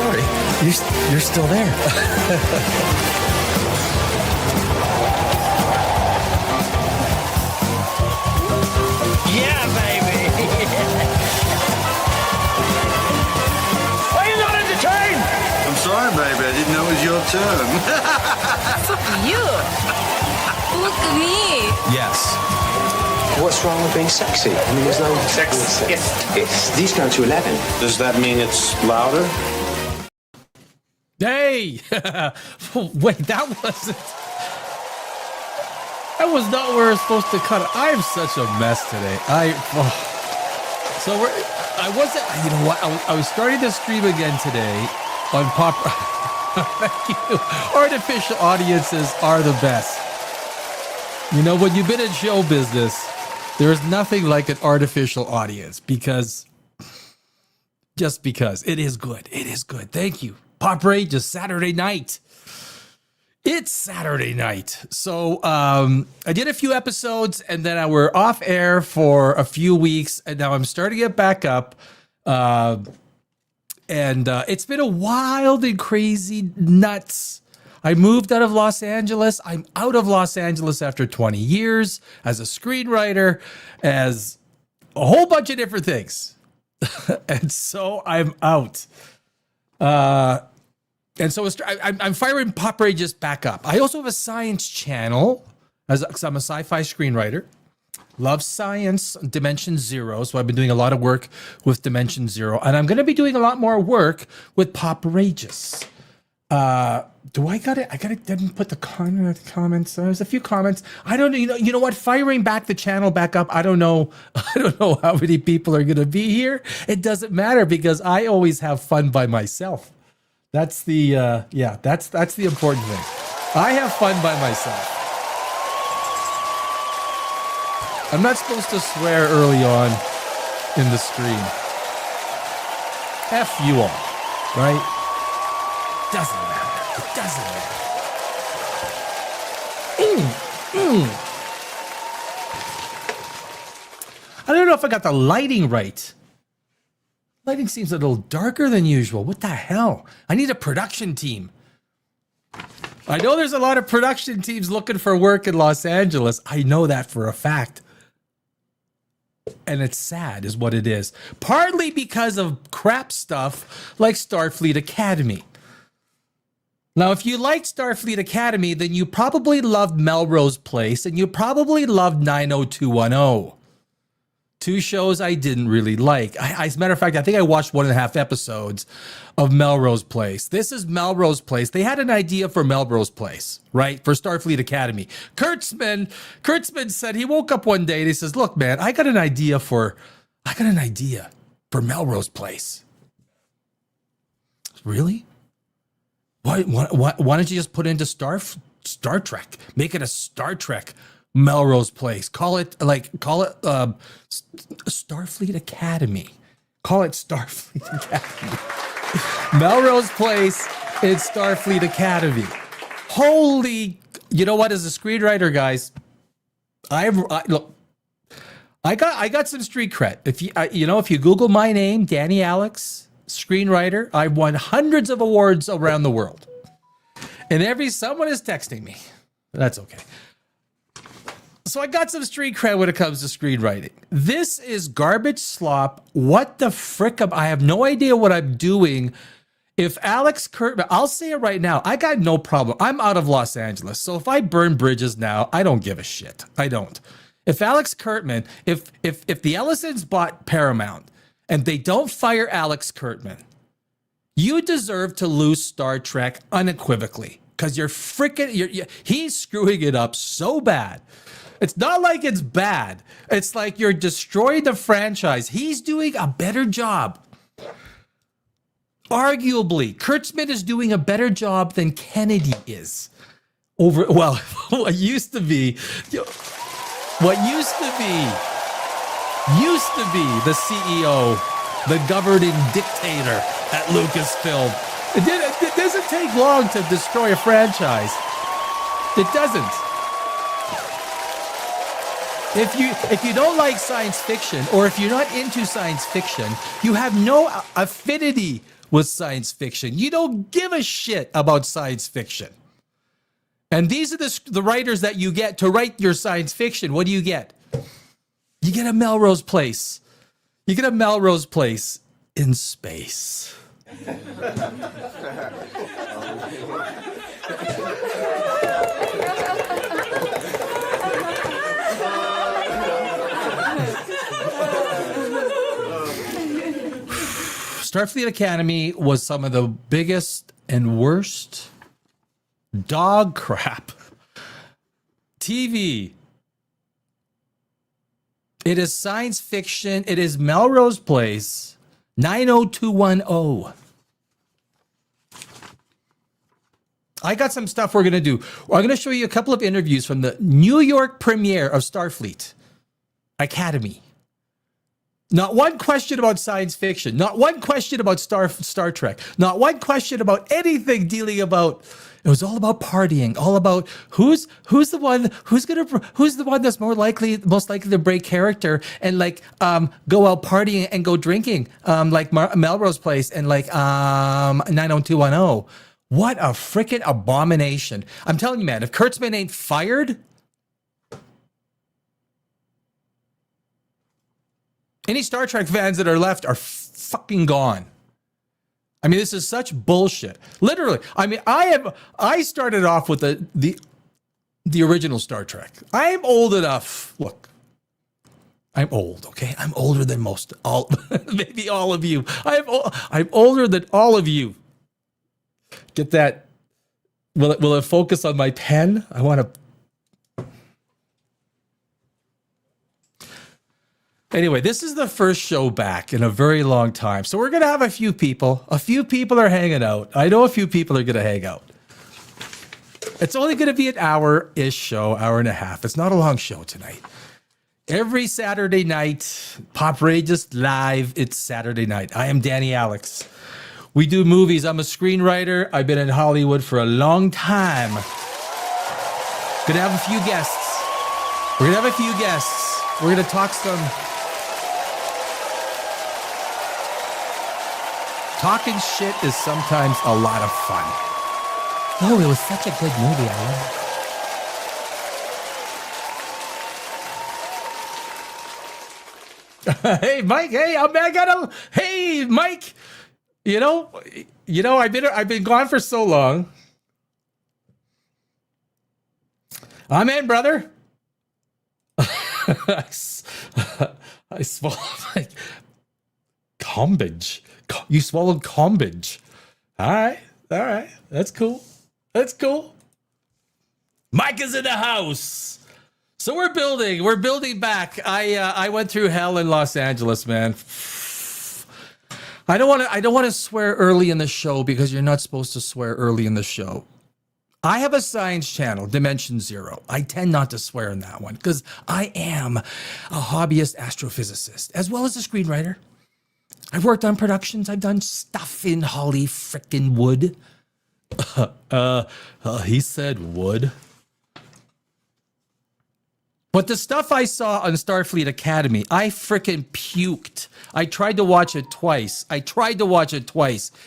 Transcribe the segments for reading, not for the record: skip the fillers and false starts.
sorry. You're still there. Yeah, baby. Why are you not entertained? I'm sorry, baby. I didn't know it was your turn. So cute. Look at me. Yes. What's wrong with being sexy? I mean, there's no sex. If these go to 11. Does that mean it's louder? Hey! Wait, that was not where we're supposed to cut it. I am such a mess today. I wasn't, you know what? I was starting to stream again today on Pop. Thank you. Artificial audiences are the best. You know, when you've been in show business, there is nothing like an artificial audience just because it is good. It is good. Thank you. POPRAGEOUS Saturday night. It's Saturday night. So I did a few episodes and then I were off air for a few weeks and now I'm starting it back up. And it's been a wild and crazy nuts. I moved out of Los Angeles. I'm out of Los Angeles after 20 years as a screenwriter, as a whole bunch of different things. And so I'm out. And so I'm firing POPRAGEOUS back up. I also have a science channel because I'm a sci-fi screenwriter. Love science, Dimension Zero. So I've been doing a lot of work with Dimension Zero. And I'm going to be doing a lot more work with POPRAGEOUS. Do I got it? Didn't put the comments. There's a few comments. I don't know. You know what? Firing back the channel back up. I don't know how many people are going to be here. It doesn't matter because I always have fun by myself. That's the that's the important thing. I have fun by myself. I'm not supposed to swear early on in the stream. F you all, right? Doesn't matter. It doesn't matter. I don't know if I got the lighting right. Lighting seems a little darker than usual. What the hell? I need a production team. I know there's a lot of production teams looking for work in Los Angeles. I know that for a fact. And it's sad is what it is. Partly because of crap stuff like Starfleet Academy. Now, if you liked Starfleet Academy, then you probably loved Melrose Place and you probably loved 90210. Two shows I didn't really like. As a matter of fact, I think I watched 1.5 episodes of Melrose Place. This is Melrose Place. They had an idea for Melrose Place, right? For Starfleet Academy. Kurtzman said he woke up one day and he says, "Look, man, I got an idea for Melrose Place." Really? Why don't you just put into Star Trek? Make it a Star Trek Melrose Place. Call it Starfleet Academy. Call it Starfleet Academy. Melrose Place is Starfleet Academy. Holy, you know what? As a screenwriter, guys, I got some street cred. If you Google my name, Danny Alex, screenwriter, I've won hundreds of awards around the world. And someone is texting me. That's okay. So I got some street cred when it comes to screenwriting. This is garbage slop. What the frick? I have no idea what I'm doing. If Alex Kurtzman, I'll say it right now, I got no problem. I'm out of Los Angeles. So if I burn bridges now, I don't give a shit. I don't. If Alex Kurtzman, if the Ellisons bought Paramount and they don't fire Alex Kurtzman, you deserve to lose Star Trek unequivocally because he's screwing it up so bad. It's not like it's bad. It's like you're destroying the franchise. He's doing a better job. Arguably, Kurtzman is doing a better job than Kennedy is. What used to be the CEO, the governing dictator at Lucasfilm. It doesn't take long to destroy a franchise. It doesn't. If you don't like science fiction, or if you're not into science fiction, you have no affinity with science fiction. You don't give a shit about science fiction. And these are the writers that you get to write your science fiction. What do you get? You get a Melrose Place. You get a Melrose Place in space. Starfleet Academy was some of the biggest and worst dog crap TV. It is science fiction. It is Melrose Place 90210. I got some stuff we're going to do. I'm going to show you a couple of interviews from the New York premiere of Starfleet Academy. Not one question about science fiction. Not one question about Star Trek. Not one question about anything dealing about. It was all about partying. All about who's the one that's most likely to break character and like go out partying and go drinking like Melrose Place and like 90210. What a freaking abomination! I'm telling you, man. If Kurtzman ain't fired. Any Star Trek fans that are left are fucking gone. I mean, this is such bullshit. Literally. I mean, I started off with the original Star Trek. I'm old enough. Look, I'm old, okay? I'm older than maybe all of you. I'm older than all of you. Get that? Will it focus on my pen? I want to. Anyway, this is the first show back in a very long time. So we're going to have a few people. A few people are hanging out. I know a few people are going to hang out. It's only going to be an hour-ish show, hour and a half. It's not a long show tonight. Every Saturday night, POPRAGEOUS Live, it's Saturday night. I am Danny Alex. We do movies. I'm a screenwriter. I've been in Hollywood for a long time. Going to have a few guests. We're going to have a few guests. We're going to talk some... Talking shit is sometimes a lot of fun. Oh, it was such a good movie. I love it. Hey, Mike. Hey, hey, Mike. You know, I've been gone for so long. I'm in, brother. I swallowed like combage. You swallowed combage. All right. That's cool. Mike is in the house. So we're building back. I went through hell in Los Angeles, man. I don't want to swear early in the show because you're not supposed to swear early in the show. I have a science channel, Dimension Zero. I tend not to swear in that one because I am a hobbyist astrophysicist as well as a screenwriter. I've worked on productions. I've done stuff in Holly frickin' Wood. He said wood. But the stuff I saw on Starfleet Academy, I frickin' puked. I tried to watch it twice.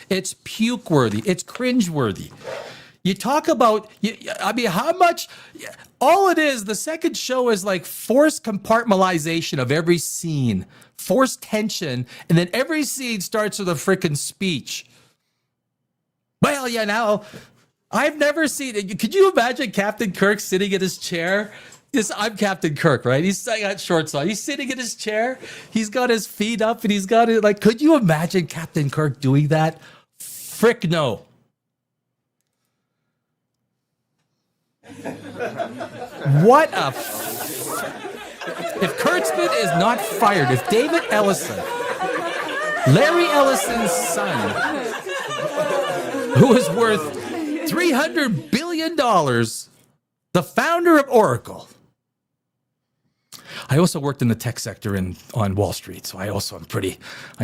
It's puke-worthy. It's cringe-worthy. You talk about, how much, all it is, the second show is like forced compartmentalization of every scene. Forced tension, and then every scene starts with a frickin' speech. Well, you know, I've never seen it. Could you imagine Captain Kirk sitting in his chair? I'm Captain Kirk, right? He's got shorts on. He's sitting in his chair. He's got his feet up, and he's got it. Like, could you imagine Captain Kirk doing that? Frick no. What a... If Kurtzman is not fired, if David Ellison, Larry Ellison's son, who is worth $300 billion, the founder of Oracle. I also worked in the tech sector on Wall Street, so I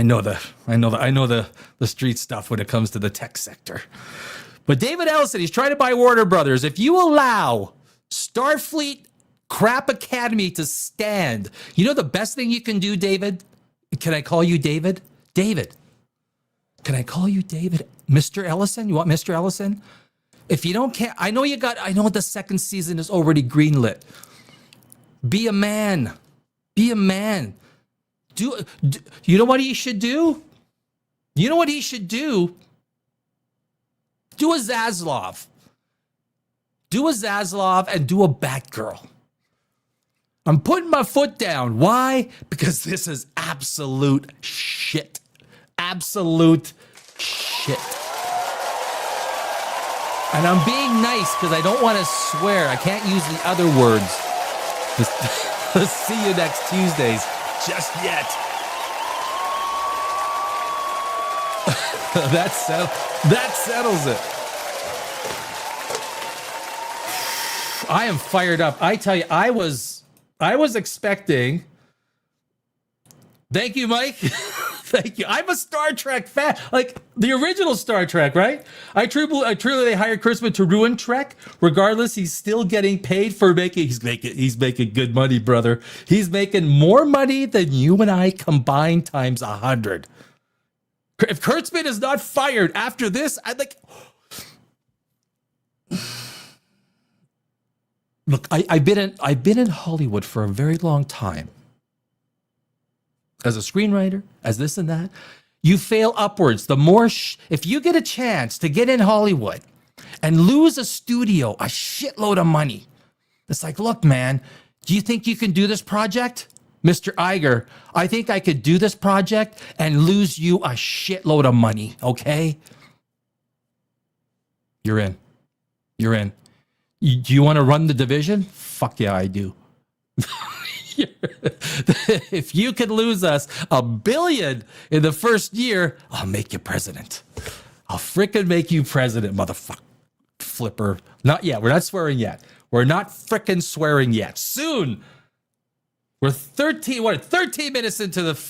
know the street stuff when it comes to the tech sector. But David Ellison, he's trying to buy Warner Brothers. If you allow Starfleet Crap Academy to stand. You know the best thing you can do, David? Can I call you David? David. Can I call you David? Mr. Ellison? You want Mr. Ellison? If you don't care, I know the second season is already greenlit. Be a man. Be a man. Do you know what he should do? You know what he should do? Do a Zaslav. Do a Zaslav and do a Batgirl. I'm putting my foot down. Why? Because this is absolute shit. Absolute shit. And I'm being nice because I don't want to swear. I can't use the other words. Let's see you next Tuesdays. Just yet. That settles it. I am fired up. I tell you, I was expecting. Thank you, Mike. Thank you. I'm a Star Trek fan, like the original Star Trek, right? I truly they hired Kurtzman to ruin Trek. Regardless, he's still getting paid for making. He's making good money, brother. He's making more money than you and I combined times 100. If Kurtzman is not fired after this, I'd like. Look, I've been in Hollywood for a very long time. As a screenwriter, as this and that, you fail upwards. The more, if you get a chance to get in Hollywood and lose a studio a shitload of money, it's like, look, man, do you think you can do this project? Mr. Iger, I think I could do this project and lose you a shitload of money, okay? You're in. You're in. Do you want to run the division? Fuck yeah, I do. If you could lose us $1 billion in the first year, I'll make you president. I'll frickin' make you president, motherfucker. Flipper. Not yet. We're not swearing yet. We're not frickin' swearing yet. Soon. We're 13 minutes into the...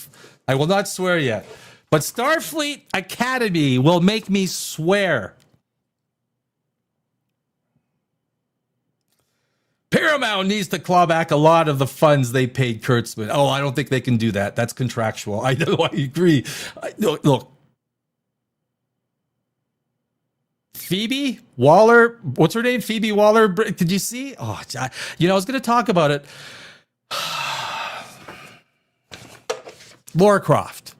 I will not swear yet. But Starfleet Academy will make me swear. Paramount needs to claw back a lot of the funds they paid Kurtzman. Oh, I don't think they can do that. That's contractual. I know. I agree. Look. Phoebe Waller, what's her name? Phoebe Waller. Did you see? Oh, I was going to talk about it. Laura Croft.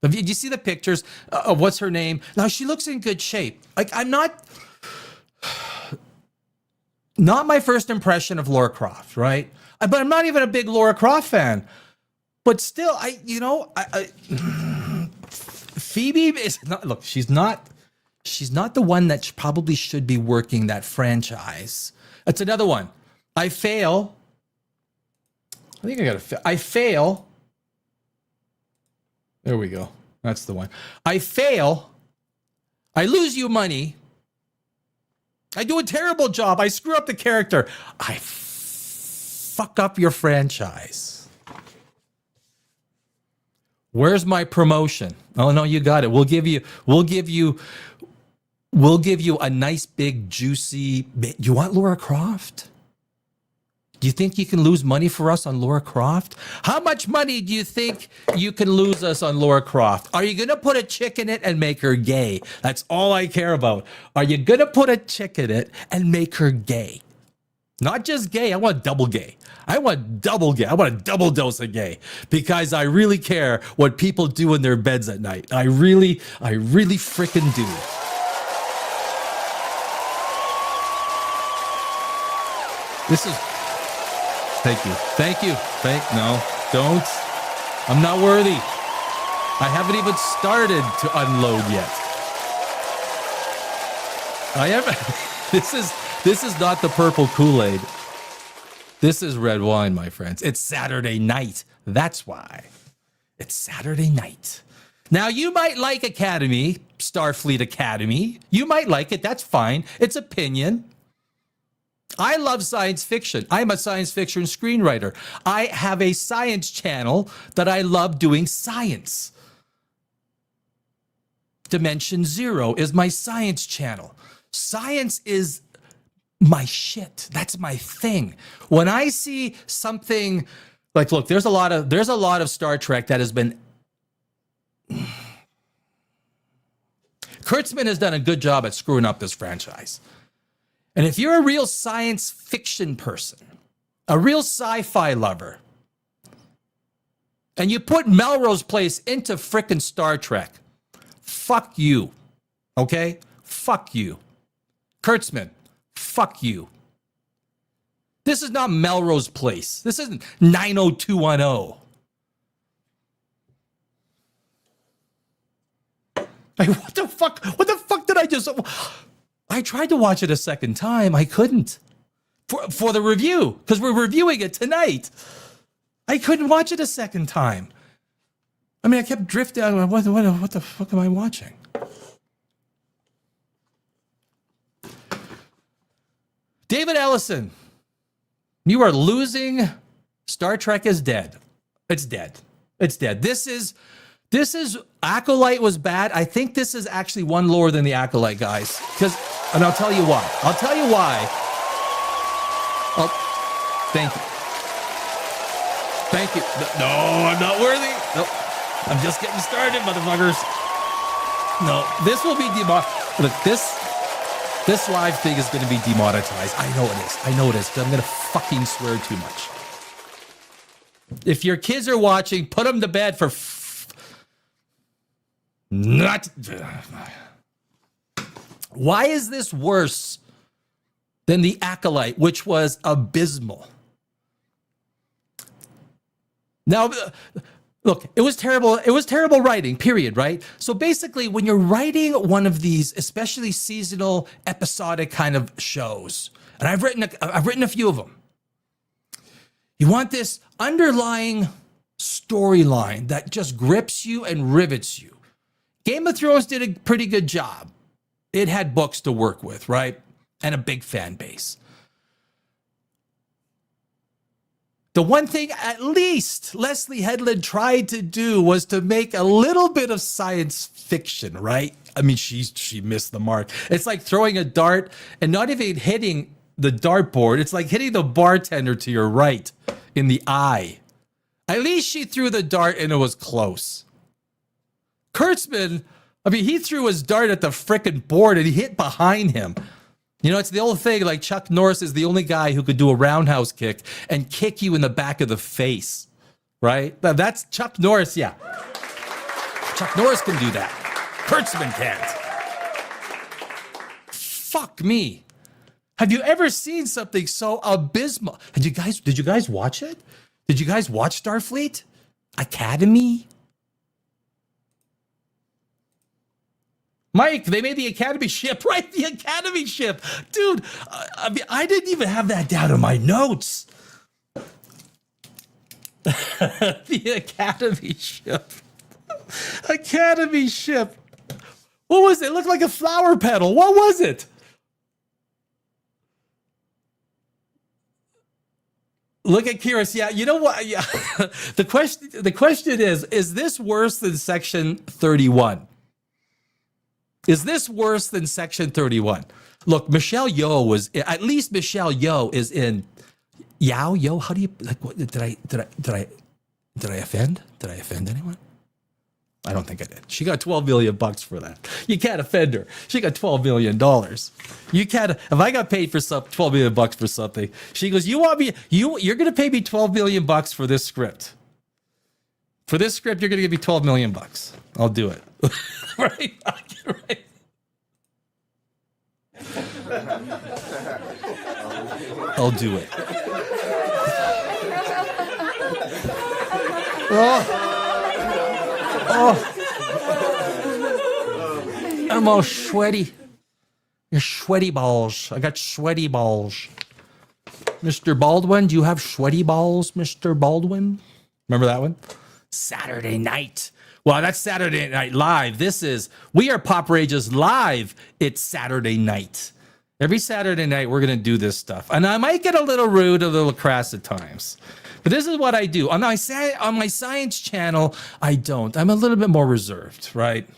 Did you see the pictures of what's her name? Now, she looks in good shape. Like, I'm not my first impression of Laura Croft, right? But I'm not even a big Laura Croft fan. But still, Phoebe is not, look, she's not the one that probably should be working that franchise. That's another one. I fail. I fail. There we go. That's the one. I fail. I lose you money. I do a terrible job. I screw up the character. I fuck up your franchise. Where's my promotion? Oh no, you got it. We'll give you a nice big juicy. You want Laura Croft? Do you think you can lose money for us on Laura Croft? How much money do you think you can lose us on Laura Croft? Are you going to put a chick in it and make her gay? That's all I care about. Are you going to put a chick in it and make her gay? Not just gay. I want double gay. I want double gay. I want a double dose of gay because I really care what people do in their beds at night. I really freaking do. This is... Thank you. No, don't. I'm not worthy. I haven't even started to unload yet. I am. This is not the purple Kool-Aid. This is red wine, my friends. It's Saturday night. That's why. It's Saturday night. Now, you might like Academy, Starfleet Academy. You might like it. That's fine. It's opinion. I love science fiction. I'm a science fiction screenwriter. I have a science channel that I love doing science. Dimension Zero is my science channel. Science is my shit. That's my thing. When I see something like, look, there's a lot of Star Trek that has been Kurtzman has done a good job at screwing up this franchise. And if you're a real science fiction person, a real sci-fi lover, and you put Melrose Place into frickin' Star Trek, fuck you. Okay? Fuck you. Kurtzman, fuck you. This is not Melrose Place. This isn't 90210. Like, what the fuck? What the fuck did I just... I tried to watch it a second time. I couldn't. For the review, because we're reviewing it tonight. I couldn't watch it a second time. I mean, I kept drifting. What the fuck am I watching? David Ellison, you are losing. Star Trek is dead. It's dead. It's dead. This is Acolyte was bad. I think this is actually one lower than the Acolyte, guys. And I'll tell you why. I'll tell you why. Oh, thank you. Thank you. No, I'm not worthy. Nope. I'm just getting started, motherfuckers. No, this will be Look, this live thing is going to be demonetized. I know it is. I know it is. I'm going to fucking swear too much. If your kids are watching, put them to bed for not. Why is this worse than the Acolyte, which was abysmal? Now, look, it was terrible. It was terrible writing, period, right? So basically, when you're writing one of these, especially seasonal, episodic kind of shows, and I've written a few of them, you want this underlying storyline that just grips you and rivets you. Game of Thrones did a pretty good job. It had books to work with, right? And a big fan base. The one thing at least Leslie Headland tried to do was to make a little bit of science fiction, right? I mean, she missed the mark. It's like throwing a dart and not even hitting the dartboard. It's like hitting the bartender to your right in the eye. At least she threw the dart and it was close. Kurtzman, I mean, he threw his dart at the frickin' board and he hit behind him. You know, it's the old thing, like Chuck Norris is the only guy who could do a roundhouse kick and kick you in the back of the face, right? That's Chuck Norris, yeah. Chuck Norris can do that. Kurtzman can't. Fuck me. Have you ever seen something so abysmal? Did you guys watch it? Did you guys watch Starfleet? Academy? Mike, they made the Academy ship, right? The Academy ship. Dude, I mean, I didn't even have that down in my notes. The Academy ship. Academy ship. What was it? It looked like a flower petal. What was it? Look at Kyrus. Yeah, you know what? Yeah. The question is this worse than Section 31? Is this worse than Section 31? Look, Michelle Yeoh was, at least Michelle Yeoh is in Yeoh. How do you, like, what, did I offend? Did I offend anyone? I don't think I did. She got $12 million for that. You can't offend her. She got $12 million. You can't, if I got paid for $12 million for something, she goes, you want me, you're going to pay me $12 million for this script. For this script, you're going to give me $12 million. I'll do it. Right? Right. I'll do it. I'm all sweaty. You're sweaty balls. I got sweaty balls. Mr. Baldwin, do you have sweaty balls, Mr. Baldwin? Remember that one? Saturday night. Well, that's Saturday Night Live. We are POPRAGEOUS Live. It's Saturday night. Every Saturday night, we're going to do this stuff. And I might get a little rude, a little crass at times. But this is what I do. On my science channel, I don't. I'm a little bit more reserved, right?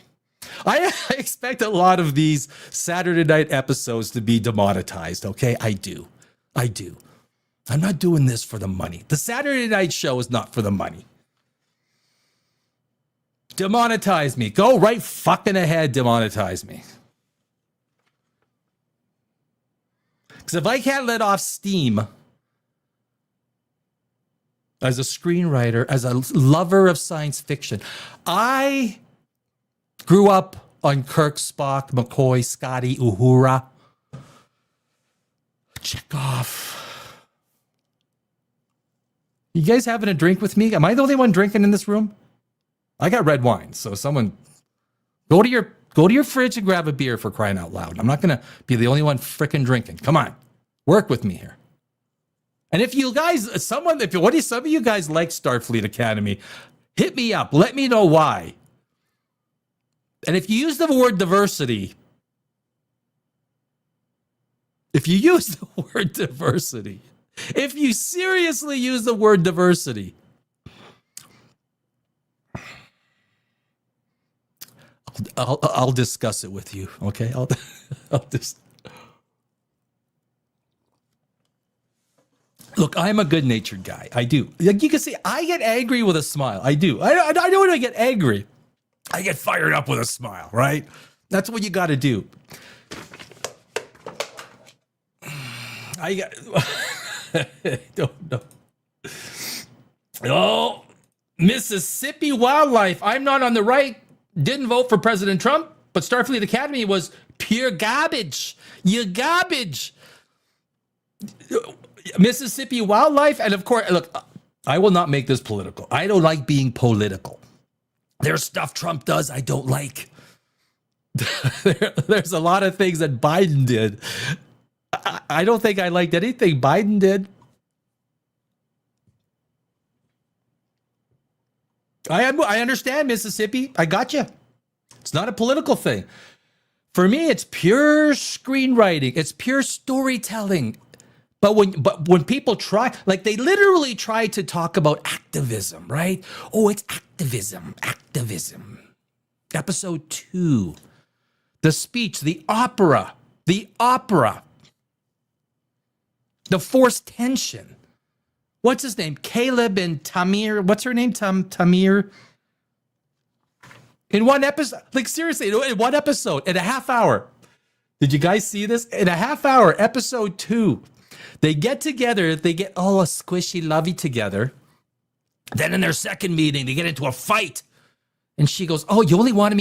I expect a lot of these Saturday night episodes to be demonetized, okay? I do. I'm not doing this for the money. The Saturday night show is not for the money. Demonetize me. Go right fucking ahead, demonetize me. Because if I can't let off steam as a screenwriter, as a lover of science fiction, I grew up on Kirk, Spock, McCoy, Scotty, Uhura, Chekhov. You guys having a drink with me? Am I the only one drinking in this room? I got red wine, so someone go to your fridge and grab a beer, for crying out loud. I'm not gonna be the only one freaking drinking. Come on, work with me here. And if you guys, some of you guys like Starfleet Academy, hit me up. Let me know why. And if you use the word diversity, if you seriously use the word diversity, I'll discuss it with you. Okay, I'll just look. I'm a good-natured guy. I do. Like you can see, I get angry with a smile. I do. I know when I get angry, I get fired up with a smile. Right? That's what you got to do. Don't know. Oh, Mississippi wildlife. I'm not on the right. Didn't vote for President Trump, but Starfleet Academy was pure garbage. You garbage. Mississippi wildlife. And of course, look, I will not make this political. I don't like being political. There's stuff Trump does I don't like. There's a lot of things that Biden did. I don't think I liked anything Biden did. I understand, Mississippi. I got you. It's not a political thing. For me, it's pure screenwriting. It's pure storytelling. But when people try, like they literally try to talk about activism, right? Oh, it's activism. Episode 2, the speech, the opera, the forced tension. What's his name? Caleb and Tamir. What's her name? Tamir. In one episode, like seriously, in one episode, in a half hour. Did you guys see this? In a half hour, episode 2, they get together, they get all a squishy lovey together. Then in their second meeting, they get into a fight. And she goes, "Oh, you only wanted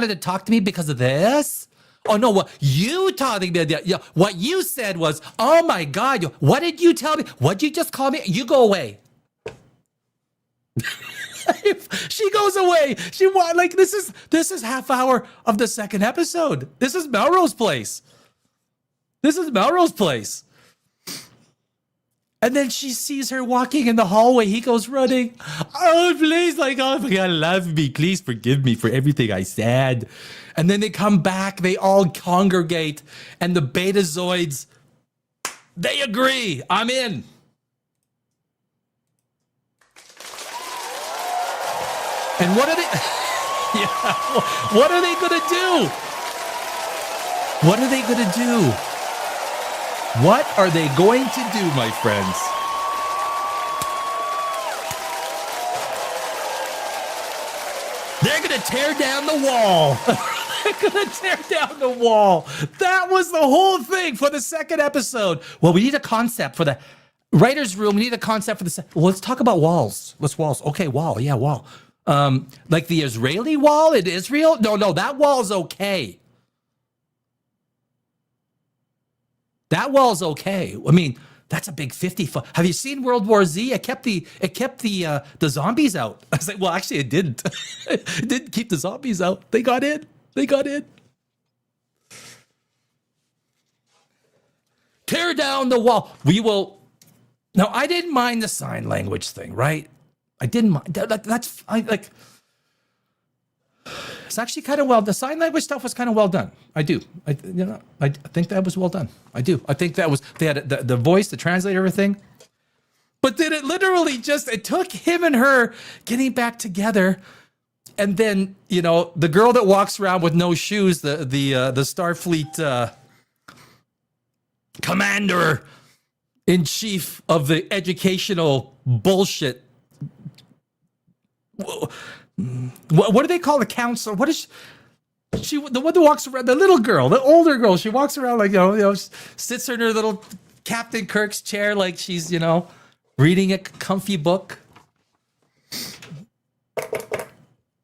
to talk to me because of this? Oh no, what you talking about? Yeah, what you said was, oh my God, what did you tell me? What'd you just call me? You go away." She goes away. She like this is half hour of the second episode. This is Melrose Place. And then she sees her walking in the hallway. He goes running. "Oh, please, like, oh my God, love me. Please forgive me for everything I said." And then they come back. They all congregate. And the Betazoids, they agree. I'm in. And what are they? Yeah, what are they going to do? What are they going to do? What are they going to do, my friends? They're going to tear down the wall. They're going to tear down the wall. That was the whole thing for the second episode. Well, we need a concept for the writer's room. We need a concept for the well, let's talk about walls. What's walls? Okay, wall. Yeah, wall. Like the Israeli wall in Israel? No, that wall's okay. That wall's okay. I mean, that's a big 50-foot. Have you seen World War Z? It kept the zombies out. I was like, well, actually, it didn't. It didn't keep the zombies out. They got in. Tear down the wall. We will. Now, I didn't mind the sign language thing, right? I didn't mind. It's actually kind of well. The sign language stuff was kind of well done. I do. I think that was well done. I do. I think that was. They had the voice, the translator, everything. But then it literally it took him and her getting back together, and then the girl that walks around with no shoes, the Starfleet commander in chief of the educational bullshit. what do they call the counselor? What is she, the one that walks around, the little girl, the older girl, she walks around like, sits in her little Captain Kirk's chair like she's, reading a comfy book.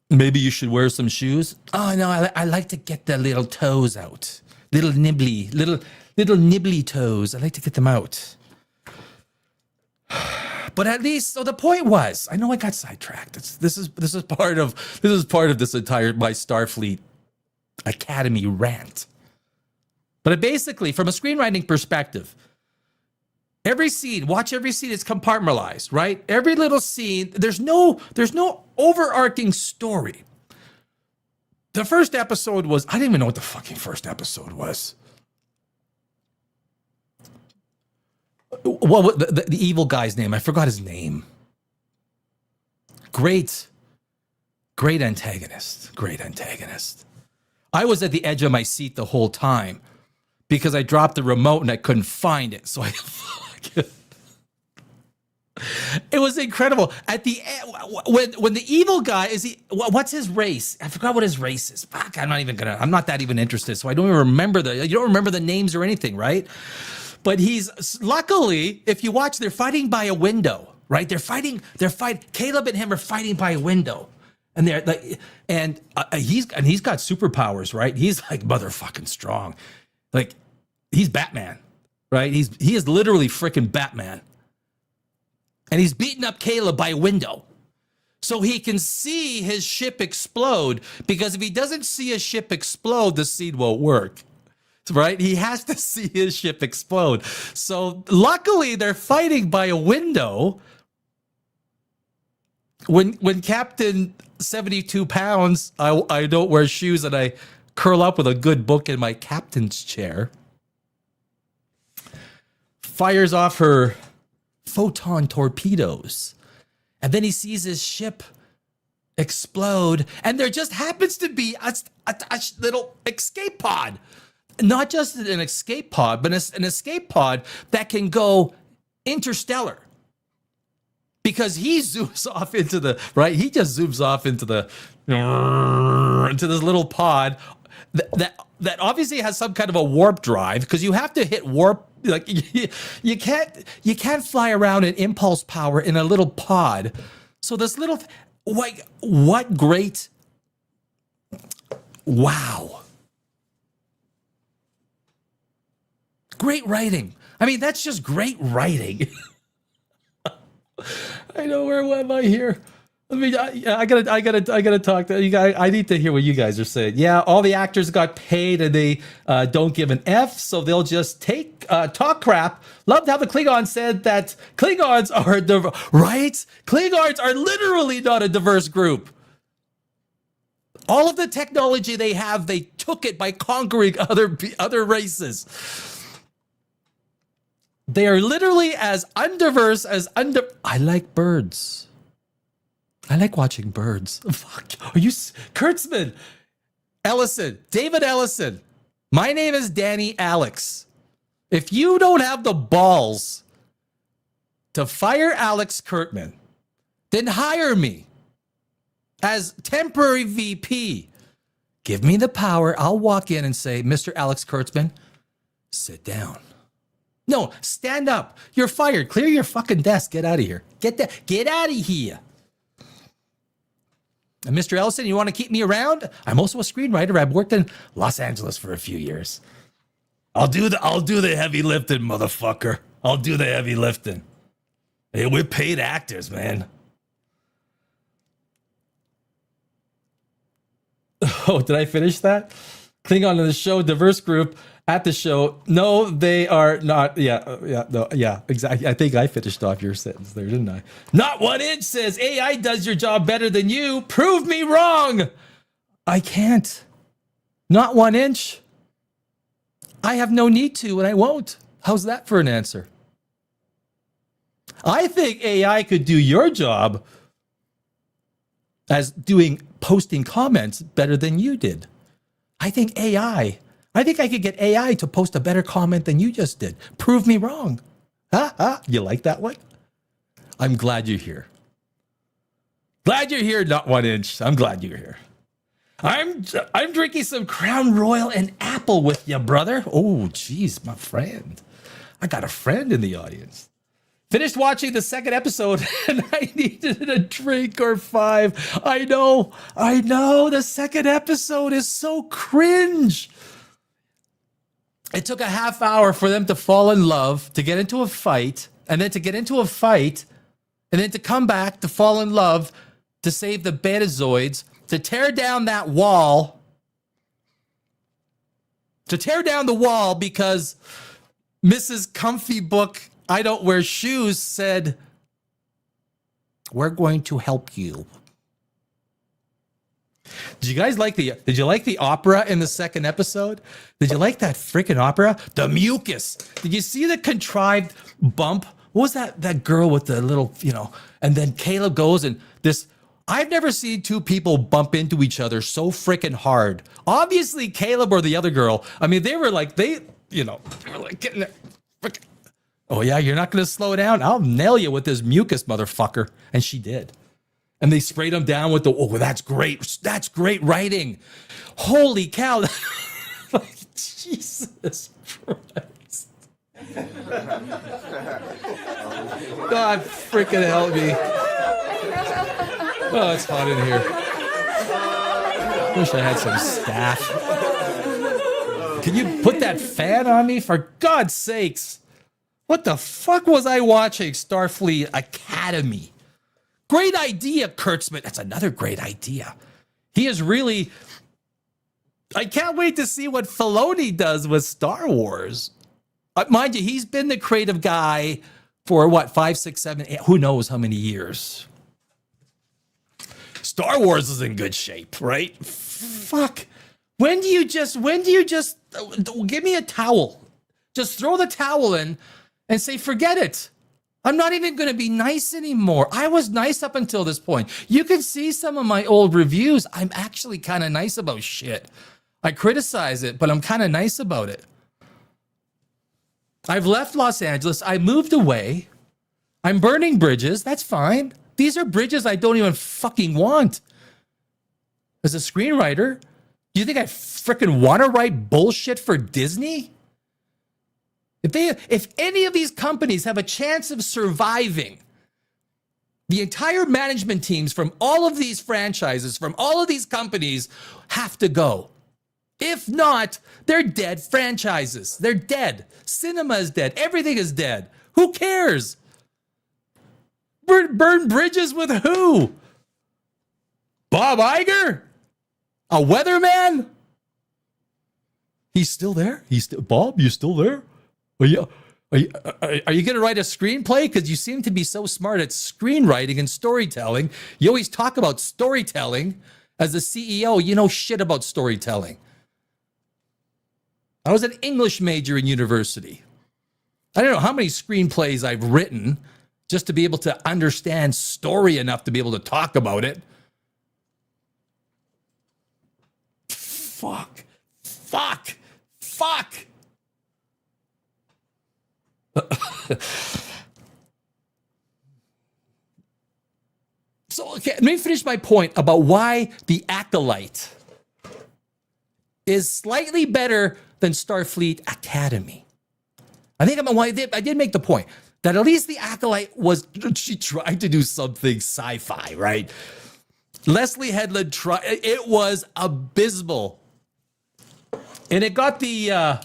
Maybe you should wear some shoes. Oh, no, I like to get the little toes out. Little nibbly toes. I like to get them out. But at least, so the point was, I know I got sidetracked. This is part of this entire my Starfleet Academy rant. But basically, from a screenwriting perspective, watch every scene is compartmentalized, right? Every little scene, there's no overarching story. The first episode was, I didn't even know what the fucking first episode was. What the evil guy's name? I forgot his name. Great antagonist. I was at the edge of my seat the whole time because I dropped the remote and I couldn't find it. So it was incredible. At the end, when the evil guy what's his race? I forgot what his race is. Fuck, I'm not that even interested. So I don't even remember you don't remember the names or anything, right? But luckily, if you watch, they're fighting by a window, right? They're fighting. Caleb and him are fighting by a window. And they're like, he's got superpowers, right? He's like motherfucking strong. Like, he's Batman, right? He is literally freaking Batman. And he's beating up Caleb by a window so he can see his ship explode, because if he doesn't see his ship explode, the scene won't work, right? He has to see his ship explode. So luckily they're fighting by a window. When Captain 72 pounds, I don't wear shoes and I curl up with a good book in my captain's chair, fires off her photon torpedoes, and then he sees his ship explode, and there just happens to be a little escape pod. Not just an escape pod, but an escape pod that can go interstellar. Because he zooms off into the, right? He just zooms off into this little pod that obviously has some kind of a warp drive, because you have to hit warp. Like, you can't fly around in impulse power in a little pod. So this little, what great, wow. Great writing. I mean, that's just great writing. I know, where am I here? I gotta talk to you guys. I need to hear what you guys are saying. Yeah, all the actors got paid and they don't give an F, so they'll just talk crap. Loved how the Klingons said that Klingons are right. Klingons are literally not a diverse group. All of the technology they have, they took it by conquering other races. They are literally as undiverse as I like birds. I like watching birds. Fuck. Are you Kurtzman? Ellison. David Ellison. My name is Danny Alex. If you don't have the balls to fire Alex Kurtzman, then hire me as temporary VP. Give me the power. I'll walk in and say, Mr. Alex Kurtzman, sit down. No, stand up. You're fired. Clear your fucking desk. Get out of here. Get out of here. And Mr. Ellison, you want to keep me around? I'm also a screenwriter. I've worked in Los Angeles for a few years. I'll do the heavy lifting, motherfucker. I'll do the heavy lifting. Hey, we're paid actors, man. Oh, did I finish that? Klingon in the show, diverse group at the show. No, they are not. Yeah, exactly. I think I finished off your sentence there, didn't I? Not 1 inch says AI does your job better than you. Prove me wrong. I can't. Not 1 inch. I have no need to, and I won't. How's that for an answer? I think AI could do your job as posting comments better than you did. I think I could get AI to post a better comment than you just did. Prove me wrong. You like that one? I'm glad you're here. Glad you're here, not 1 inch. I'm glad you're here. I'm drinking some Crown Royal and apple with you, brother. Oh, geez, my friend. I got a friend in the audience. Finished watching the second episode and I needed a drink or 5. I know. The second episode is so cringe. It took a half hour for them to fall in love, to get into a fight, and then to get into a fight, and then to come back to fall in love, to save the Betazoids, to tear down that wall, to tear down the wall because Mrs. Comfy Book, I Don't Wear Shoes, said, we're going to help you. Did you like the opera in the second episode? Did you like that freaking opera? The mucus. Did you see the contrived bump? What was that girl with the little, and then Caleb goes and this, I've never seen two people bump into each other so freaking hard. Obviously, Caleb or the other girl, I mean, they were like getting there. Oh yeah, you're not going to slow down? I'll nail you with this mucus, motherfucker. And she did. And they sprayed him down with that's great. That's great writing. Holy cow. Jesus Christ. God freaking help me. Oh, it's hot in here. Wish I had some staff. Can you put that fan on me for God's sakes? What the fuck was I watching? Starfleet Academy. Great idea, Kurtzman. That's another great idea. He is really... I can't wait to see what Filoni does with Star Wars. Mind you, he's been the creative guy for what, 5, 6, 7, 8, who knows how many years. Star Wars is in good shape, right? Fuck. When do you just give me a towel? Just throw the towel in and say, forget it. I'm not even going to be nice anymore. I was nice up until this point. You can see some of my old reviews. I'm actually kind of nice about shit. I criticize it, but I'm kind of nice about it. I've left Los Angeles. I moved away. I'm burning bridges. That's fine. These are bridges I don't even fucking want. As a screenwriter, do you think I freaking want to write bullshit for Disney? If any of these companies have a chance of surviving, the entire management teams from all of these franchises, from all of these companies have to go. If not, they're dead franchises. They're dead. Cinema is dead. Everything is dead. Who cares? Burn bridges with who? Bob Iger? A weatherman? He's still there? Bob, you still there? Are you going to write a screenplay? Because you seem to be so smart at screenwriting and storytelling. You always talk about storytelling. As a CEO, you know shit about storytelling. I was an English major in university. I don't know how many screenplays I've written just to be able to understand story enough to be able to talk about it. Fuck. So, okay, let me finish my point about why The Acolyte is slightly better than Starfleet Academy. I did make the point that at least The Acolyte she tried to do something sci-fi, right? Leslie Headland it was abysmal. And it got the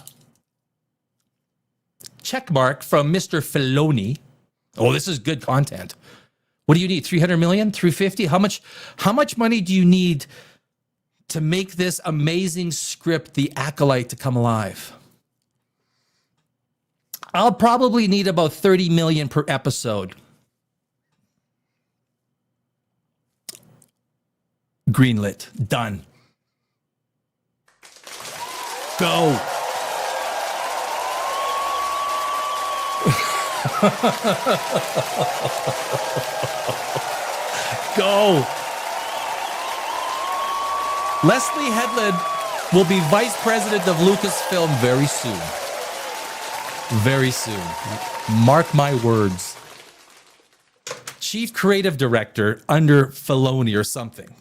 check mark from Mr. Filoni. Oh, this is good content. What do you need? 300 million? 350? How much money do you need to make this amazing script, The Acolyte, to come alive? I'll probably need about 30 million per episode. Greenlit. Done. Go. Go. Leslie Headland will be vice president of Lucasfilm very soon. Very soon. Mark my words. chief creative director under Filoni or something.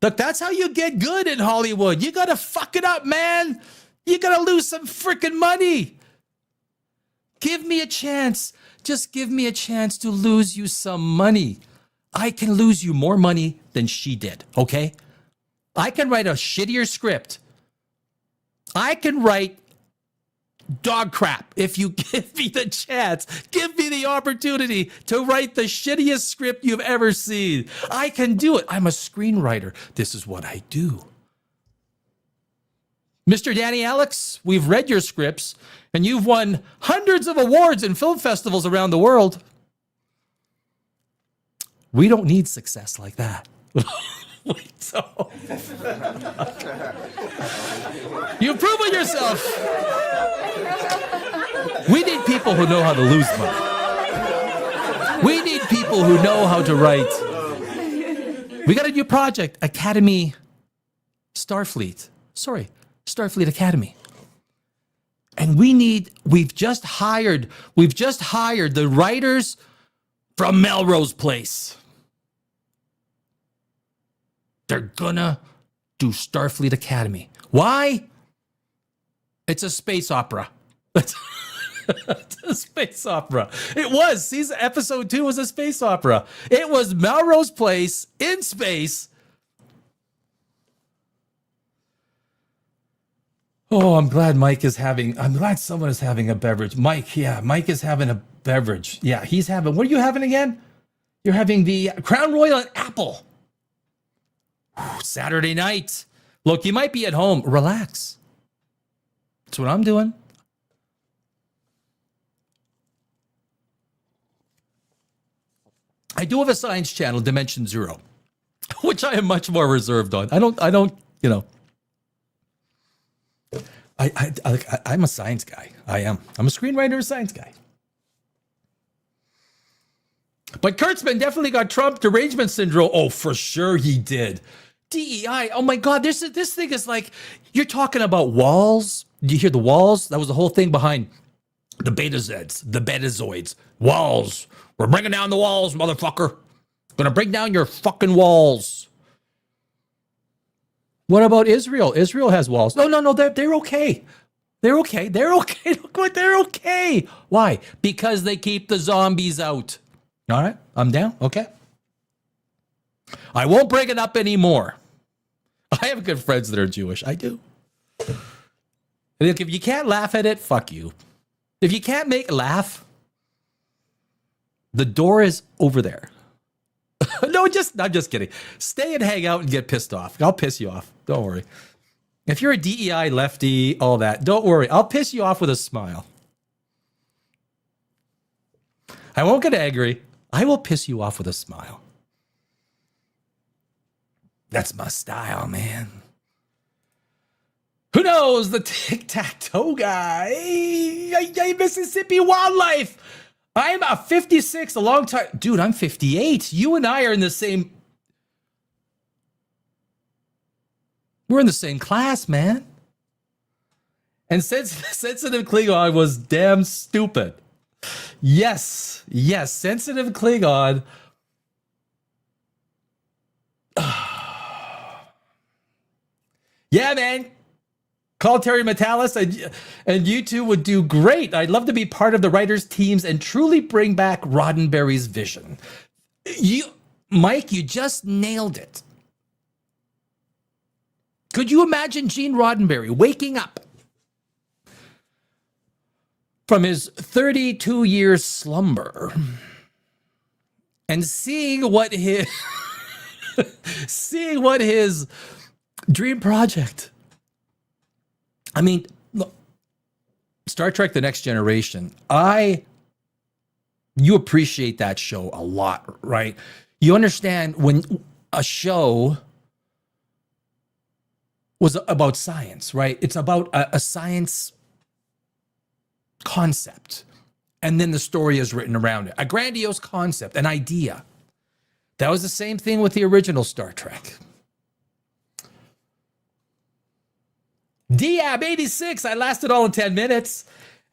Look, that's how you get good in Hollywood. You got to fuck it up, man. You got to lose some freaking money. Give me a chance. Just give me a chance to lose you some money. I can lose you more money than she did, okay? I can write a shittier script. I can write dog crap if you give me the chance. Give me the opportunity to write the shittiest script you've ever seen. I can do it. I'm a screenwriter. This is what I do. Mr. Danny Alex, we've read your scripts, and you've won hundreds of awards in film festivals around the world. We don't need success like that. Wait, so you've proven yourself. We need people who know how to lose money. We need people who know how to write. We got a new project, Academy Starfleet. Sorry, Starfleet Academy. And we've just hired the writers from Melrose Place. They're gonna do Starfleet Academy. Why? It's a space opera. It's a space opera. It was. Episode 2 was a space opera. It was Melrose Place in space. Oh, I'm glad someone is having a beverage. Mike is having a beverage. Yeah, he's having, what are you having again? You're having the Crown Royal and apple. Saturday night. Look, you might be at home. Relax. That's what I'm doing. I do have a science channel, Dimension Zero, which I am much more reserved on. I don't, you know. I'm a science guy. I am. I'm a screenwriter, a science guy. But Kurtzman definitely got Trump derangement syndrome. Oh, for sure he did. DEI. Oh my God, this thing is like, you're talking about walls. Do you hear the walls? That was the whole thing behind the Betazoids, the Betazoids. Walls. We're bringing down the walls, motherfucker. Gonna bring down your fucking walls. What about Israel? Israel has walls. No, they're okay. They're okay. They're okay. Look what they're okay. Why? Because they keep the zombies out. All right, I'm down. Okay. I won't bring it up anymore. I have good friends that are Jewish. I do. Look, if you can't laugh at it, fuck you. If you can't make laugh, the door is over there. No, I'm just kidding. Stay and hang out and get pissed off. I'll piss you off. Don't worry. If you're a DEI lefty, all that, don't worry. I'll piss you off with a smile. I won't get angry. I will piss you off with a smile. That's my style, man. Who knows? The tic-tac-toe guy. Mississippi wildlife. I'm a 56, a long time. Dude, I'm 58. You and I are in the same. We're in the same class, man. And Sensitive Klingon was damn stupid. Yes, Sensitive Klingon. Yeah, man. Call Terry Metalis, and you two would do great. I'd love to be part of the writers' teams and truly bring back Roddenberry's vision. Mike, you just nailed it. Could you imagine Gene Roddenberry waking up from his 32-year slumber and seeing what his dream project? I mean, look, Star Trek: The Next Generation. You appreciate that show a lot, right? You understand when a show was about science, right? It's about a science concept, and then the story is written around it. A grandiose concept, an idea. That was the same thing with the original Star Trek. Diab 86, I lasted all in 10 minutes.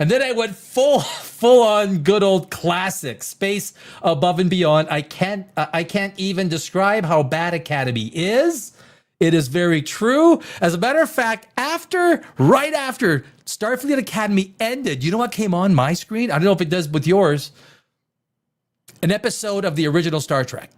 And then I went full on good old classic Space Above and Beyond. I can't even describe how bad Academy is. It is very true. As a matter of fact, right after Starfleet Academy ended, you know what came on my screen? I don't know if it does with yours. An episode of the original Star Trek.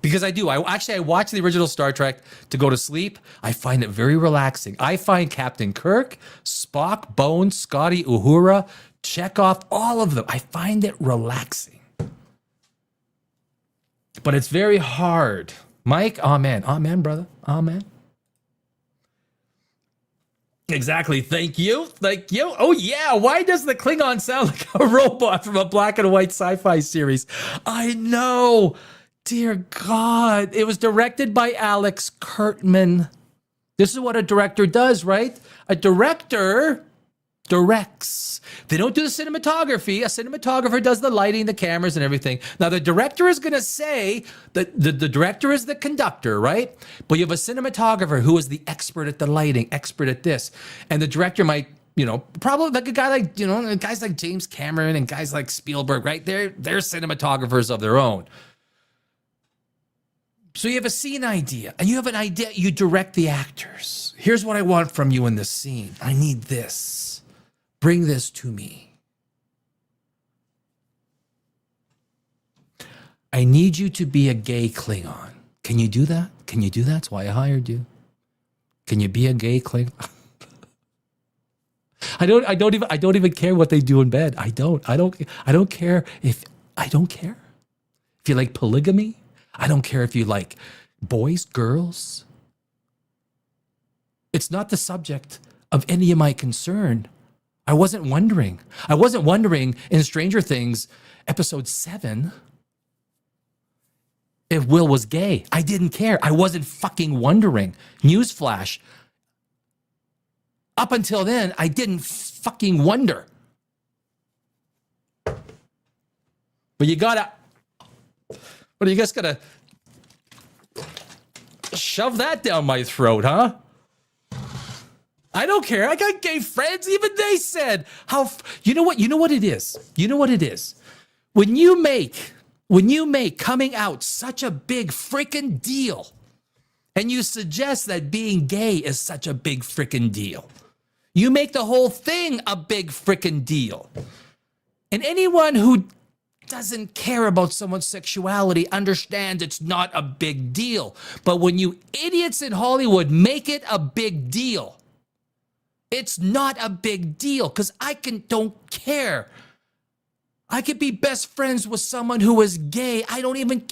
Because I do. I watch the original Star Trek to go to sleep. I find it very relaxing. I find Captain Kirk, Spock, Bones, Scotty, Uhura, Chekhov, all of them. I find it relaxing. But it's very hard. Mike, amen. Amen, brother. Amen. Exactly. Thank you. Thank you. Oh, yeah. Why does the Klingon sound like a robot from a black and white sci-fi series? I know. Dear God. It was directed by Alex Kurtzman. This is what a director does, right? A director directs. They don't do the cinematography. A cinematographer does the lighting, the cameras, and everything. Now, the director is going to say that the director is the conductor, right? But you have a cinematographer who is the expert at the lighting, expert at this. And the director might, probably like a guy like, guys like James Cameron and guys like Spielberg, right? They're cinematographers of their own. So you have a scene idea, and you have an idea. You direct the actors. Here's what I want from you in this scene. I need this. Bring this to me. I need you to be a gay Klingon. Can you do that? Can you do that? That's why I hired you. Can you be a gay Klingon? I don't even care what they do in bed. I don't care if you like polygamy. I don't care if you like boys, girls. It's not the subject of any of my concern. I wasn't wondering in Stranger Things episode 7 if Will was gay. I didn't care. I wasn't fucking wondering. Newsflash. Up until then, I didn't fucking wonder. But you just gotta shove that down my throat, huh? I don't care. I got gay friends. Even they said you know what it is. When you make coming out such a big freaking deal, and you suggest that being gay is such a big freaking deal, you make the whole thing a big freaking deal. And anyone who doesn't care about someone's sexuality understands it's not a big deal. But when you idiots in Hollywood make it a big deal, it's not a big deal because don't care. I could be best friends with someone who is gay. I don't even.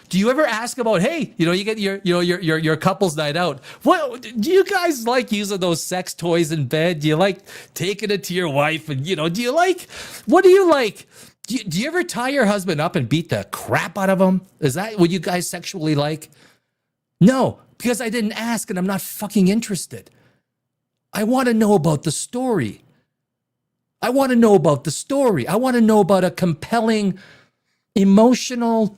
Do you ever ask about, hey, you get your couples night out? What do you guys like using those sex toys in bed? Do you like taking it to your wife? And do you like? What do you like? Do you ever tie your husband up and beat the crap out of him? Is that what you guys sexually like? No, because I didn't ask and I'm not fucking interested. I want to know about the story. I want to know about the story. I want to know about a compelling, emotional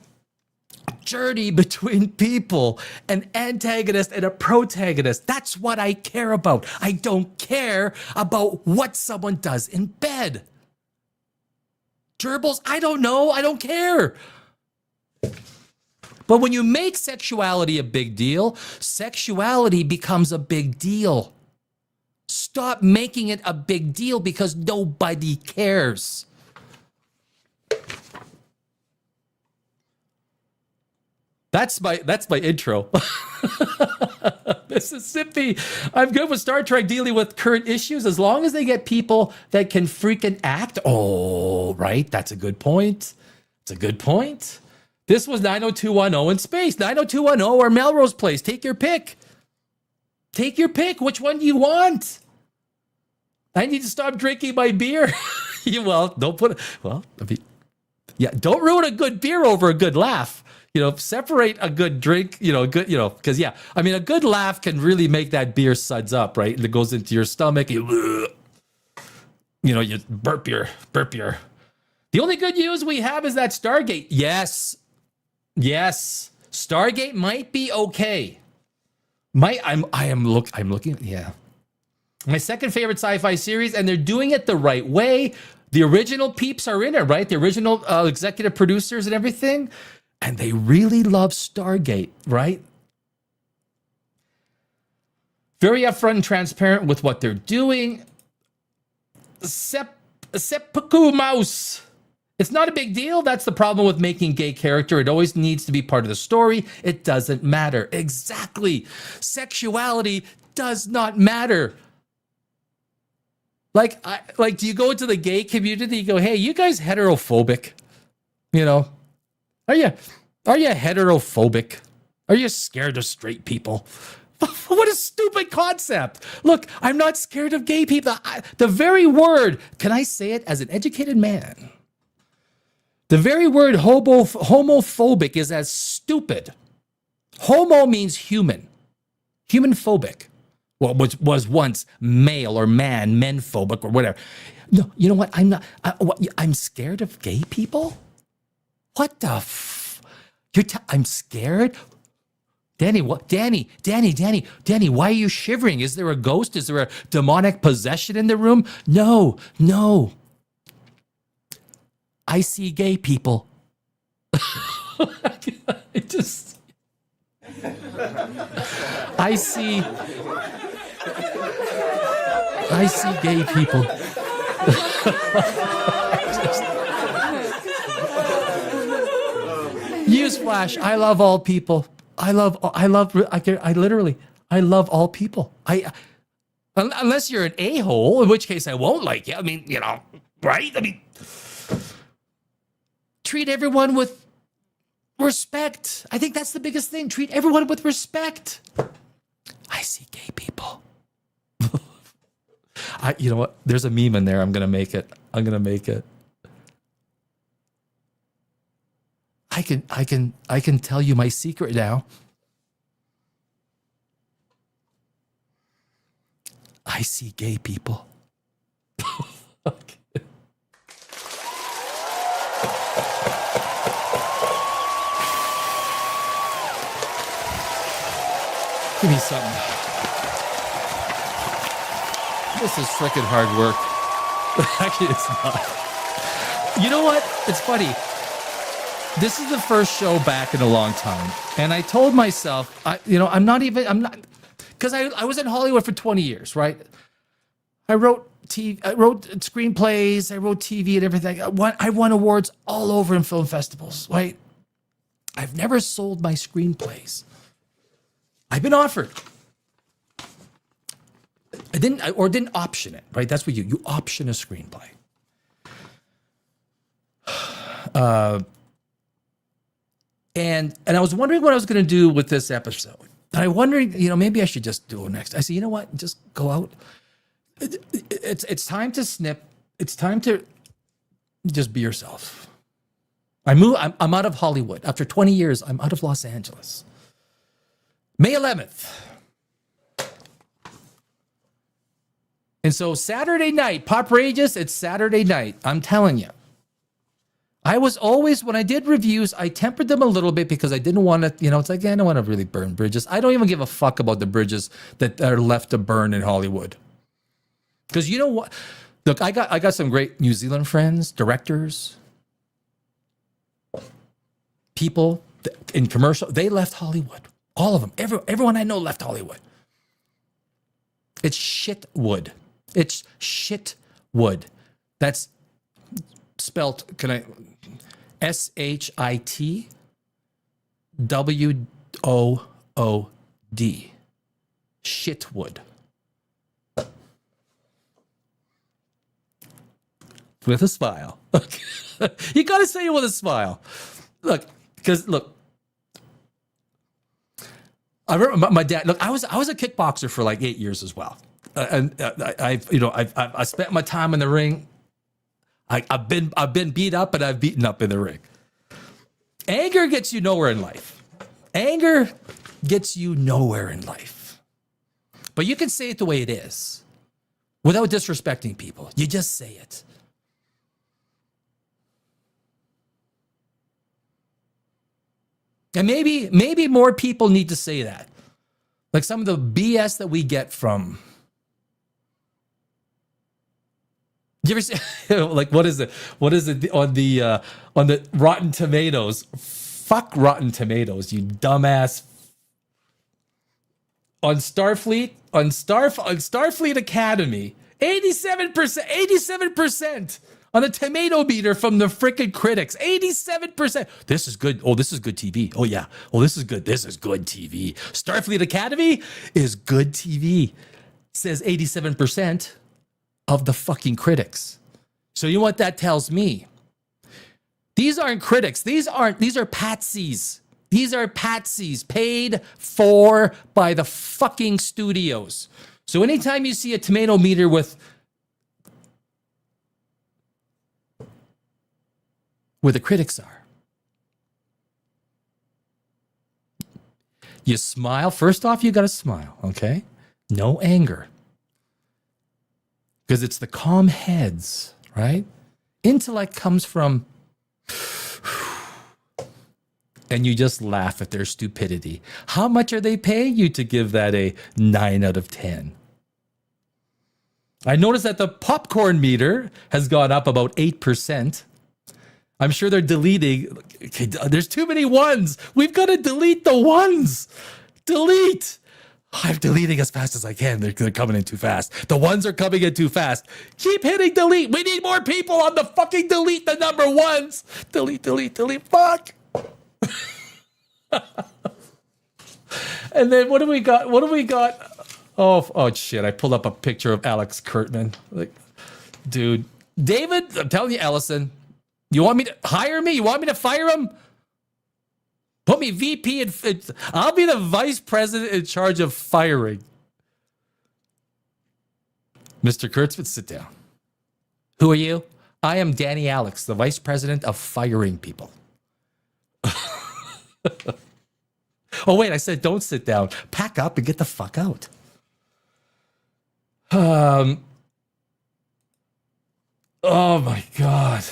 journey between people, an antagonist and a protagonist. That's what I care about. I don't care about what someone does in bed. Gerbils, I don't know. I don't care. But when you make sexuality a big deal, sexuality becomes a big deal. Stop making it a big deal because nobody cares. That's my intro. Mississippi. I'm good with Star Trek dealing with current issues as long as they get people that can freaking act. Oh, right. That's a good point. It's a good point. This was 90210 in space. 90210 or Melrose Place. Take your pick. Take your pick. Which one do you want? I need to stop drinking my beer. Don't ruin a good beer over a good laugh. Separate a good drink, because a good laugh can really make that beer suds up, right? And it goes into your stomach. You burp your. The only good news we have is that Stargate. Yes. Stargate might be okay. I'm looking. Yeah. My second favorite sci-fi series, and they're doing it the right way. The original peeps are in it, right? The original executive producers and everything. And they really love Stargate, right? Very upfront and transparent with what they're doing. Seppuku mouse. It's not a big deal. That's the problem with making gay character. It always needs to be part of the story. It doesn't matter. Exactly. Sexuality does not matter. Like, do you go into the gay community? You go, hey, you guys heterophobic? You know, are you heterophobic? Are you scared of straight people? What a stupid concept. Look, I'm not scared of gay people. The very word, can I say it as an educated man? The very word homophobic is as stupid. Homo means human. Human phobic. Well, which was once male or men phobic or whatever. No, you know what? I'm not. I'm scared of gay people? What the I'm scared? Danny, what? Danny, why are you shivering? Is there a ghost? Is there a demonic possession in the room? No. I see gay people. I see gay people. Newsflash, I love all people. I love all people. Unless you're an a-hole, in which case I won't like you. I mean, you know, right? I mean, treat everyone with respect. I think that's the biggest thing. Treat everyone with respect. I see gay people. You know what? There's a meme in there. I'm going to make it. I can tell you my secret now. I see gay people. Okay. Give me something. This is freaking hard work. Actually, it's not. You know what? It's funny. This is the first show back in a long time. And I told myself, I'm not, because I was in Hollywood for 20 years, right? I wrote screenplays, I wrote TV and everything. I won awards all over in film festivals, right? I've never sold my screenplays. I've been offered. I didn't option it, right? That's what you option a screenplay. And I was wondering what I was going to do with this episode. And I'm wondering, maybe I should just do it next. I said, you know what? Just go out. It's time to snip. It's time to just be yourself. I'm out of Hollywood. After 20 years, I'm out of Los Angeles. May 11th. And so Saturday night, POPRAGEOUS, it's Saturday night. I'm telling you. I was always, when I did reviews, I tempered them a little bit because I didn't want to, it's like, I don't want to really burn bridges. I don't even give a fuck about the bridges that are left to burn in Hollywood. Because you know what? Look, I got some great New Zealand friends, directors, people in commercial. They left Hollywood. All of them. Everyone I know left Hollywood. It's shit wood. It's shit wood. That's spelt, SHITWOOD. Shitwood. With a smile. You got to say it with a smile. Look, I remember my dad. Look, I was a kickboxer for like 8 years as well, and I spent my time in the ring. I've been beat up, and I've beaten up in the ring. Anger gets you nowhere in life. Anger gets you nowhere in life. But you can say it the way it is, without disrespecting people. You just say it. And maybe more people need to say that. Like some of the BS that we get from You ever see like what is it? What is it on the Rotten Tomatoes? Fuck Rotten Tomatoes, you dumbass. On Starfleet, on Starfleet Academy, 87% on the tomato meter from the frickin' critics. 87%. This is good. Oh, this is good TV. Oh yeah. Oh, this is good. This is good TV. Starfleet Academy is good TV. Says 87% of the fucking critics. So you know what that tells me? These aren't critics. These are patsies. These are patsies paid for by the fucking studios. So anytime you see a tomato meter with where the critics are, you smile. First off, you got to smile, okay? No anger. Because it's the calm heads, right? Intellect comes from, and you just laugh at their stupidity. How much are they paying you to give that a 9 out of 10? I noticed that the popcorn meter has gone up about 8%. I'm sure they're deleting. Okay, there's too many ones. We've got to delete the ones. Delete. I'm deleting as fast as I can. They're coming in too fast. The ones are coming in too fast. Keep hitting delete. We need more people on the fucking delete the number ones. Delete, delete, delete. Fuck. And then what do we got? What do we got? Oh shit. I pulled up a picture of Alex Kurtzman. Like, dude. David, I'm telling you, Ellison, you want me to hire me? You want me to fire him? Put me VP and I'll be the vice president in charge of firing. Mr. Kurtzman, sit down. Who are you? I am Danny Alex, the vice president of firing people. Oh, wait, I said don't sit down. Pack up and get the fuck out. Oh, my God.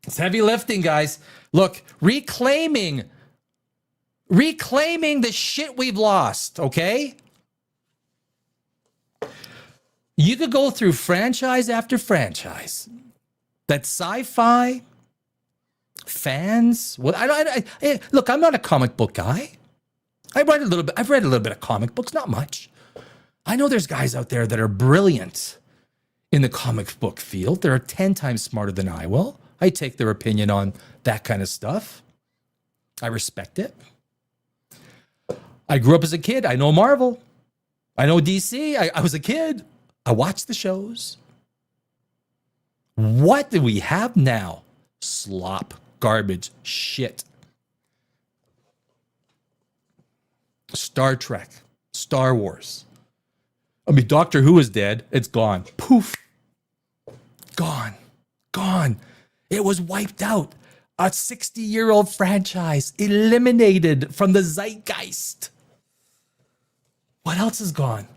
It's heavy lifting, guys. Look, reclaiming the shit we've lost, okay? You could go through franchise after franchise. That Sci-Fi fans, well, look, I'm not a comic book guy. I've read a little bit of comic books, not much. I know there's guys out there that are brilliant in the comic book field. They're 10 times smarter than I will. I take their opinion on that kind of stuff. I respect it. I grew up as a kid. I know Marvel. I know DC. I was a kid. I watched the shows. What do we have now? Slop, garbage, shit. Star Trek, Star Wars. I mean, Doctor Who is dead. It's gone. Poof. Gone. Gone. It was wiped out. A 60-year-old franchise eliminated from the zeitgeist. What else is gone?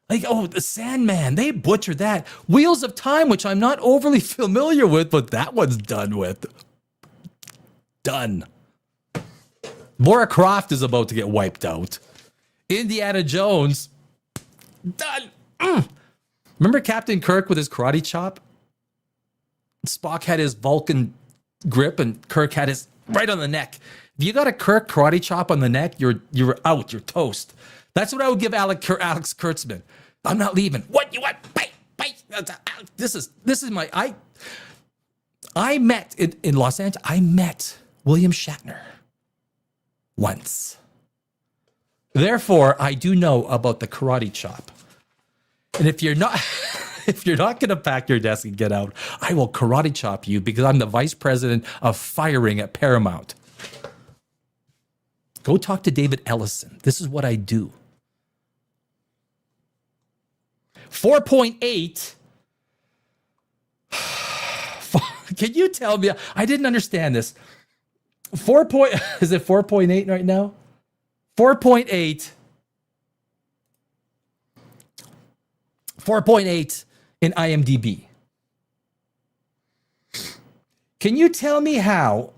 Like, oh, the Sandman. They butchered that. Wheels of Time, which I'm not overly familiar with, but that one's done with. Done. Laura Croft is about to get wiped out. Indiana Jones. Done. Remember Captain Kirk with his karate chop? Spock had his Vulcan grip and Kirk had his right on the neck. If you got a Kirk karate chop on the neck, you're out. You're toast. That's what I would give Alex Kurtzman. I'm not leaving. What you want? Bite. This is my I met in Los Angeles. I met William Shatner once. Therefore, I do know about the karate chop. And if you're not going to pack your desk and get out, I will karate chop you because I'm the vice president of firing at Paramount. Go talk to David Ellison. This is what I do. 4.8. Can you tell me? I didn't understand this. Is it 4.8 right now? 4.8. 4.8 in IMDb. Can you tell me how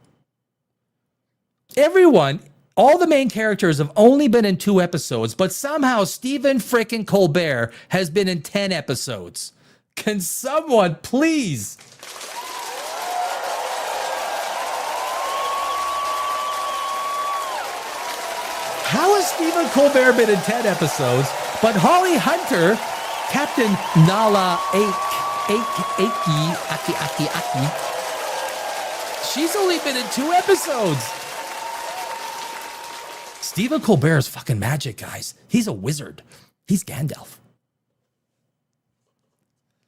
all the main characters have only been in 2 episodes, but somehow Stephen frickin' Colbert has been in 10 episodes? Can someone please? How has Stephen Colbert been in 10 episodes, but Holly Hunter, Captain Nala Aki, she's only been in 2 episodes. Stephen Colbert is fucking magic, guys. He's a wizard. He's Gandalf.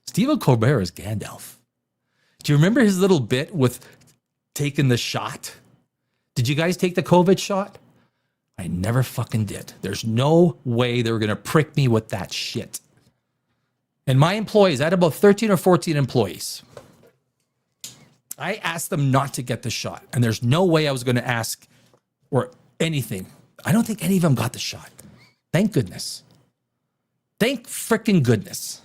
Stephen Colbert is Gandalf. Do you remember his little bit with taking the shot? Did you guys take the COVID shot? I never fucking did. There's no way they were going to prick me with that shit. And my employees, I had about 13 or 14 employees. I asked them not to get the shot. And there's no way I was going to ask or anything. I don't think any of them got the shot. Thank goodness. Thank freaking goodness.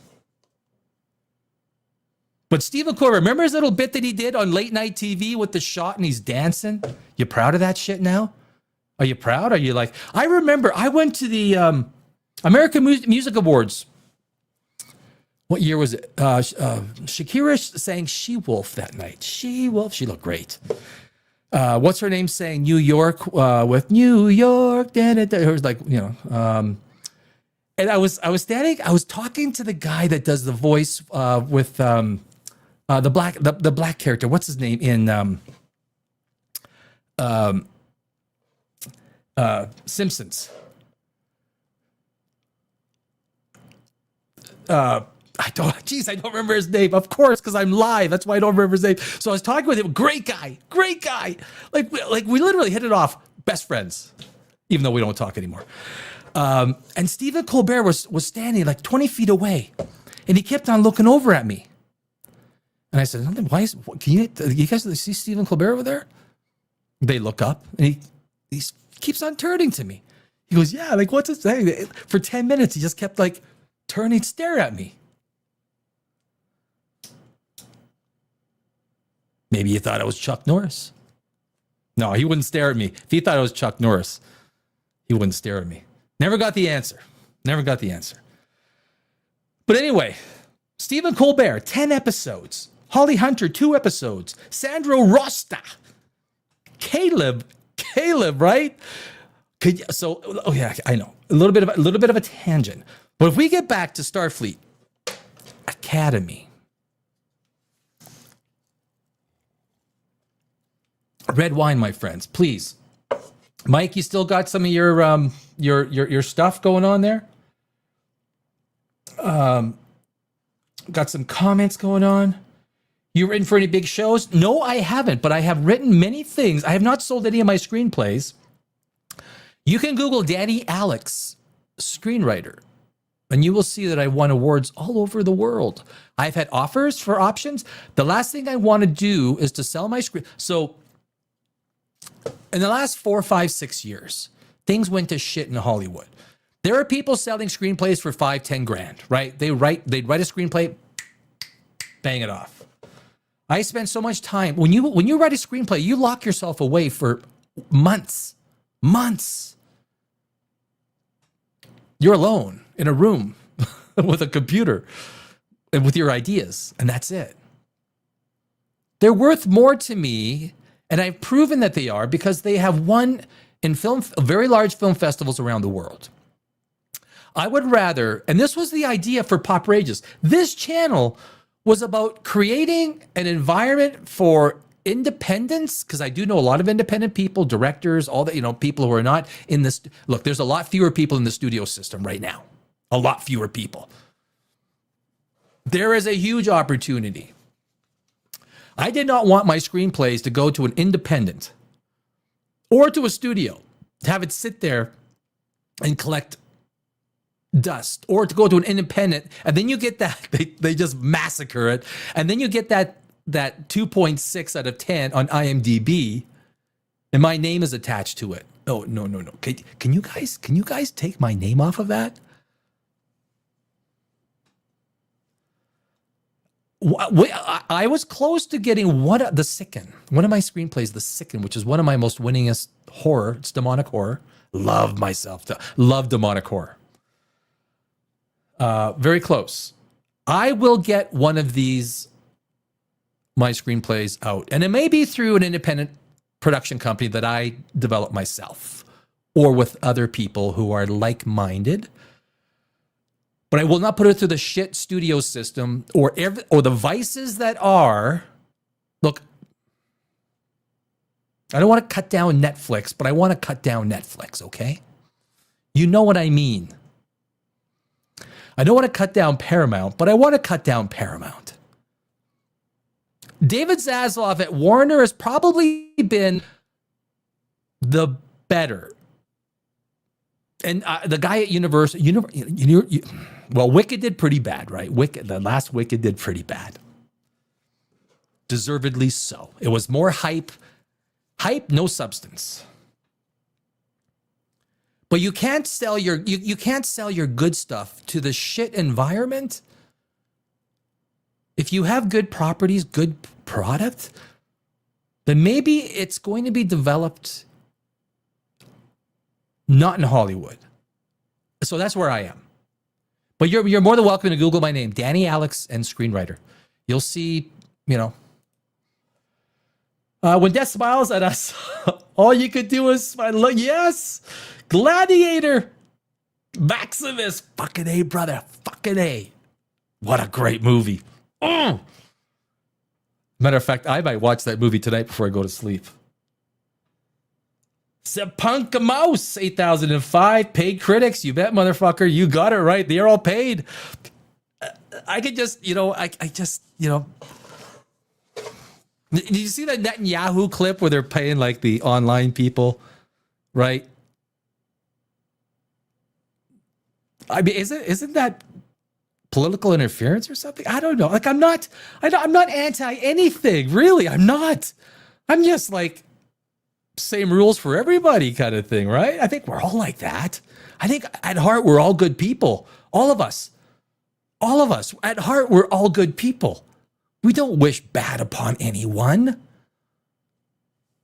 But Stephen Colbert, remember his little bit that he did on late night TV with the shot and he's dancing? You proud of that shit now? Are you proud? Are you like, I remember I went to the American Music Awards. What year was it? Shakira sang She-Wolf that night. She-Wolf. She looked great. What's her name saying New York with New York? It was like, you know. And I was talking to the guy that does the voice with the black character. What's his name in Simpsons? I don't remember his name. Of course, because I'm live. That's why I don't remember his name. So I was talking with him. Great guy. Like we literally hit it off. Best friends, even though we don't talk anymore. And Stephen Colbert was standing like 20 feet away, and he kept on looking over at me. And I said, "Why can you guys see Stephen Colbert over there?" They look up, and he keeps on turning to me. He goes, "Yeah, like what's it saying?" For 10 minutes, he just kept like turning, stare at me. Maybe he thought I was Chuck Norris. No, he wouldn't stare at me. If he thought I was Chuck Norris, he wouldn't stare at me. Never got the answer. But anyway, Stephen Colbert, 10 episodes. Holly Hunter, 2 episodes. Sandro Rosta. Caleb, right? Oh yeah, I know. A little bit of a tangent. But if we get back to Starfleet Academy, red wine, my friends, please. Mike, you still got some of your stuff going on there? Got some comments going on. You written for any big shows? No, I haven't, but I have written many things. I have not sold any of my screenplays. You can Google Danny Alex, screenwriter, and you will see that I won awards all over the world. I've had offers for options. The last thing I want to do is to sell my screen. So in the last 4, 5, 6 years, things went to shit in Hollywood. There are people selling screenplays for 5, 10 grand, right? They'd write a screenplay, bang it off. I spend so much time. When you write a screenplay, you lock yourself away for months. You're alone in a room with a computer and with your ideas, and that's it. They're worth more to me, and I've proven that they are because they have won in very large film festivals around the world. I would rather, and this was the idea for POPRAGEOUS. This channel was about creating an environment for independence, because I do know a lot of independent people, directors, all that, people who are not in this. Look, there's a lot fewer people in the studio system right now. A lot fewer people. There is a huge opportunity. I did not want my screenplays to go to an independent or to a studio, to have it sit there and collect dust, or to go to an independent, and then you get that, they just massacre it, and then you get that 2.6 out of 10 on IMDb, and my name is attached to it. Oh, no. Can you guys take my name off of that? I was close to getting one of my screenplays, The Sicken, which is one of my most winningest horror. It's demonic horror. Love demonic horror. Very close. I will get one of these, my screenplays out. And it may be through an independent production company that I develop myself or with other people who are like-minded. But I will not put it through the shit studio system or the vices that are. Look, I don't want to cut down Netflix, but I want to cut down Netflix, okay? You know what I mean. I don't want to cut down Paramount, but I want to cut down Paramount. David Zaslav at Warner has probably been the better. And the guy at Universal, well, Wicked did pretty bad, right? The last Wicked did pretty bad. Deservedly so. It was more hype, no substance. But you can't sell you can't sell your good stuff to the shit environment. If you have good properties, good product, then maybe it's going to be developed not in Hollywood. So that's where I am. But you're more than welcome to Google my name, Danny Alex, and screenwriter. You'll see, when death smiles at us, all you could do is smile. Look, yes, Gladiator, Maximus, fucking A, brother, fucking A. What a great movie. Matter of fact, I might watch that movie tonight before I go to sleep. Sepunk Mouse, 8,005, paid critics. You bet, motherfucker. You got it right. They're all paid. I could just, Did you see that Netanyahu clip where they're paying like the online people, right? I mean, isn't that political interference or something? I don't know. Like, I'm not anti anything, really. I'm not. I'm just like same rules for everybody kind of thing, right? I think we're all like that. I think at heart we're all good people. All of us. At heart we're all good people. We don't wish bad upon anyone.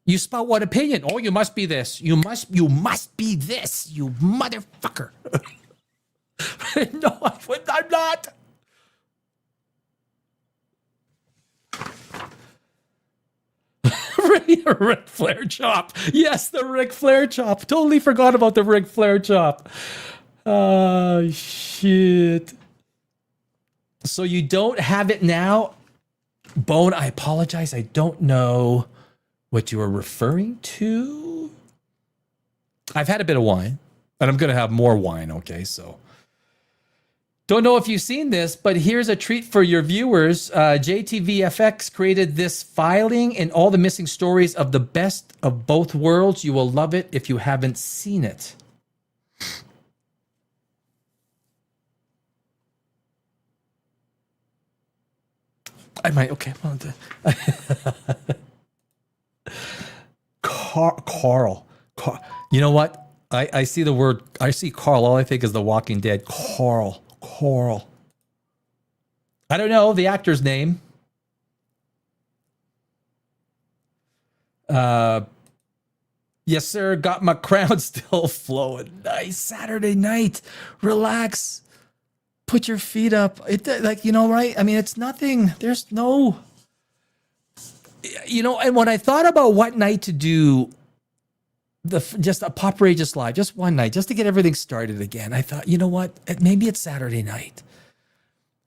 You spout what opinion? Oh, you must be this. You must be this, you motherfucker. No, I'm not. Ric Flair chop. Yes, the Ric Flair chop. Totally forgot about the Ric Flair chop. Oh, shit. So you don't have it now? Bone, I apologize. I don't know what you are referring to. I've had a bit of wine, and I'm going to have more wine, okay? So don't know if you've seen this, but here's a treat for your viewers. JTVFX created this filing and all the missing stories of the best of both worlds. You will love it if you haven't seen it. I might, okay. Carl. You know what? I see the word, I see Carl. All I think is The Walking Dead. Carl. I don't know the actor's name. Yes, sir. Got my crown still flowing. Nice Saturday night. Relax. Put your feet up. Right? I mean, it's nothing. There's no, and when I thought about what night to do just a POPRAGEOUS live, just one night, just to get everything started again, I thought, you know what? Maybe it's Saturday night.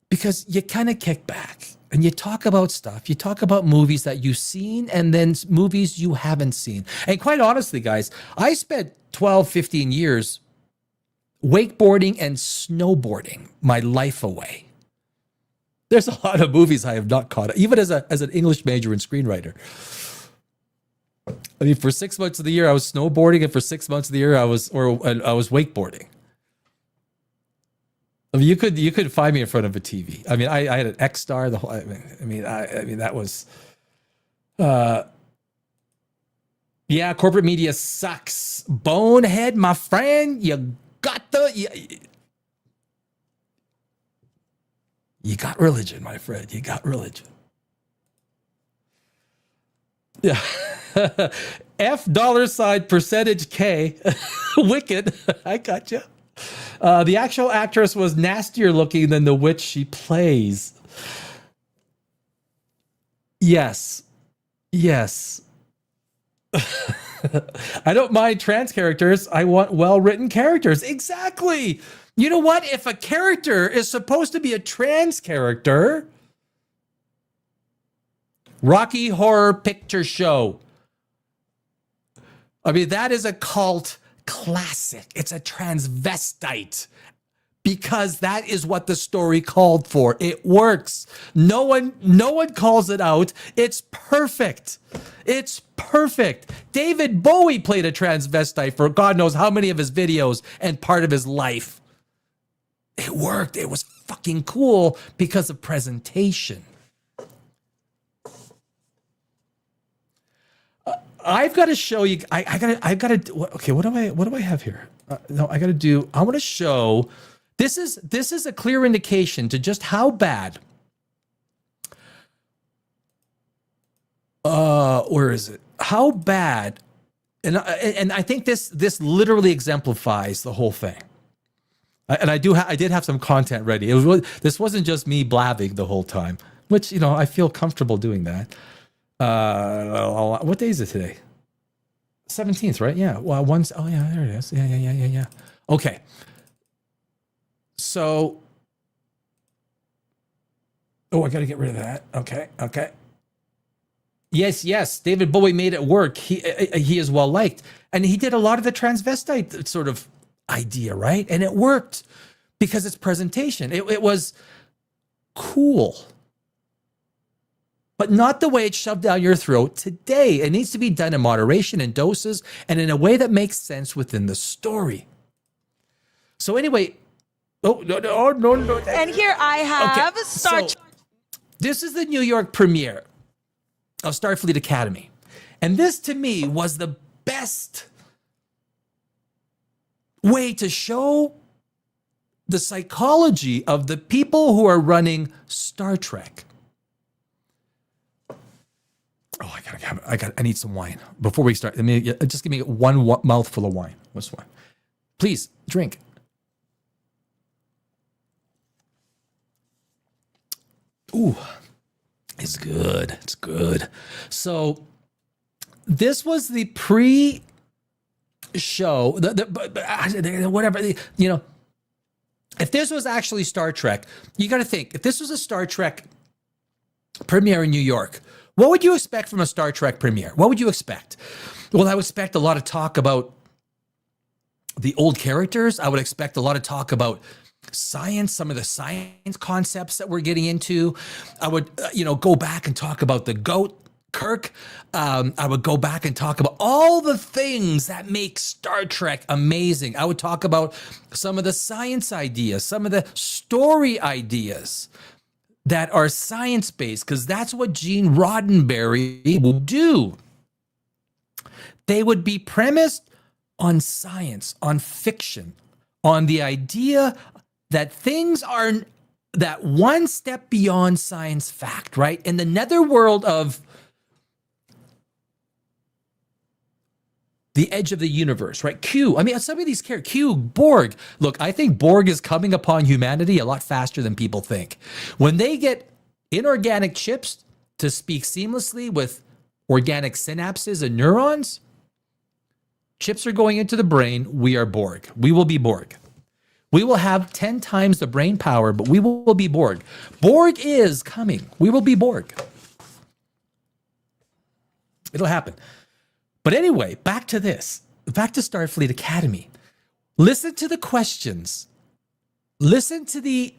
Because you kind of kick back and you talk about stuff. You talk about movies that you've seen and then movies you haven't seen. And quite honestly, guys, I spent 12, 15 years wakeboarding and snowboarding my life away. There's a lot of movies I have not caught, even as an English major and screenwriter. I mean, for 6 months of the year, I was snowboarding, and for 6 months of the year, I was wakeboarding. I mean, you could find me in front of a TV. I mean, I had an X-Star. The whole. I mean, that was. Yeah, corporate media sucks. Bonehead, my friend, you got you got religion, my friend. You got religion. Yeah. $$ %K. Wicked. I got you. The actual actress was nastier looking than the witch she plays. Yes. I don't mind trans characters. I want well-written characters. Exactly. You know what? If a character is supposed to be a trans character, Rocky Horror Picture Show. I mean, that is a cult classic. It's a transvestite because that is what the story called for. It works. No one calls it out. It's perfect. It's perfect. David Bowie played a transvestite for God knows how many of his videos and part of his life. It worked. It was fucking cool because of presentation. I've got to show you. I got to. Okay, what do I have here? No, I got to do. I want to show. This is a clear indication to just how bad. Where is it? How bad? And I think this literally exemplifies the whole thing. And I did have some content ready. It was this wasn't just me blabbing the whole time, which I feel comfortable doing that. What day is it today? 17th, right? Yeah. Well, oh yeah, there it is. Yeah. Okay. So, I got to get rid of that. Okay. Yes. David Bowie made it work. He is well liked, and he did a lot of the transvestite sort of idea, right? And it worked because it's presentation. It was cool. But not the way it's shoved down your throat today. It needs to be done in moderation and doses and in a way that makes sense within the story. So anyway, no. And here I have So, this is the New York premiere of Starfleet Academy. And this to me was the best way to show the psychology of the people who are running Star Trek. Oh, I need some wine before we start. Just give me one mouthful of wine. What's wine? Please drink. Ooh, it's good. It's good. So this was the pre-show, whatever, if this was actually Star Trek, you got to think, if this was a Star Trek premiere in New York, what would you expect from a Star Trek premiere? What would you expect? Well, I would expect a lot of talk about the old characters. I would expect a lot of talk about science, some of the science concepts that we're getting into. I would, go back and talk about the GOAT, Kirk. I would go back and talk about all the things that make Star Trek amazing. I would talk about some of the science ideas, some of the story ideas that are science-based, because that's what Gene Roddenberry will do. They would be premised on science, on fiction, on the idea that things are that one step beyond science fact, right? In the netherworld of the edge of the universe, right? Q. I mean, some of these characters, Q, Borg. Look, I think Borg is coming upon humanity a lot faster than people think. When they get inorganic chips to speak seamlessly with organic synapses and neurons, chips are going into the brain. We are Borg. We will be Borg. We will have 10 times the brain power, but we will be Borg. Borg is coming. We will be Borg. It'll happen. But anyway, back to Starfleet Academy. Listen to the questions. Listen to the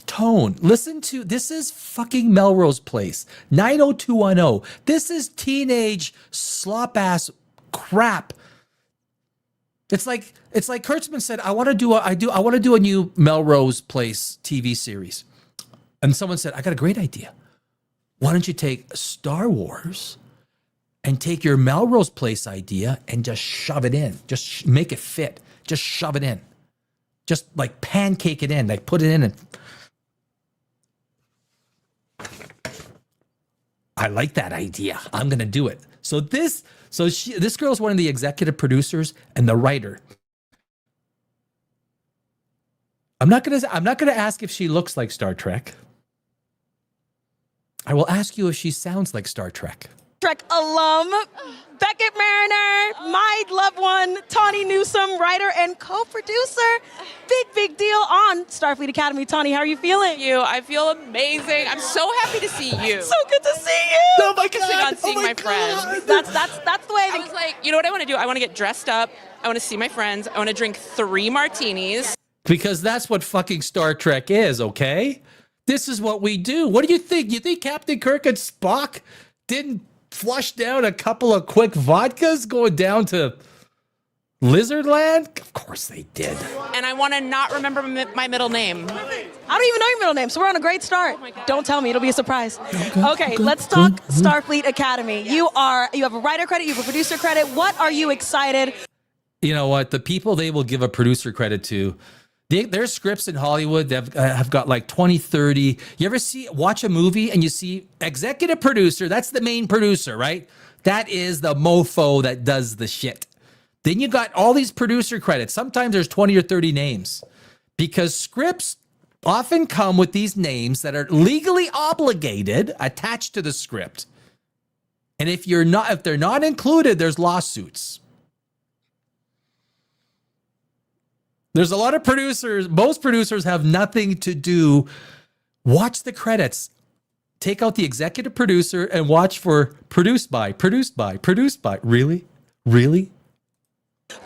tone. This is fucking Melrose Place, 90210. This is teenage slop ass crap. It's like Kurtzman said, I want to do a new Melrose Place TV series. And someone said, I got a great idea. Why don't you take Star Wars and take your Melrose Place idea and just shove it in. Just make it fit. Just shove it in. Just like pancake it in. Like put it in and... I like that idea. I'm going to do it. So this girl's one of the executive producers and the writer. I'm not gonna ask if she looks like Star Trek. I will ask you if she sounds like Star Trek. Trek alum, Beckett Mariner, my loved one, Tawny Newsome, writer and co-producer. Big deal on Starfleet Academy. Tawny, how are you feeling? I feel amazing. I'm so happy to see you. So good to see you. Oh my God! On seeing my friends. That's the way. I was like, you know what I want to do? I want to get dressed up. I want to see my friends. I want to drink 3 martinis. Because that's what fucking Star Trek is, okay? This is what we do. What do you think? You think Captain Kirk and Spock didn't flush down a couple of quick vodkas going down to Lizardland? Of course they did. And I want to not remember my middle name. I don't even know your middle name, so we're on a great start. Don't tell me, it'll be a surprise. Okay, let's talk Starfleet Academy. You have a writer credit, you have a producer credit. What are you excited? You know what? The people they will give a producer credit to, their scripts in Hollywood have got like 20, 30. You ever watch a movie and you see executive producer, that's the main producer, right? That is the mofo that does the shit. Then you got all these producer credits. Sometimes there's 20 or 30 names because scripts often come with these names that are legally obligated attached to the script. And if they're not included, there's lawsuits. There's a lot of producers. Most producers have nothing to do. Watch the credits. Take out the executive producer and watch for produced by. Really?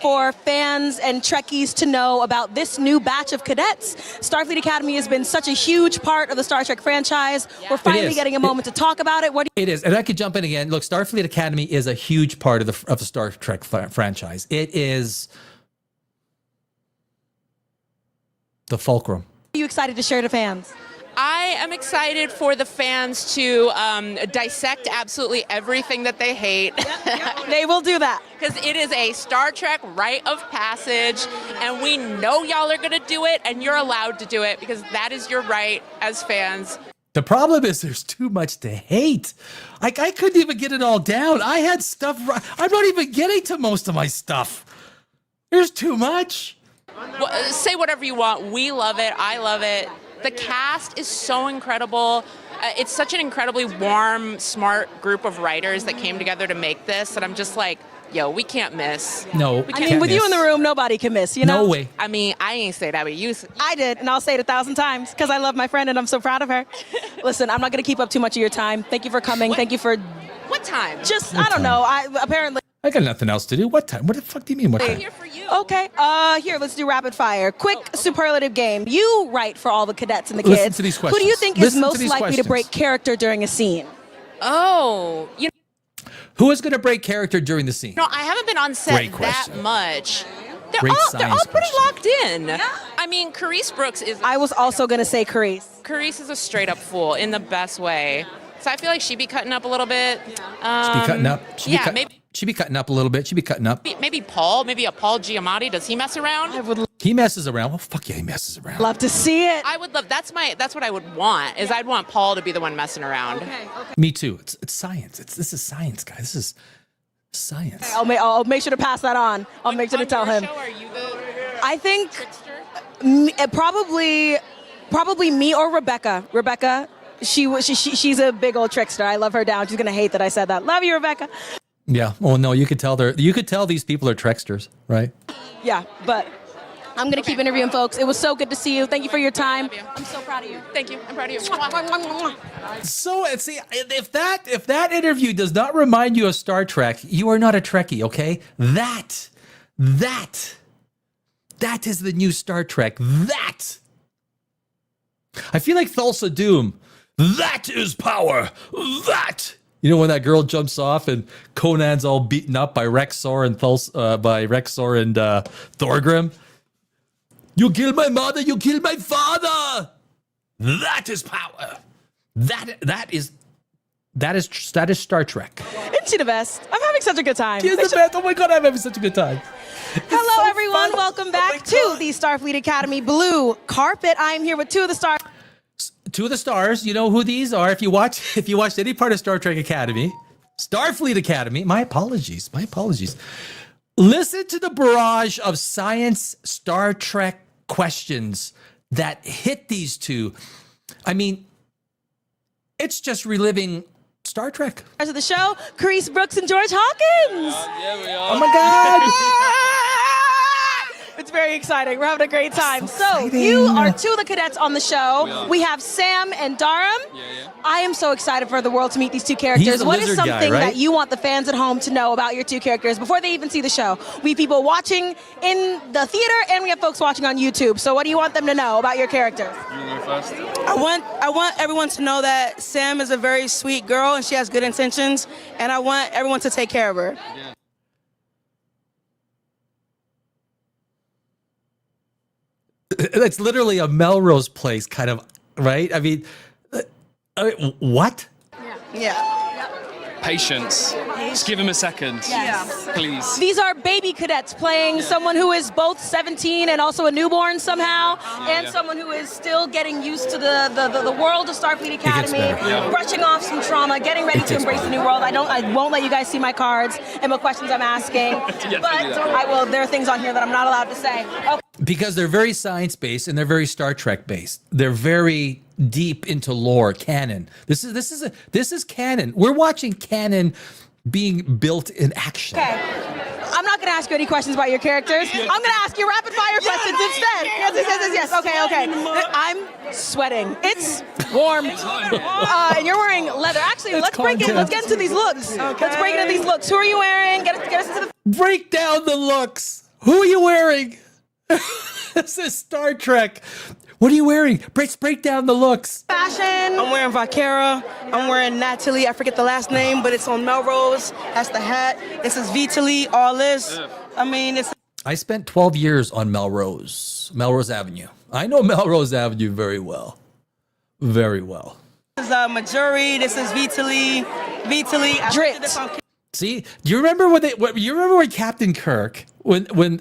For fans and Trekkies to know about this new batch of cadets. Starfleet Academy has been such a huge part of the Star Trek franchise. We're finally getting a moment to talk about it. It is. And I could jump in again. Look, Starfleet Academy is a huge part of the Star Trek franchise. It is the fulcrum. Are you excited to share to fans? I am excited for the fans to dissect absolutely everything that they hate. They will do that. Because it is a Star Trek rite of passage, and we know y'all are going to do it, and you're allowed to do it, because that is your right as fans. The problem is there's too much to hate. Like, I couldn't even get it all down. I had stuff. I'm not even getting to most of my stuff. There's too much. Well, say whatever you want. We love it. I love it. The cast is so incredible. It's such an incredibly warm, smart group of writers that came together to make this that I'm just like, yo, we can't miss. No, I mean, with you in the room, nobody can miss, you know? No way. I mean, I ain't say that, but you. I did, and I'll say it 1,000 times because I love my friend and I'm so proud of her. Listen, I'm not going to keep up too much of your time. Thank you for coming. Thank you for... What time? I don't know. I got nothing else to do. What time? What the fuck do you mean, what I'm time? here for you. Okay, here, let's do rapid fire. Quick superlative game. You write for all the cadets and the Listen kids. to these Who do you questions. think Listen is to most these likely to questions. break character during a scene? Oh, Who is going to break character during the scene? No, I haven't been on set Great that question. much. They're Great all science pretty question. locked in. Yeah. I mean, Carice Brooks is. I was also going to say Carice. Carice is a straight up fool in the best way. So I feel like she'd be cutting up a little bit. She'd be cutting up. She'd be cutting up a little bit. She'd be cutting up. Maybe Paul. Maybe a Paul Giamatti. Does he mess around? I would He messes around. Well, fuck yeah, he messes around. love to see it. I would love. That's what I would want. Is I'd want Paul to be the one messing around. Okay. Me too. It's science. This is science, guys. This is science. I'll make sure to pass that on. I'll make sure to tell On your him. show, are you the I think trickster? probably me or Rebecca. Rebecca, she's a big old trickster. I love her down. She's gonna hate that I said that. Love you, Rebecca. Yeah. Oh no, you could tell these people are tricksters, right? Yeah, but I'm gonna keep interviewing folks. It was so good to see you. Thank you for your time. Love you. I'm so proud of you. Thank you. I'm proud of you. Mwah, mwah, mwah, mwah. So see, if that interview does not remind you of Star Trek, you are not a Trekkie, okay? That is the new Star Trek. That. I feel like Thulsa Doom. That is power. That. You know when that girl jumps off and Conan's all beaten up by Rexor and Thorgrim. You killed my mother. You killed my father. That is power. That is Star Trek. Isn't she the best? I'm having such a good time. She's the best. Oh my God, I'm having such a good time. Hello, so everyone. fun. Welcome Oh back my to God. the Starfleet Academy Blue Carpet. I'm here with two of the stars. Two of the stars. You know who these are. If you watched any part of Star Trek Academy, Starfleet Academy. My apologies. Listen to the barrage of science Star Trek questions that hit these two. I mean, it's just reliving Star Trek. Of the show, Carice Brooks and George Hawkins. Yeah, we are. Oh my God! It's very exciting. We're having a great time. So exciting. you are two of the cadets on the show. We have Sam and Darum. Yeah. I am so excited for the world to meet these two characters. He's the What is lizard something guy, right? that you want the fans at home to know about your two characters before they even see the show? We have people watching in the theater and we have folks watching on YouTube. So what do you want them to know about your characters? You wanna go first? I want everyone to know that Sam is a very sweet girl and she has good intentions, and I want everyone to take care of her. It's literally a Melrose Place kind of, right? I mean, what? Yeah. Patience. Just give him a second. Yes. Please. These are baby cadets playing someone who is both 17 and also a newborn somehow, and someone who is still getting used to the world of Starfleet Academy, better. Yeah. brushing off some trauma, getting ready to gets embrace the new world. I won't let you guys see my cards and what questions I'm asking, but I will. There are things on here that I'm not allowed to say. Okay. Because they're very science-based and they're very Star Trek-based. They're very deep into lore, canon. This is canon. We're watching canon being built in action. Okay. I'm not going to ask you any questions about your characters. I'm going to ask you rapid fire questions instead. Yes. Okay. I'm sweating. It's warm. And you're wearing leather. Actually, let's get into these looks. Let's break into these looks. Who are you wearing? Get us into the Break down the looks. Who are you wearing? This is Star Trek. What are you wearing? Break down the looks. fashion. I'm wearing Vaquera. I'm wearing Natalie. I forget the last name, but it's on Melrose. That's the hat. This is Vitaly. All this. I mean, it's. I spent 12 years on Melrose Avenue. I know Melrose Avenue very well. Very well. This is Majuri. This is Vitaly. I Drit. did this on- See, do you remember you remember when Captain Kirk, when what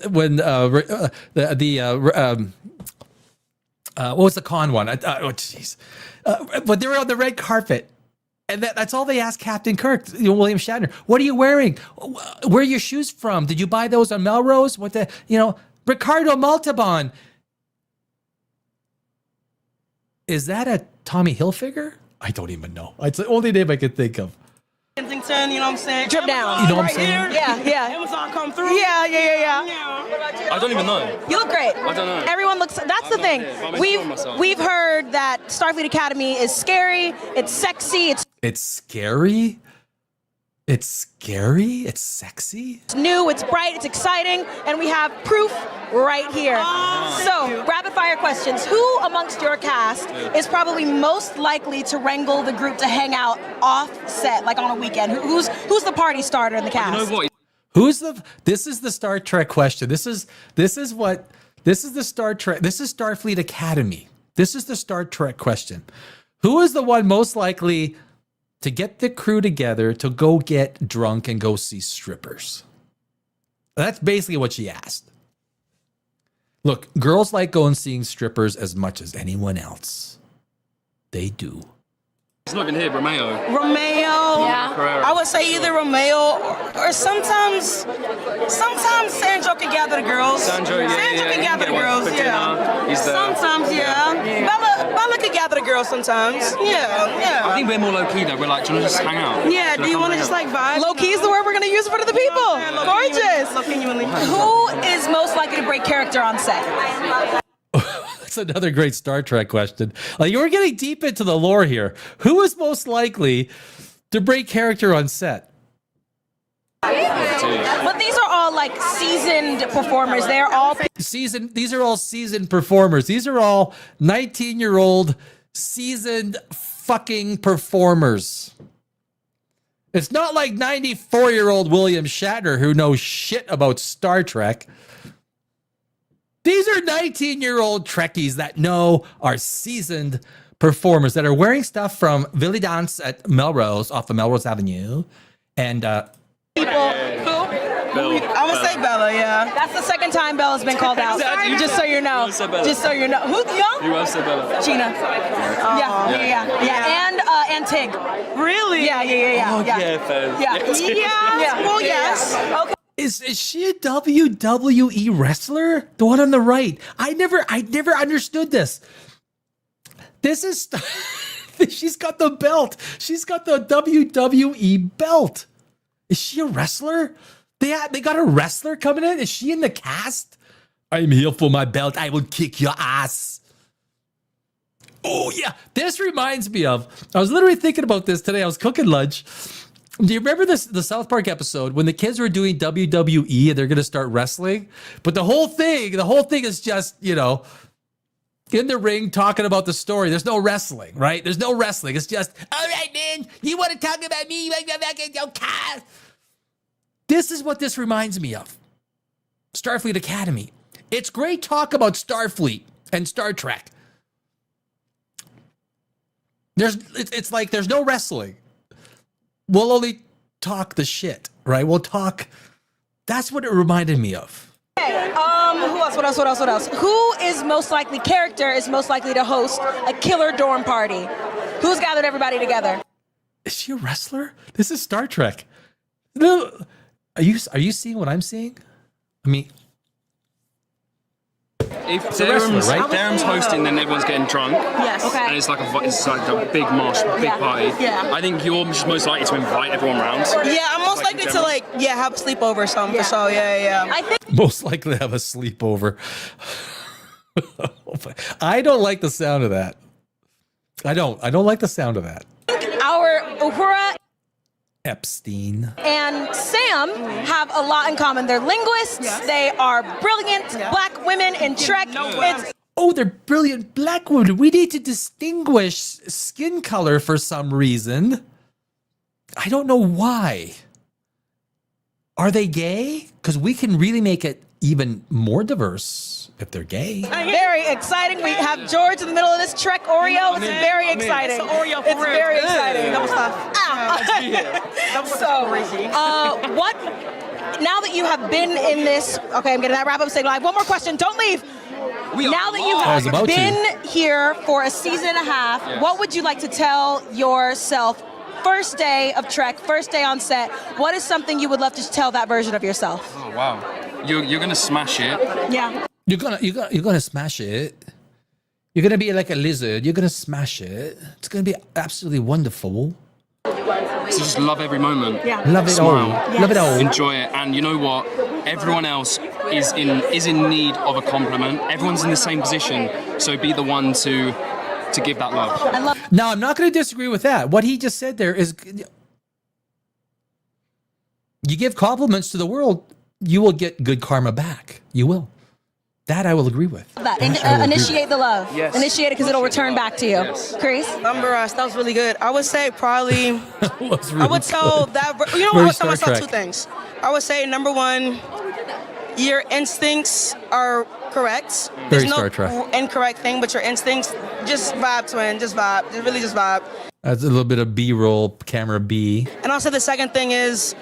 was the con one? Jeez. But they were on the red carpet. And that's all they asked Captain Kirk, William Shatner. What are you wearing? Where are your shoes from? Did you buy those on Melrose? Ricardo Montalban. Is that a Tommy Hilfiger? I don't even know. It's the only name I could think of. Kensington, you know what I'm saying? Drip down. You know what I'm Right saying? here. Yeah. Amazon come through. Yeah. I don't even know. You look great. I don't know. Everyone looks. That's the thing. I'm enjoying myself. We've heard that Starfleet Academy is scary. It's sexy. It's scary. It's scary. It's sexy. It's new. It's bright. It's exciting, and we have proof right here. So, rapid fire questions. Who amongst your cast is probably most likely to wrangle the group to hang out off set, like on a weekend? Who's the party starter in the cast? You know what? This is the Star Trek question. This is the Star Trek. This is Starfleet Academy. This is the Star Trek question. Who is the one most likely to get the crew together to go get drunk and go see strippers? That's basically what she asked. Look, girls like going seeing strippers as much as anyone else. They do. It's not even here, Romeo. Romeo. Yeah. Carrera. I would say either Romeo or sometimes Sandro can gather the girls. Sandro, yeah. Sandro can he gather the get one girls, for yeah. dinner. He's there. Sometimes, yeah. Bella can gather the girls sometimes. Yeah. I think we're more low key though. We're like, do you want to just hang out? Yeah, do you want to just like vibe? Low key is the word we're going to use for the people. Gorgeous. Low genuinely. Who is most likely to break character on set? That's another great Star Trek question. Like, we're getting deep into the lore here. Who is most likely to break character on set? But these are all like seasoned performers. They're all These are all seasoned performers. These are all 19-year-old seasoned fucking performers. It's not like 94-year-old William Shatner who knows shit about Star Trek. These are 19-year-old Trekkies that are seasoned performers that are wearing stuff from Villy Dance at Melrose, off of Melrose Avenue. And people. I would say Bella, yeah. That's the second time Bella's been called out. Exactly. Just so you know. Who said Bella? Just so you know. Who? Young? Who else said Bella? Gina. Yeah. And Tig. Really? Yeah. Oh, yeah, Fez. Yeah. Yes. Yeah. Well, yes. Okay. Is she a WWE wrestler? The one on the right. I never understood this. This is she's got the belt. She's got the WWE belt. Is she a wrestler? They got a wrestler coming in? Is she in the cast? I'm here for my belt. I will kick your ass. Oh yeah. This reminds me of, I was literally thinking about this today. I was cooking lunch. Do you remember the South Park episode when the kids were doing WWE and they're going to start wrestling? But the whole thing is just, you know, in the ring talking about the story. There's no wrestling, right? There's no wrestling. It's just, all right, man, you want to talk about me? This is what this reminds me of. Starfleet Academy. It's great talk about Starfleet and Star Trek. It's like there's no wrestling. We'll only talk the shit, right? We'll talk. That's what it reminded me of. Okay, what else? Who is most likely to host a killer dorm party? Who's gathered everybody together? Is she a wrestler? This is Star Trek. No, are you seeing what I'm seeing? I mean, If a wrestler, right? Darren's hosting, then everyone's getting drunk. Yes. Okay. And it's like a big mosh, big party. Yeah. I think you're just most likely to invite everyone around. Yeah, I'm most likely to have a sleepover or something for sure. Yeah. I think most likely to have a sleepover. I don't like the sound of that. I don't like the sound of that. our Uhura Epstein and Sam have a lot in common. They're linguists. Yes. They are brilliant black women in Trek. It's Oh, they're brilliant black women. We need to distinguish skin color for some reason. I don't know why. Are they gay? Because we can really make it even more diverse if they're gay. very exciting. We have George in the middle of this Trek Oreo. It's very exciting. It's an Oreo for It's real. very exciting. That was tough. What? Now that you have been in this, okay, I'm getting that wrap up segment. I have one more question. Don't leave. Now that you I was about have to. been here for a season and a half, what would you like to tell yourself? First day of Trek, first day on set. What is something you would love to tell that version of yourself? Oh wow, you're gonna smash it. Yeah. You're gonna smash it. You're gonna be like a lizard. You're gonna smash it. It's gonna be absolutely wonderful. So just love every moment. Yeah. Love it Smile. all. Love it all. Enjoy it, and you know what? Everyone else is in need of a compliment. Everyone's in the same position, so be the one to give that love. I love. Now, I'm not going to disagree with that. What he just said there is, you give compliments to the world, you will get good karma back. You will. That I will agree with. That. I will agree Initiate the love. Yes. Initiate it because it'll return back to you. Yes. Chris? Number us, that was really good. I would say probably, with. I would tell that, you know what, I Very would tell myself Star two Trek. things. I would say, number one, your instincts are correct. Very There's no Star Trek. incorrect thing, but your instincts, just vibe, twin, just vibe. Just really just vibe. That's a little bit of B-roll, camera B. And also the second thing is,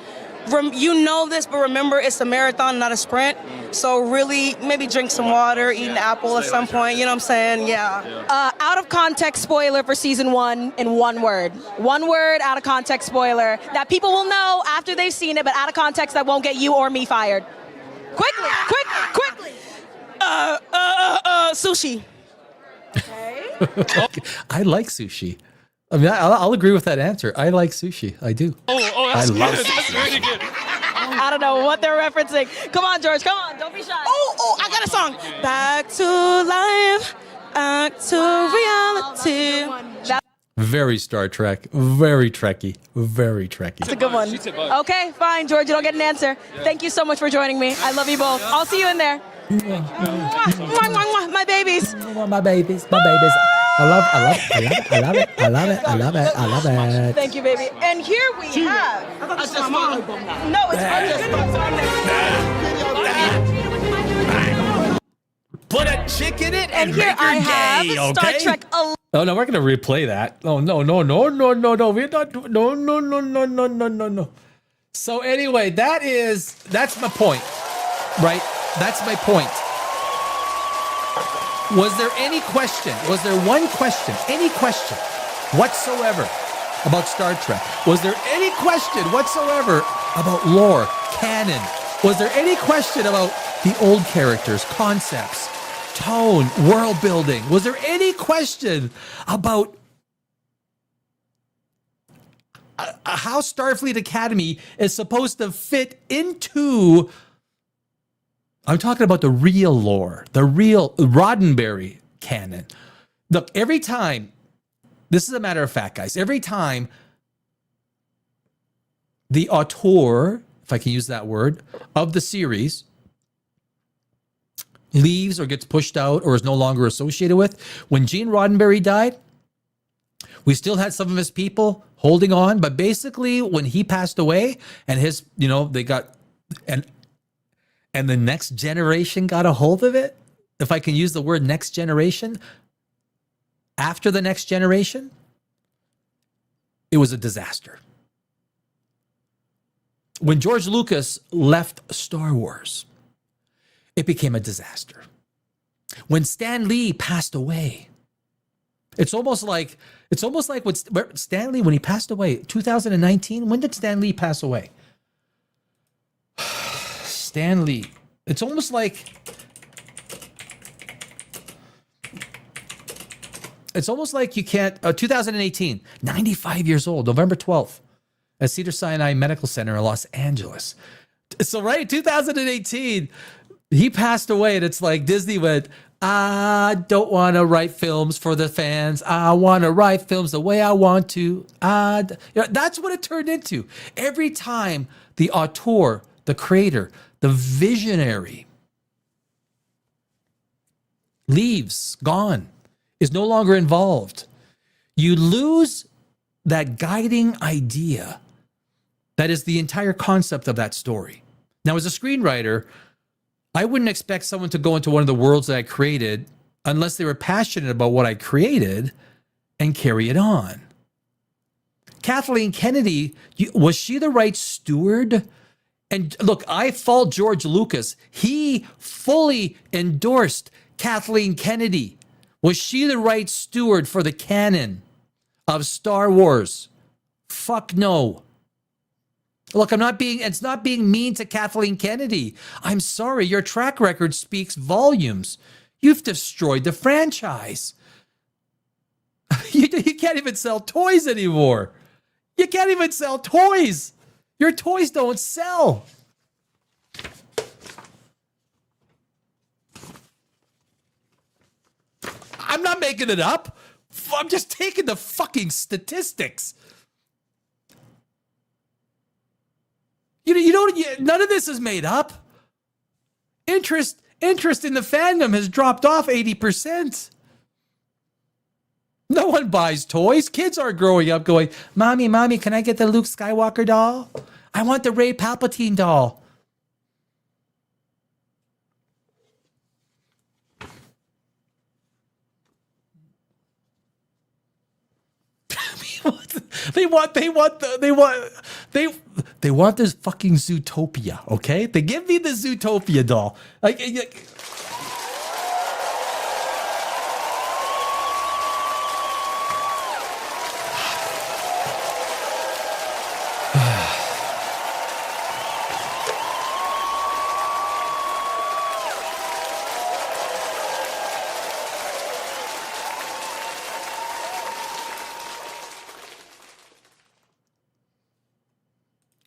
you know this, but remember it's a marathon, not a sprint. So really, maybe drink some water, eat an apple at some point. You know what I'm saying? Yeah. Out of context spoiler for season 1 in one word. One word, out of context spoiler that people will know after they've seen it, but out of context that won't get you or me fired. Quickly. Sushi. I like sushi. I mean, I'll agree with that answer. I like sushi. I do. I love sushi. really good. I don't know what they're referencing. Come on, George. Come on. Don't be shy. Oh, I got a song. Back to life, back to reality. That's Very Star Trek. Very Trekky. Very Trekky. a good one. Okay, fine, George. You don't get an answer. Thank you so much for joining me. I love you both. I'll see you in there. Mwah, mwah, mwah, my babies. My babies. I love it. Thank you, baby. And here we have. No, it's Put a chick in it And here I have Star Trek 11. Oh no, we're gonna replay that. Oh no. We're not. No. So anyway, that's my point, right? That's my point. Was there any question? Was there one question? Any question whatsoever about Star Trek? Was there any question whatsoever about lore, canon, Was there any question about the old characters, concepts, tone, world building? Was there any question about how Starfleet Academy is supposed to fit into, I'm talking about the real lore, the real Roddenberry canon. Look, every time, this is a matter of fact, guys, every time the auteur, if I can use that word, of the series leaves or gets pushed out or is no longer associated with, when Gene Roddenberry died, we still had some of his people holding on, but basically when he passed away and his, they got, and the next generation got a hold of it, if I can use the word next generation, after the next generation, it was a disaster. When George Lucas left Star Wars, it became a disaster. When Stan Lee passed away, it's almost like what Stan Lee, when he passed away, 2019, when did Stan Lee pass away? Stan Lee. It's almost like you can't, 2018, 95 years old, November 12th, at Cedars-Sinai Medical Center in Los Angeles. So right, 2018, he passed away, and it's like Disney went, I don't want to write films for the fans. I want to write films the way I want to. That's what it turned into. Every time the auteur, the creator, the visionary leaves, gone, is no longer involved, you lose that guiding idea that is the entire concept of that story. Now, as a screenwriter, I wouldn't expect someone to go into one of the worlds that I created unless they were passionate about what I created and carry it on. Kathleen Kennedy, was she the right steward? And look, I fault George Lucas. He fully endorsed Kathleen Kennedy. Was she the right steward for the canon of Star Wars? Fuck no. Look, it's not being mean to Kathleen Kennedy. I'm sorry, your track record speaks volumes. You've destroyed the franchise. You can't even sell toys anymore. You can't even sell toys. Your toys don't sell. I'm not making it up. I'm just taking the fucking statistics. None of this is made up. Interest in the fandom has dropped off 80%. No one buys toys. Kids are growing up going, Mommy, can I get the Luke Skywalker doll? I want the Rey Palpatine doll. They want this fucking Zootopia, okay? They give me the Zootopia doll.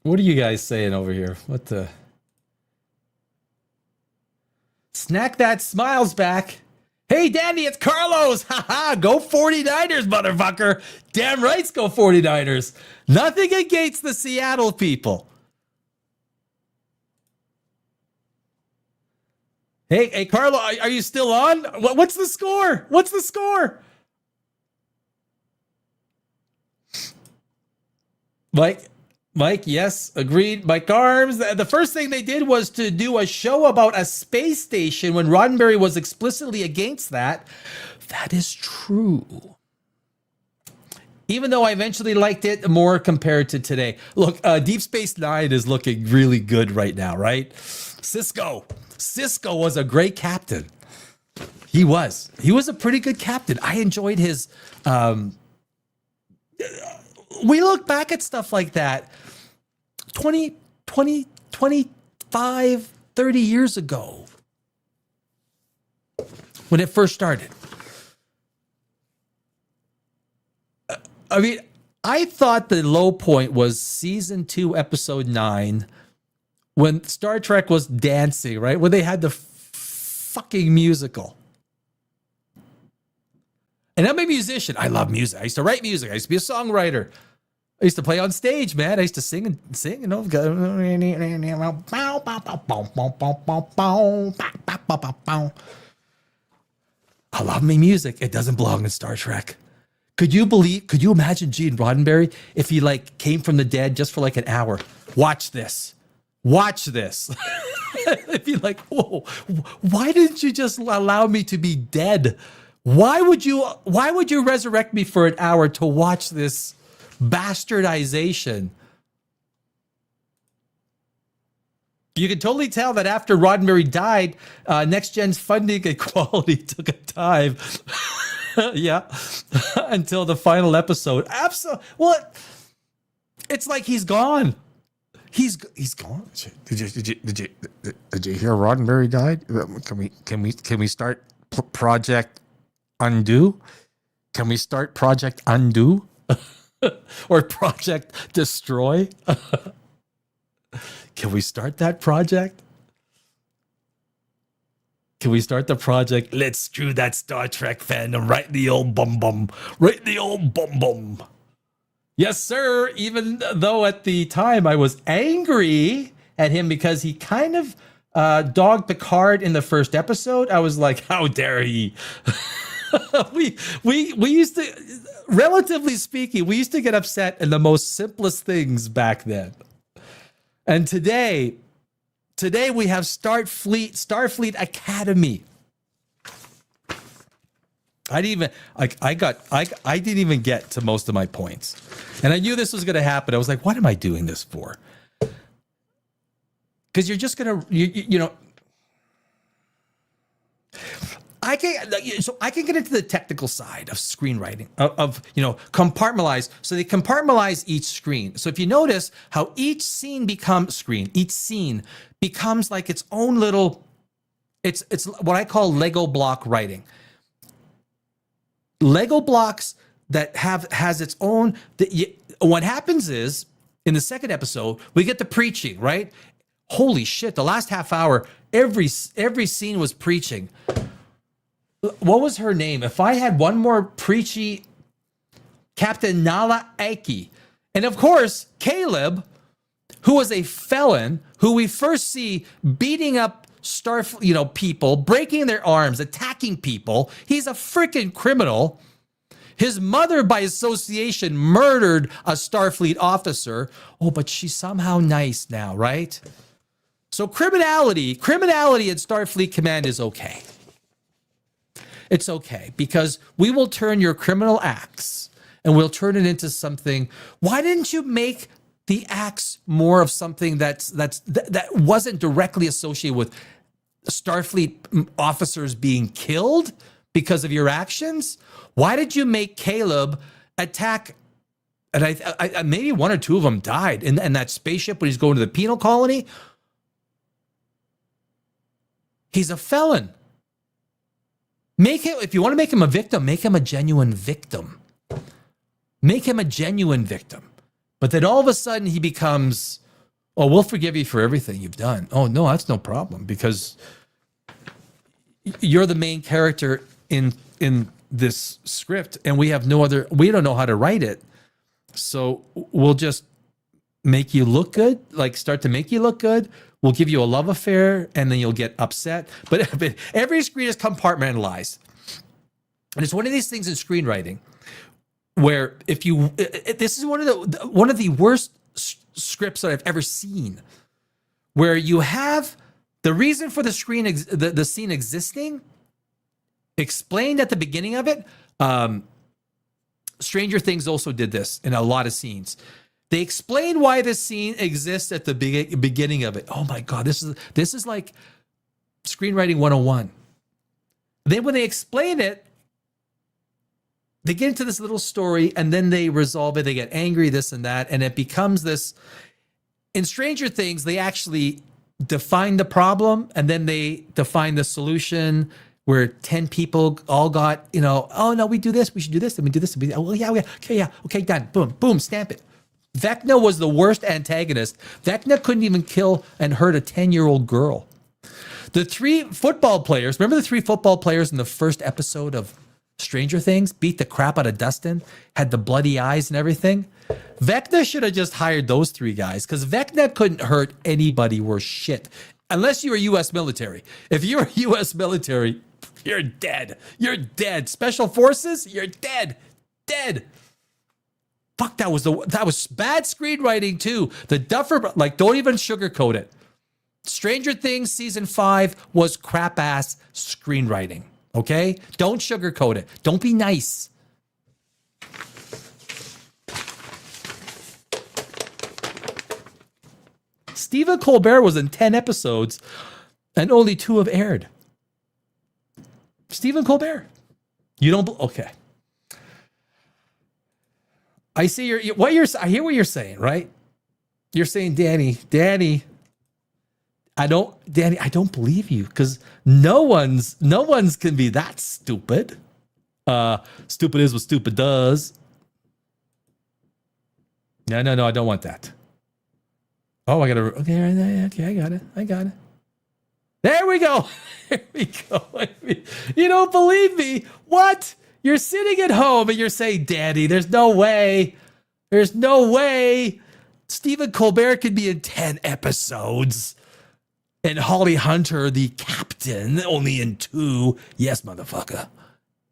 What are you guys saying over here? What the? Snack that smiles back. Hey, Danny, it's Carlos. Haha, go 49ers, motherfucker. Damn rights, go 49ers. Nothing against the Seattle people. Hey, Carlo, are you still on? What's the score? What's the score? Mike, yes, agreed. Mike Arms. The first thing they did was to do a show about a space station when Roddenberry was explicitly against that. That is true. Even though I eventually liked it more compared to today. Look, Deep Space Nine is looking really good right now, right? Cisco was a great captain. He was a pretty good captain. I enjoyed his, we look back at stuff like that 20 30 years ago when it first started. I mean, I thought the low point was season 2, episode 9, when Star Trek was dancing, right? When they had the fucking musical. And I'm a musician. I love music. I used to write music. I used to be a songwriter. I used to play on stage, man. I used to sing and sing, you know. I love me music. It doesn't belong in Star Trek. Could you imagine Gene Roddenberry if he like came from the dead just for like an hour? Watch this. It'd be like, whoa, why didn't you just allow me to be dead? Why would you resurrect me for an hour to watch this bastardization? You can totally tell that after Roddenberry died, Next Gen's funding and quality took a dive. Yeah, until the final episode. Absolutely. What? It's like he's gone. He's gone. Did you hear Roddenberry died? Can we start Project Undo? Can we start Project Undo? Or Project Destroy? Can we start that project? Can we start the project? Let's screw that Star Trek fandom right in the old bum bum. Right in the old bum bum. Yes, sir. Even though at the time I was angry at him because he kind of dogged Picard in the first episode, I was like, how dare he? we used to, relatively speaking, we used to get upset in the most simplest things back then. And today we have Starfleet Academy. I didn't even get to most of my points. And I knew this was going to happen. I was like, what am I doing this for? Because you're just going to, you know, I can get into the technical side of screenwriting, of compartmentalize. So they compartmentalize each screen. So if you notice how each scene becomes like its own little, it's what I call Lego block writing. Lego blocks that has its own. What happens is in the second episode we get the preaching, right? Holy shit! The last half hour, every scene was preaching. What was her name? If I had one more preachy, Captain Nala Aki. And of course, Caleb, who was a felon, who we first see beating up people, breaking their arms, attacking people. He's a freaking criminal. His mother, by association, murdered a Starfleet officer. Oh, but she's somehow nice now, right? So criminality at Starfleet Command is okay. It's okay, because we will turn your criminal acts and we'll turn it into something. Why didn't you make the acts more of something that wasn't directly associated with Starfleet officers being killed because of your actions? Why did you make Caleb attack? And I maybe one or two of them died in that spaceship when he's going to the penal colony. He's a felon. Make him, if you want to make him a victim, make him a genuine victim. Make him a genuine victim. But then all of a sudden he becomes, oh, we'll forgive you for everything you've done. Oh, no, that's no problem, because you're the main character in this script and we don't know how to write it. So we'll just make you look good, start to make you look good. We'll give you a love affair and then you'll get upset. But every screen is compartmentalized. And it's one of these things in screenwriting where this is one of the worst scripts that I've ever seen, where you have the reason for the scene existing explained at the beginning of it. Stranger Things also did this in a lot of scenes. They explain why this scene exists at the beginning of it. Oh my God, this is like screenwriting 101. Then when they explain it, they get into this little story and then they resolve it. They get angry, this and that. And it becomes this. In Stranger Things, they actually define the problem and then they define the solution where 10 people all got, oh no, we do this, we should do this, and we do this, and well, yeah, okay, done, boom, boom, stamp it. Vecna was the worst antagonist. Vecna couldn't even kill and hurt a 10-year-old girl. The 3 football players, remember the 3 football players in the first episode of Stranger Things, beat the crap out of Dustin, had the bloody eyes and everything? Vecna should have just hired those 3 guys because Vecna couldn't hurt anybody worth shit. Unless you were U.S. military. If you're U.S. military, you're dead. You're dead. Special forces, you're dead. Dead. Fuck, that was bad screenwriting too. The Duffer, don't even sugarcoat it. Stranger Things season 5 was crap ass screenwriting. Okay? Don't sugarcoat it. Don't be nice. Stephen Colbert was in 10 episodes and only 2 have aired. Stephen Colbert. You don't, okay. I see I hear what you're saying, right? You're saying, Danny, I don't believe you because no one's can be that stupid. Stupid is what stupid does. No, I don't want that. Oh, okay, I got it. There we go. You don't believe me? What? You're sitting at home and you're saying, Daddy, there's no way. Stephen Colbert could be in 10 episodes. And Holly Hunter, the captain, only in 2. Yes, motherfucker.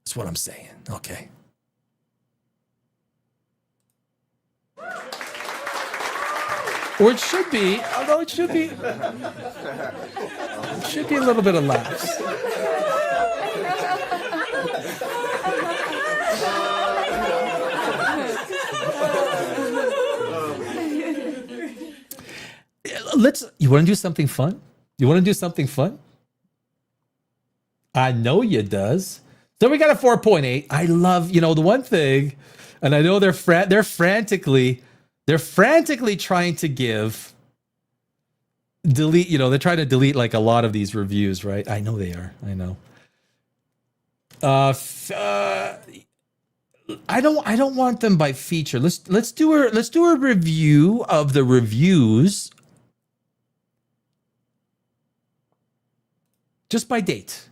That's what I'm saying. Okay. Or it should be, although it should be a little bit of laughs. You want to do something fun? I know you does. So we got a 4.8. I love, the one thing, and I know they're frantically trying to delete, they're trying to delete like a lot of these reviews, right? I know they are. I know. I don't want them by feature. Let's do a review of the reviews. Just by date.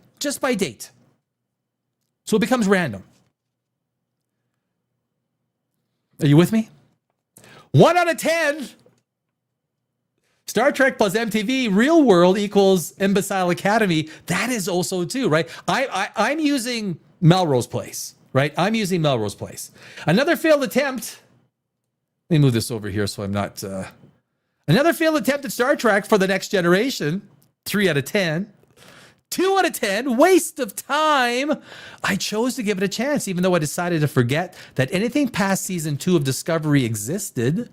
So it becomes random. Are you with me? 1 out of 10. Star Trek plus MTV, Real World equals Imbecile Academy. That is also too, right? I'm using Melrose Place, right? Another failed attempt. Let me move this over here so I'm not... Another failed attempt at Star Trek for the Next Generation. 3 out of 10. 2 out of 10, waste of time. I chose to give it a chance, even though I decided to forget that anything past season 2 of Discovery existed.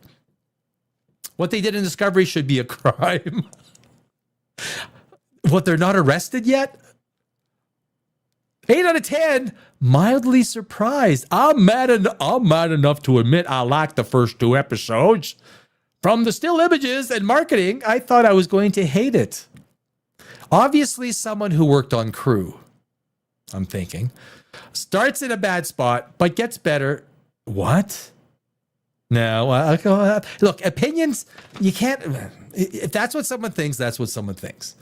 What they did in Discovery should be a crime. What, they're not arrested yet? 8 out of 10, mildly surprised. I'm mad enough to admit I liked the first 2 episodes. From the still images and marketing, I thought I was going to hate it. Obviously, someone who worked on Crew, I'm thinking, starts in a bad spot, but gets better. What? No. Look, opinions, you can't. If that's what someone thinks, that's what someone thinks.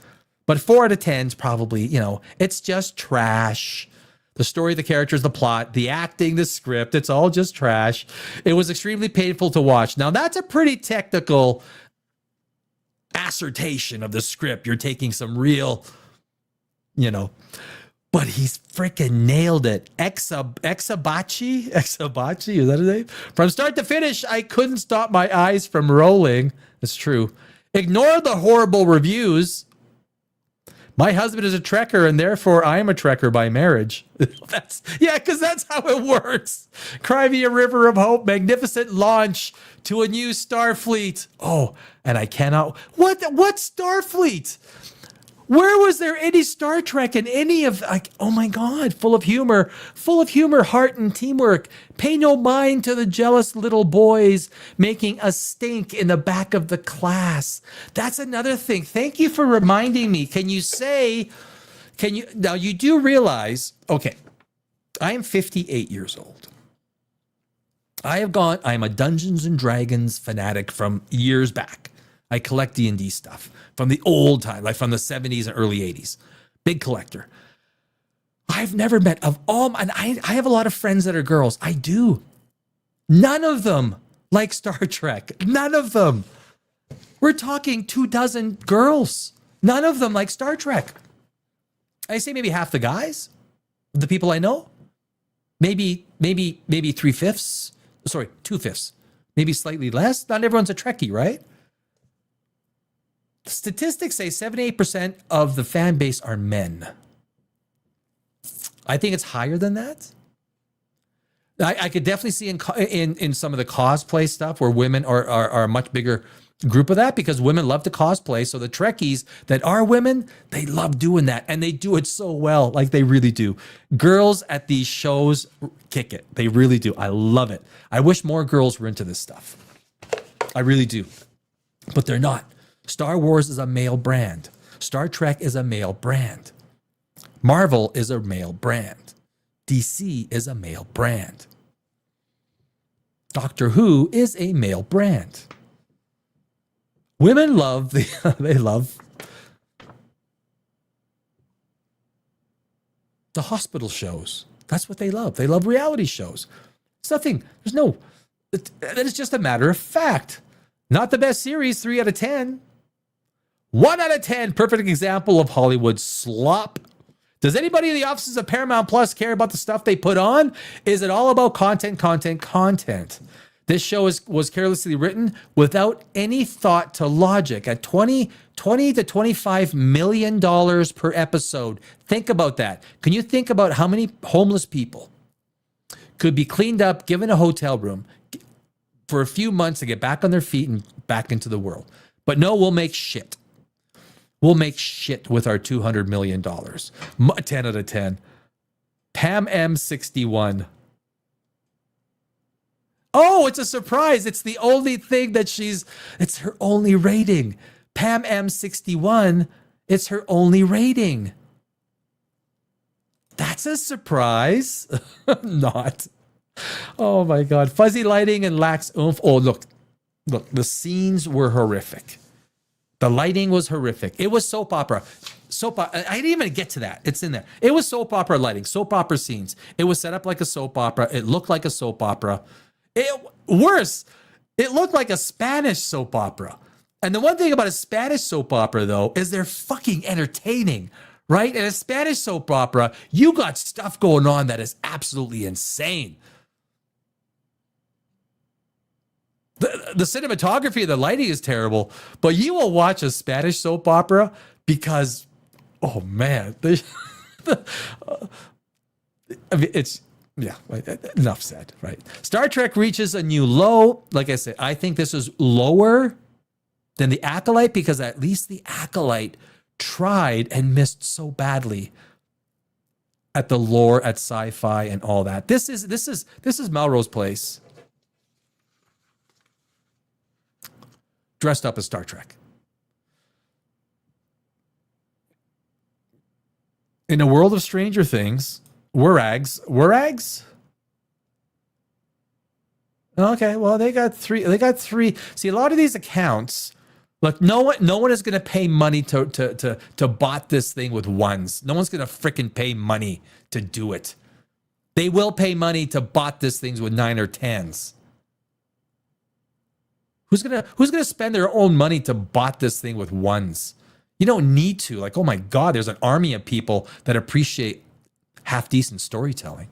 But 4 out of 10 is probably, it's just trash. The story, the characters, the plot, the acting, the script, it's all just trash. It was extremely painful to watch. Now, that's a pretty technical assertion of the script. You're taking some real, but he's freaking nailed it. Exabachi, is that his name? From start to finish, I couldn't stop my eyes from rolling. It's true. Ignore the horrible reviews. My husband is a Trekker, and therefore I am a Trekker by marriage. Because that's how it works. Cry me a river of hope. Magnificent launch to a new Starfleet. Oh, and I cannot. What Starfleet? Where was there any Star Trek in any of, like, oh my God, full of humor, heart and teamwork. Pay no mind to the jealous little boys making a stink in the back of the class. That's another thing. Thank you for reminding me. Now you do realize, okay, I am 58 years old. I'm a Dungeons and Dragons fanatic from years back. I collect D&D stuff from the old time, like from the 70s and early 80s. Big collector. I've never met and I have a lot of friends that are girls. I do. None of them like Star Trek. None of them. We're talking 24 girls. None of them like Star Trek. I say maybe half the guys, the people I know. Maybe 3/5. Sorry, 2/5. Maybe slightly less. Not everyone's a Trekkie, right? Statistics say 78% of the fan base are men. I think it's higher than that. I could definitely see in some of the cosplay stuff where women are a much bigger group of that, because women love to cosplay. So the Trekkies that are women, they love doing that, and they do it so well. Like, they really do. Girls at these shows kick it. They really do. I love it. I wish more girls were into this stuff. I really do. But they're not. Star Wars is a male brand. Star Trek is a male brand. Marvel is a male brand. DC is a male brand. Doctor Who is a male brand. Women love they love the hospital shows. That's what they love. They love reality shows. It's nothing. That is just a matter of fact. Not the best series, 3 out of 10. 1 out of 10, perfect example of Hollywood slop. Does anybody in the offices of Paramount Plus care about the stuff they put on? Is it all about content? This show was carelessly written without any thought to logic at $20 to $25 million per episode. Think about that. Can you think about how many homeless people could be cleaned up, given a hotel room for a few months to get back on their feet and back into the world? But no, we'll make shit. We'll make shit with our $200 million. 10 out of 10. Pam M61. Oh, it's a surprise. It's the only thing that it's her only rating. Pam M61, it's her only rating. That's a surprise. Not. Oh my God. Fuzzy lighting and lax oomph. Oh, look, the scenes were horrific. The lighting was horrific. It was soap opera. I didn't even get to that. It's in there. It was soap opera lighting, soap opera scenes. It was set up like a soap opera. It looked like a soap opera. Worse, it looked like a Spanish soap opera. And the one thing about a Spanish soap opera, though, is they're fucking entertaining, right? In a Spanish soap opera, you got stuff going on that is absolutely insane. The cinematography and the lighting is terrible, but you will watch a Spanish soap opera because, oh man, enough said, right? Star Trek reaches a new low. Like I said, I think this is lower than The Acolyte, because at least The Acolyte tried and missed so badly at the lore, at Sci-Fi and all that. This is Melrose Place dressed up as Star Trek. In a world of Stranger Things, Warags? Okay, well, they got three. See, a lot of these accounts, look, no one is going to pay money to bot this thing with ones. No one's going to freaking pay money to do it. They will pay money to bot this things with 9 or 10s. Who's gonna spend their own money to bot this thing with ones? You don't need to. Like, oh my God, there's an army of people that appreciate half-decent storytelling.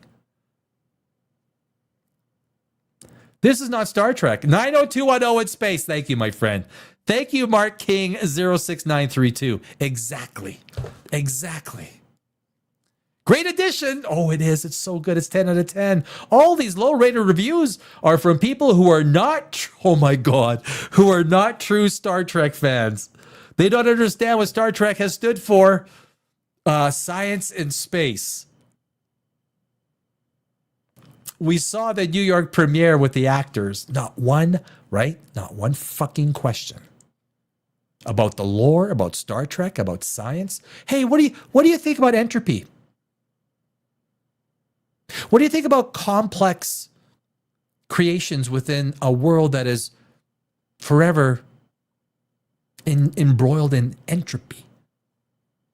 This is not Star Trek. 90210 in space. Thank you, my friend. Thank you, Mark King 06932. Exactly. Great addition. Oh, it is. It's so good. It's 10 out of 10. All these low-rated reviews are from people who are not, oh my God, who are not true Star Trek fans. They don't understand what Star Trek has stood for. Science and space. We saw the New York premiere with the actors. Not one, right? Not one fucking question about the lore, about Star Trek, about science. Hey, what do you think about entropy? What do you think about complex creations within a world that is forever embroiled in entropy?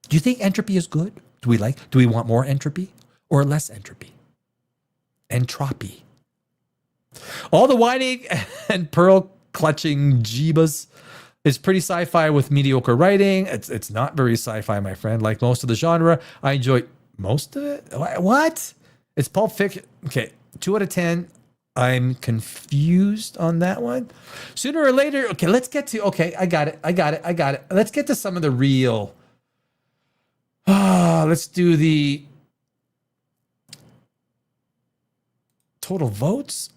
Do you think entropy is good? Do we want more entropy or less entropy? Entropy. All the whining and pearl clutching jeebas is pretty sci-fi with mediocre writing. It's not very sci-fi, my friend. Like most of the genre, I enjoy most of it. What? It's Pulp Fiction. Okay, 2 out of 10. I'm confused on that one. Sooner or later, okay, let's get to, okay, I got it. Let's get to some of the real, let's do the total votes.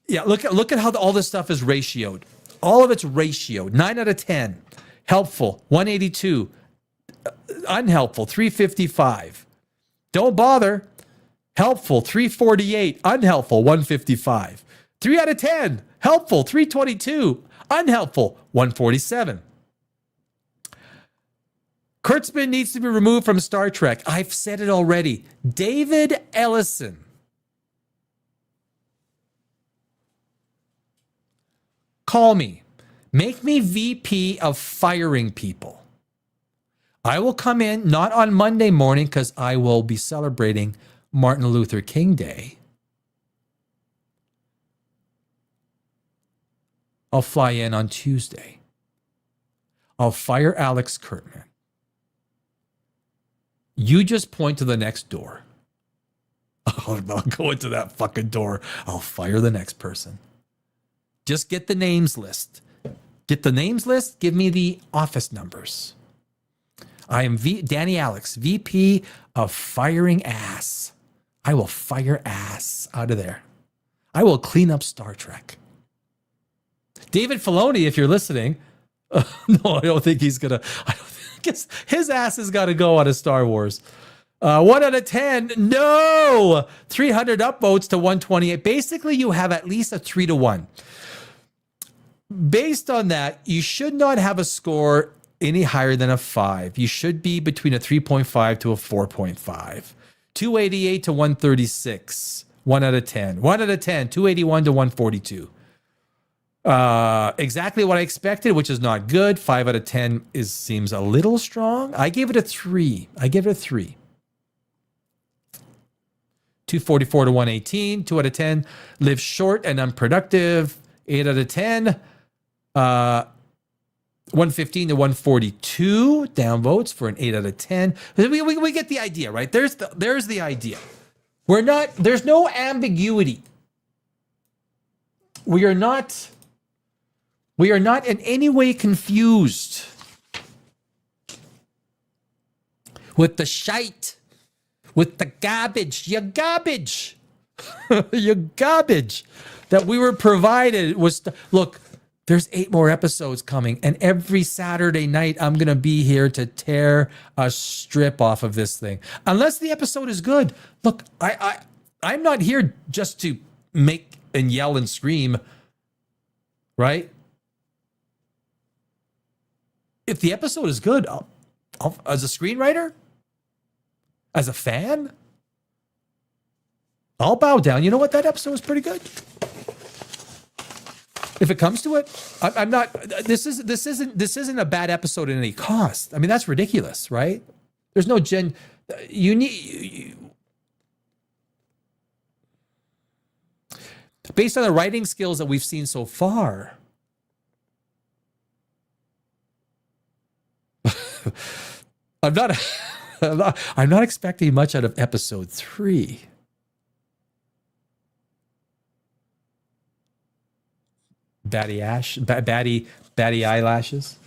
Yeah, look at how all this stuff is ratioed. All of it's ratioed. 9 out of 10. Helpful, 182. Unhelpful, 355. Don't bother. Helpful, 348. Unhelpful, 155. 3 out of 10. Helpful, 322. Unhelpful, 147. Kurtzman needs to be removed from Star Trek. I've said it already. David Ellison. Call me. Make me VP of firing people. I will come in, not on Monday morning, because I will be celebrating Martin Luther King Day. I'll fly in on Tuesday. I'll fire Alex Kurtzman. You just point to the next door. I'll go into that fucking door. I'll fire the next person. Just get the names list. Get the names list. Give me the office numbers. I am Danny Alex, VP of firing ass. I will fire ass out of there. I will clean up Star Trek. David Filoni, if you're listening, no, I don't think he's gonna. I don't think his ass has got to go out of Star Wars. 1 out of 10. No, 300 upvotes to 128. Basically, you have at least a 3-1. Based on that, you should not have a score any higher than a 5. You should be between a 3.5 to a 4.5. 288 to 136. 1 out of 10. 1 out of 10. 281 to 142. Exactly what I expected, which is not good. 5 out of 10 seems a little strong. I gave it a 3. 244 to 118. 2 out of 10. Live short and unproductive. 8 out of 10. 115 to 142 downvotes for an 8 out of 10. We get the idea, right? There's the idea. There's no ambiguity. We are not in any way confused with the shite, with the garbage, your garbage that we were provided was, look, there's 8 more episodes coming, and every Saturday night I'm going to be here to tear a strip off of this thing. Unless the episode is good. Look, I'm not here just to make and yell and scream, right? If the episode is good, I'll as a screenwriter, as a fan, I'll bow down. You know what? That episode was pretty good. If it comes to it, I'm not. This isn't a bad episode at any cost. I mean, that's ridiculous, right? There's no You need. Based on the writing skills that we've seen so far, I'm not expecting much out of episode 3. Batty eyelashes.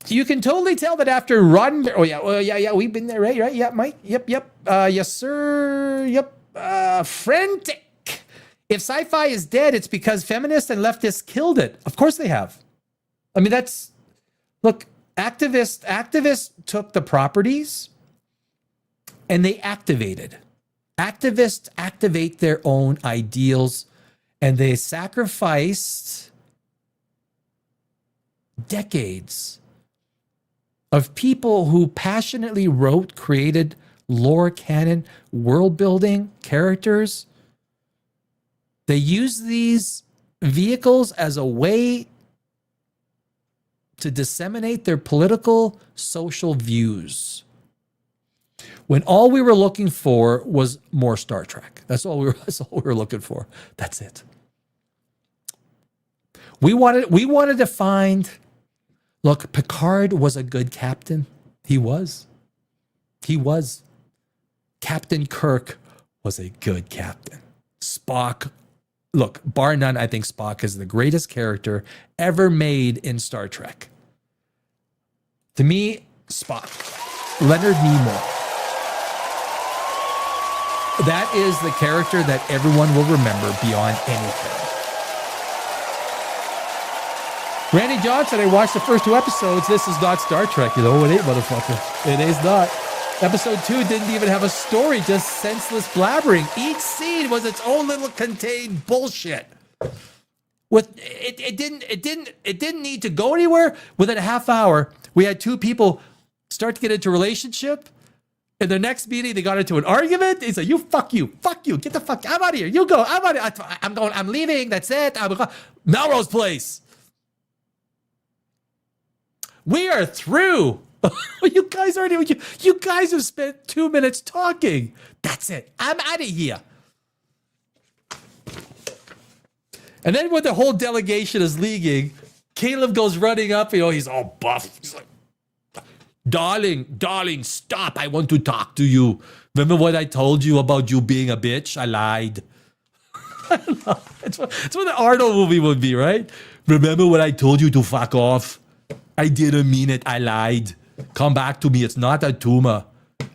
You can totally tell that after Rod. Oh yeah, we've been there, right? Yeah, Mike. Yep. Yes, sir. Yep. Frantic If sci-fi is dead, it's because feminists and leftists killed it. Of course they have. I mean, look, activists took the properties and they activated. Activists activate their own ideals and they sacrificed decades of people who passionately wrote, created lore, canon, world building, characters. They use these vehicles as a way to disseminate their political, social views. When all we were looking for was more Star Trek. That's all we were looking for. That's it. We wanted to find, look, Picard was a good captain. He was. Captain Kirk was a good captain. Spock, look, bar none, I think Spock is the greatest character ever made in Star Trek. To me, Spock. Leonard Nimoy. That is the character that everyone will remember beyond anything. Randy Johnson, I watched the first 2 episodes. This is not Star Trek. You know, it ain't, motherfucker. It is not. Episode 2 didn't even have a story, just senseless blabbering. Each scene was its own little contained bullshit. It didn't need to go anywhere. Within a half hour, we had 2 people start to get into a relationship. In the next meeting, they got into an argument. He said, fuck you, get the fuck, I'm out of here. You go, I'm out of here. I'm leaving, that's it. Melrose Place. We are through. You guys have spent 2 minutes talking. That's it. I'm out of here. And then when the whole delegation is leaving, Caleb goes running up. He's all buff. He's like, darling, stop. I want to talk to you. Remember what I told you about you being a bitch? I lied. I don't know. It's what the Arnold movie would be, right? Remember what I told you to fuck off? I didn't mean it. I lied. Come back to me. It's not a tumor.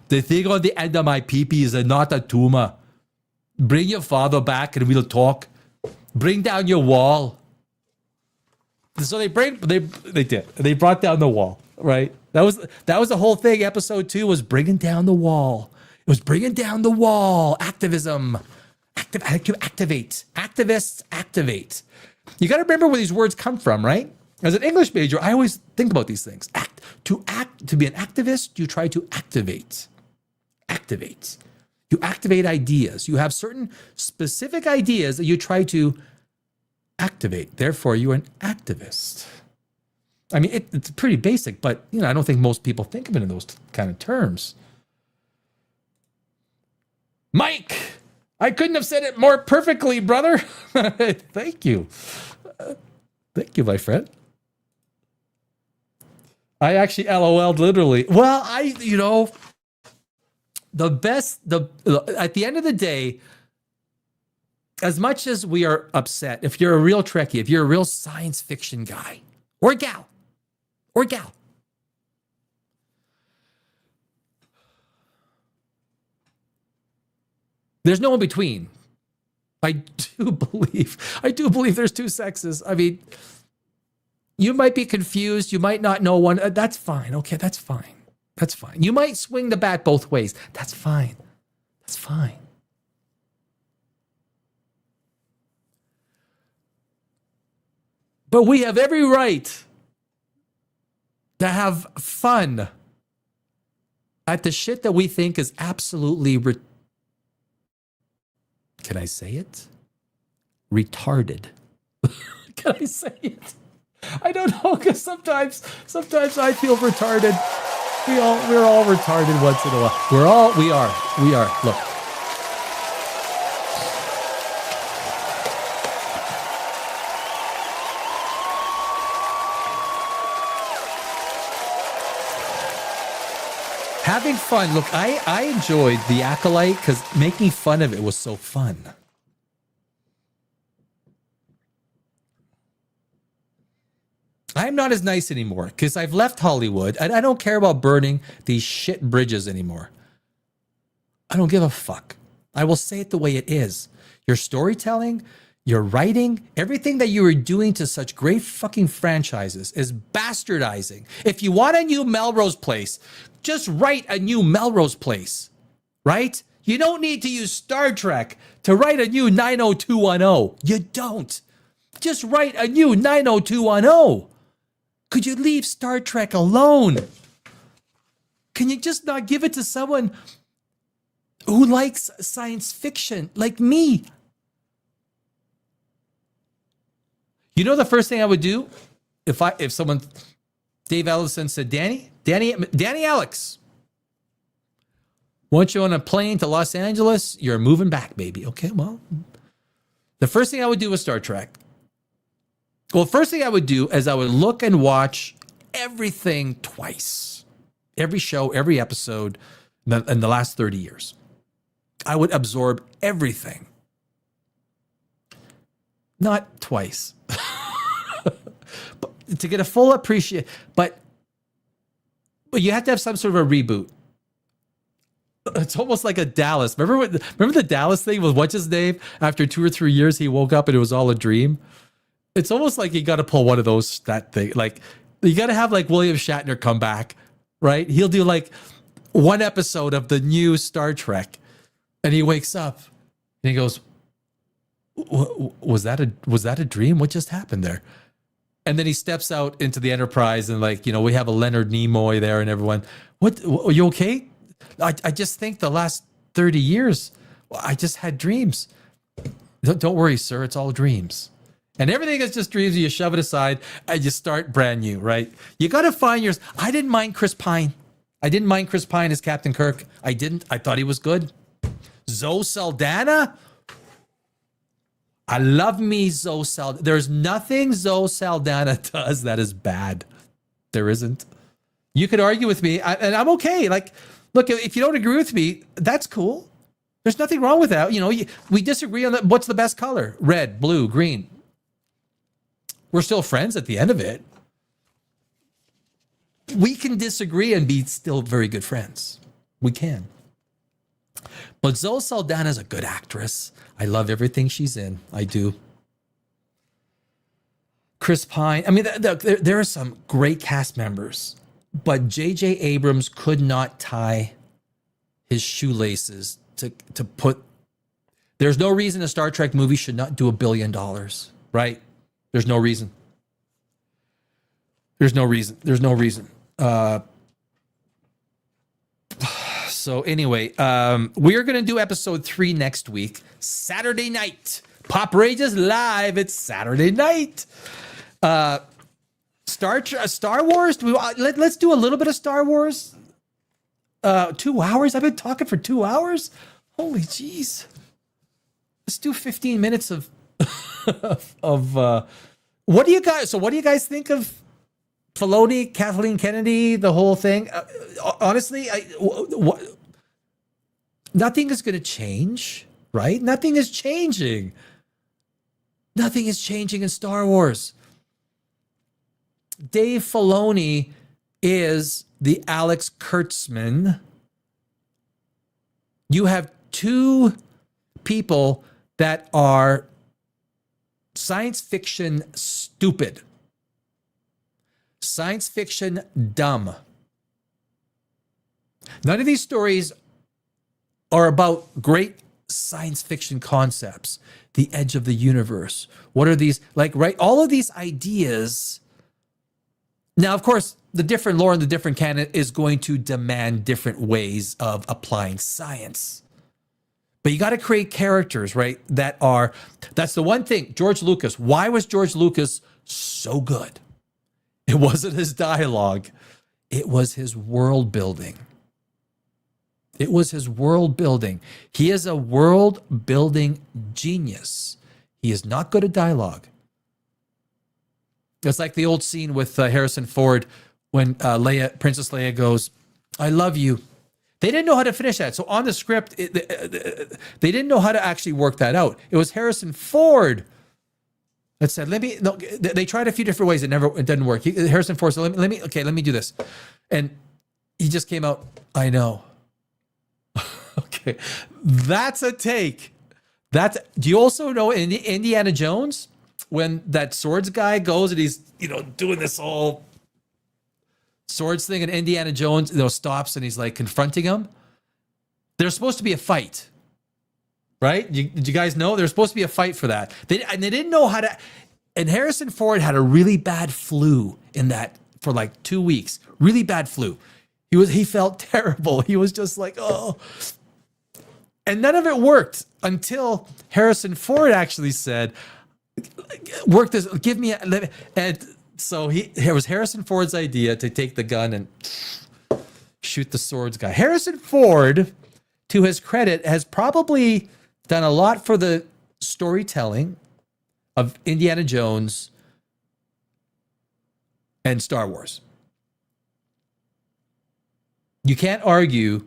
The thing on the end of my pee-pee is not a tumor. Bring your father back and we'll talk. Bring down your wall. So they did. They brought down the wall, right? That was the whole thing. Episode 2 was bringing down the wall. It was bringing down the wall. Activism. Activate. Activists activate. You got to remember where these words come from, right? As an English major, I always think about these things. To be an activist, you try to activate. Activate. You activate ideas. You have certain specific ideas that you try to activate. Therefore, you're an activist. I mean, it's pretty basic, but I don't think most people think of it in those kind of terms. Mike, I couldn't have said it more perfectly, brother. Thank you. Thank you, my friend. I actually LOL'd literally. Well, at the end of the day, as much as we are upset, if you're a real Trekkie, if you're a real science fiction guy or gal, there's no in between. I do believe there's 2 sexes. I mean, you might be confused. You might not know one. That's fine. Okay, that's fine. That's fine. You might swing the bat both ways. That's fine. That's fine. But we have every right to have fun at the shit that we think is absolutely can I say it? Retarded. Can I say it? I don't know, because sometimes I feel retarded. We're all retarded once in a while. We are. Look. Having fun. Look, I enjoyed The Acolyte because making fun of it was so fun. I'm not as nice anymore because I've left Hollywood and I don't care about burning these shit bridges anymore. I don't give a fuck. I will say it the way it is. Your storytelling, your writing, everything that you are doing to such great fucking franchises is bastardizing. If you want a new Melrose Place, just write a new Melrose Place, right? You don't need to use Star Trek to write a new 90210. You don't. Just write a new 90210. Could you leave Star Trek alone? Can you just not give it to someone who likes science fiction like me? You know the first thing I would do if someone, Dave Ellison said, Danny Alex, want you on a plane to Los Angeles? You're moving back, baby. Okay, well, the first thing I would do with Star Trek. Well, first thing I would do is I would look and watch everything twice. Every show, every episode in the last 30 years. I would absorb everything. Not twice. But to get a full appreciation. But you have to have some sort of a reboot. It's almost like a Dallas. Remember the Dallas thing was, what's his name? After 2 or 3 years, he woke up and it was all a dream. It's almost like you got to pull one of those, that thing. Like, you got to have like William Shatner come back, right? He'll do like one episode of the new Star Trek and he wakes up and he goes, was that a dream? What just happened there? And then he steps out into the Enterprise and like, we have a Leonard Nimoy there and everyone, what are you okay? I just think the last 30 years, I just had dreams. Don't worry, sir. It's all dreams. And everything is just dreams. You shove it aside and you start brand new, right? You got to find yours. I didn't mind Chris Pine. I didn't mind Chris Pine as Captain Kirk. I didn't. I thought he was good. Zoe Saldana. I love me Zoe Saldana. There's nothing Zoe Saldana does that is bad. There isn't. You could argue with me, and I'm okay. Like, look, if you don't agree with me, that's cool. There's nothing wrong with that. We disagree on what's the best color. Red, blue, green. We're still friends at the end of it. We can disagree and be still very good friends. We can. But Zoe Saldana is a good actress. I love everything she's in. I do. Chris Pine. I mean, there are some great cast members, but J.J. Abrams could not tie his shoelaces to put. There's no reason a Star Trek movie should not do $1 billion, right? There's no reason. There's no reason. So anyway, we are going to do episode 3 next week, Saturday night. POPRAGEOUS live. It's Saturday night. Star Wars. Let's do a little bit of Star Wars. 2 hours. I've been talking for 2 hours. Holy jeez. Let's do 15 minutes of what do you guys think of Filoni, Kathleen Kennedy, the whole thing? Honestly, nothing is going to change, right? Nothing is changing. Nothing is changing in Star Wars. Dave Filoni is the Alex Kurtzman. You have 2 people that are science fiction stupid. Science fiction dumb. None of these stories are about great science fiction concepts. The edge of the universe. What are these? Right? All of these ideas. Now, of course, the different lore and the different canon is going to demand different ways of applying science. But you got to create characters, right? That's the one thing. George Lucas. Why was George Lucas so good? It wasn't his dialogue. It was his world building. It was his world building. He is a world building genius. He is not good at dialogue. It's like the old scene with Harrison Ford when Princess Leia goes, "I love you." They didn't know how to finish that. So on the script, they didn't know how to actually work that out. It was Harrison Ford that said, they tried a few different ways. It didn't work. Harrison Ford said, let me do this. And he just came out, "I know." Okay, that's a take. Do you also know in Indiana Jones when that swords guy goes and he's doing this whole swords thing, and Indiana Jones stops and he's like confronting him? There's supposed to be a fight, right? Did you guys know there's supposed to be a fight for that? They didn't know how to. And Harrison Ford had a really bad flu in that for like 2 weeks. Really bad flu. He felt terrible. He was just like, oh. And none of it worked until Harrison Ford actually said, work this, give me a, and so it was Harrison Ford's idea to take the gun and shoot the swords guy. Harrison Ford, to his credit, has probably done a lot for the storytelling of Indiana Jones and Star Wars. You can't argue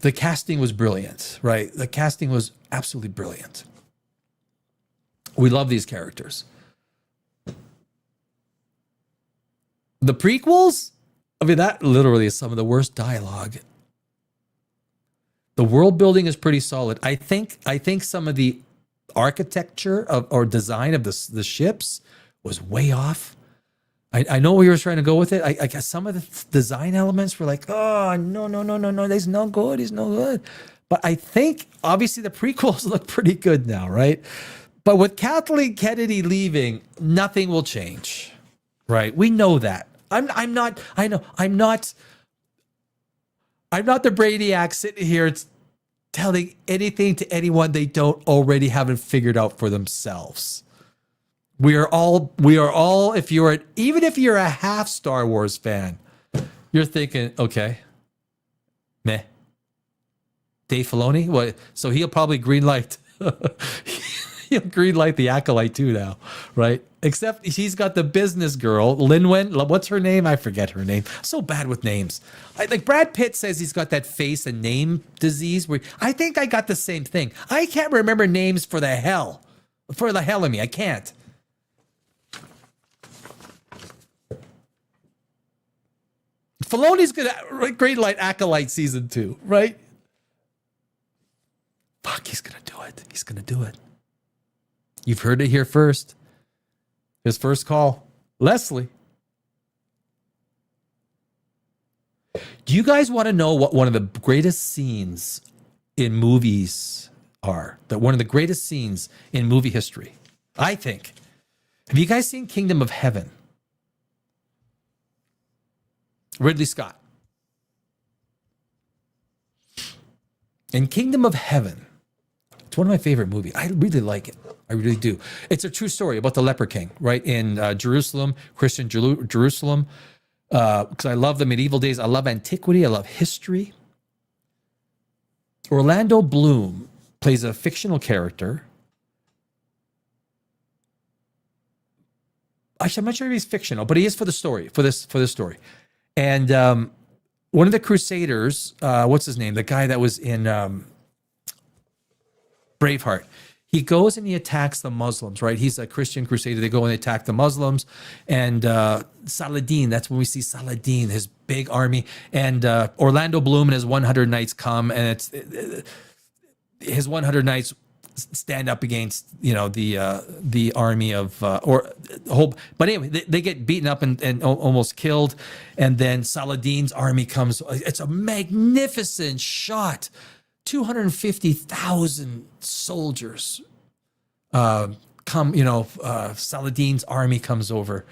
the casting was brilliant, right? The casting was absolutely brilliant. We love these characters. The prequels, I mean, that literally is some of the worst dialogue. The world building is pretty solid. I think some of the architecture or design of the ships was way off. I know where you were trying to go with it. I guess some of the design elements were like, oh, no, he's no good. He's no good. But I think, obviously, the prequels look pretty good now, right? But with Kathleen Kennedy leaving, nothing will change, right? We know that. I'm not the Brainiac sitting here telling anything to anyone they don't already haven't figured out for themselves. We are all, even if you're a half Star Wars fan, you're thinking, okay, meh. Dave Filoni? What? So he'll probably greenlight the Acolyte too now, right? Except he's got the business girl, Lin-Wen. What's her name? I forget her name. So bad with names. Like Brad Pitt says he's got that face and name disease. Where I think I got the same thing. I can't remember names for the hell of me. I can't. Filoni's gonna greenlight Acolyte season 2, right? Fuck, he's gonna do it. He's gonna do it. You've heard it here first. His first call, Leslie. Do you guys want to know what one of the greatest scenes in movies are? That one of the greatest scenes in movie history, I think. Have you guys seen Kingdom of Heaven? Ridley Scott. In Kingdom of Heaven, it's one of my favorite movies. I really like it. I really do. It's a true story about the leper king, right? In Jerusalem, Christian Jerusalem. Because I love the medieval days. I love antiquity. I love history. Orlando Bloom plays a fictional character. Actually, I'm not sure if he's fictional, but he is for the story, for this story. And one of the Crusaders, what's his name? The guy that was in Braveheart. He goes and he attacks the Muslims, right? He's a Christian crusader. They go and they attack the Muslims. And Saladin, that's when we see Saladin, his big army. And Orlando Bloom and his 100 knights come, and his 100 knights stand up against, the army of but anyway, they get beaten up and almost killed. And then Saladin's army comes. It's a magnificent shot. 250,000 soldiers come, Saladin's army comes over,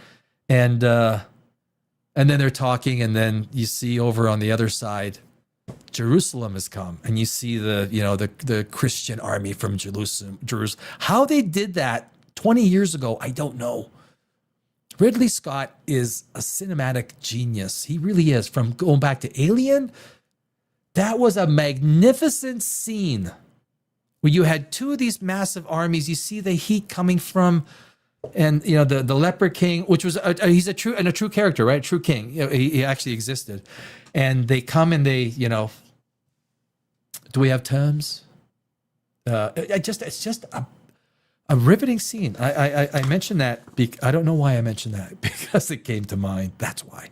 and then they're talking, and then you see over on the other side, Jerusalem has come, and you see the Christian army from Jerusalem. How they did that 20 years ago, I don't know. Ridley Scott is a cinematic genius. He really is. From going back to Alien, that was a magnificent scene where you had two of these massive armies. You see the heat coming from, and the leper king, which was he's a true character, right? True king. He actually existed, and they come and they, do we have terms? It's just a riveting scene. I mentioned that. I don't know why I mentioned that, because it came to mind. That's why.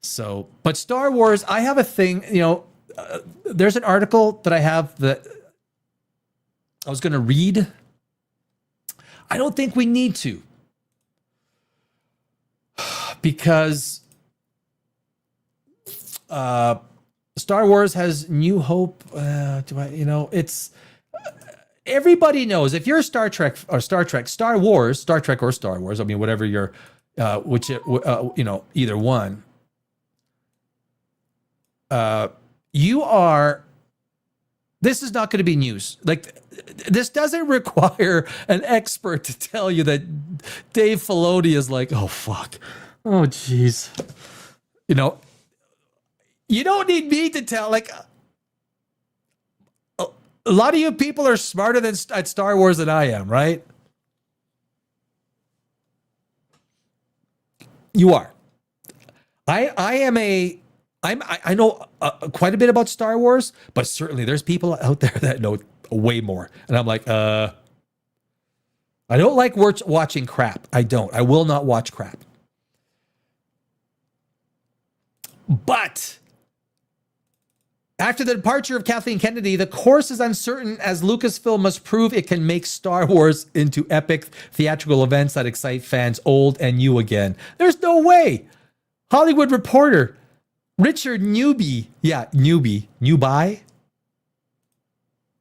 So, but Star Wars, I have a thing. there's an article that I have that I was going to read. I don't think we need to, because Star Wars has New Hope. It's everybody knows if you're Star Trek or Star Trek, Star Trek or Star Wars. I mean, whatever you're, either one. You are. This is not going to be news. Like, this doesn't require an expert to tell you that Dave Filoni is like, oh fuck, oh jeez. You don't need me to tell. Like, a lot of you people are smarter at Star Wars than I am, right? You are. I know quite a bit about Star Wars, but certainly there's people out there that know way more. And I'm like, I don't like watching crap. I don't. I will not watch crap. But after the departure of Kathleen Kennedy, the course is uncertain as Lucasfilm must prove it can make Star Wars into epic theatrical events that excite fans old and new again. There's no way. Hollywood Reporter Richard Newby.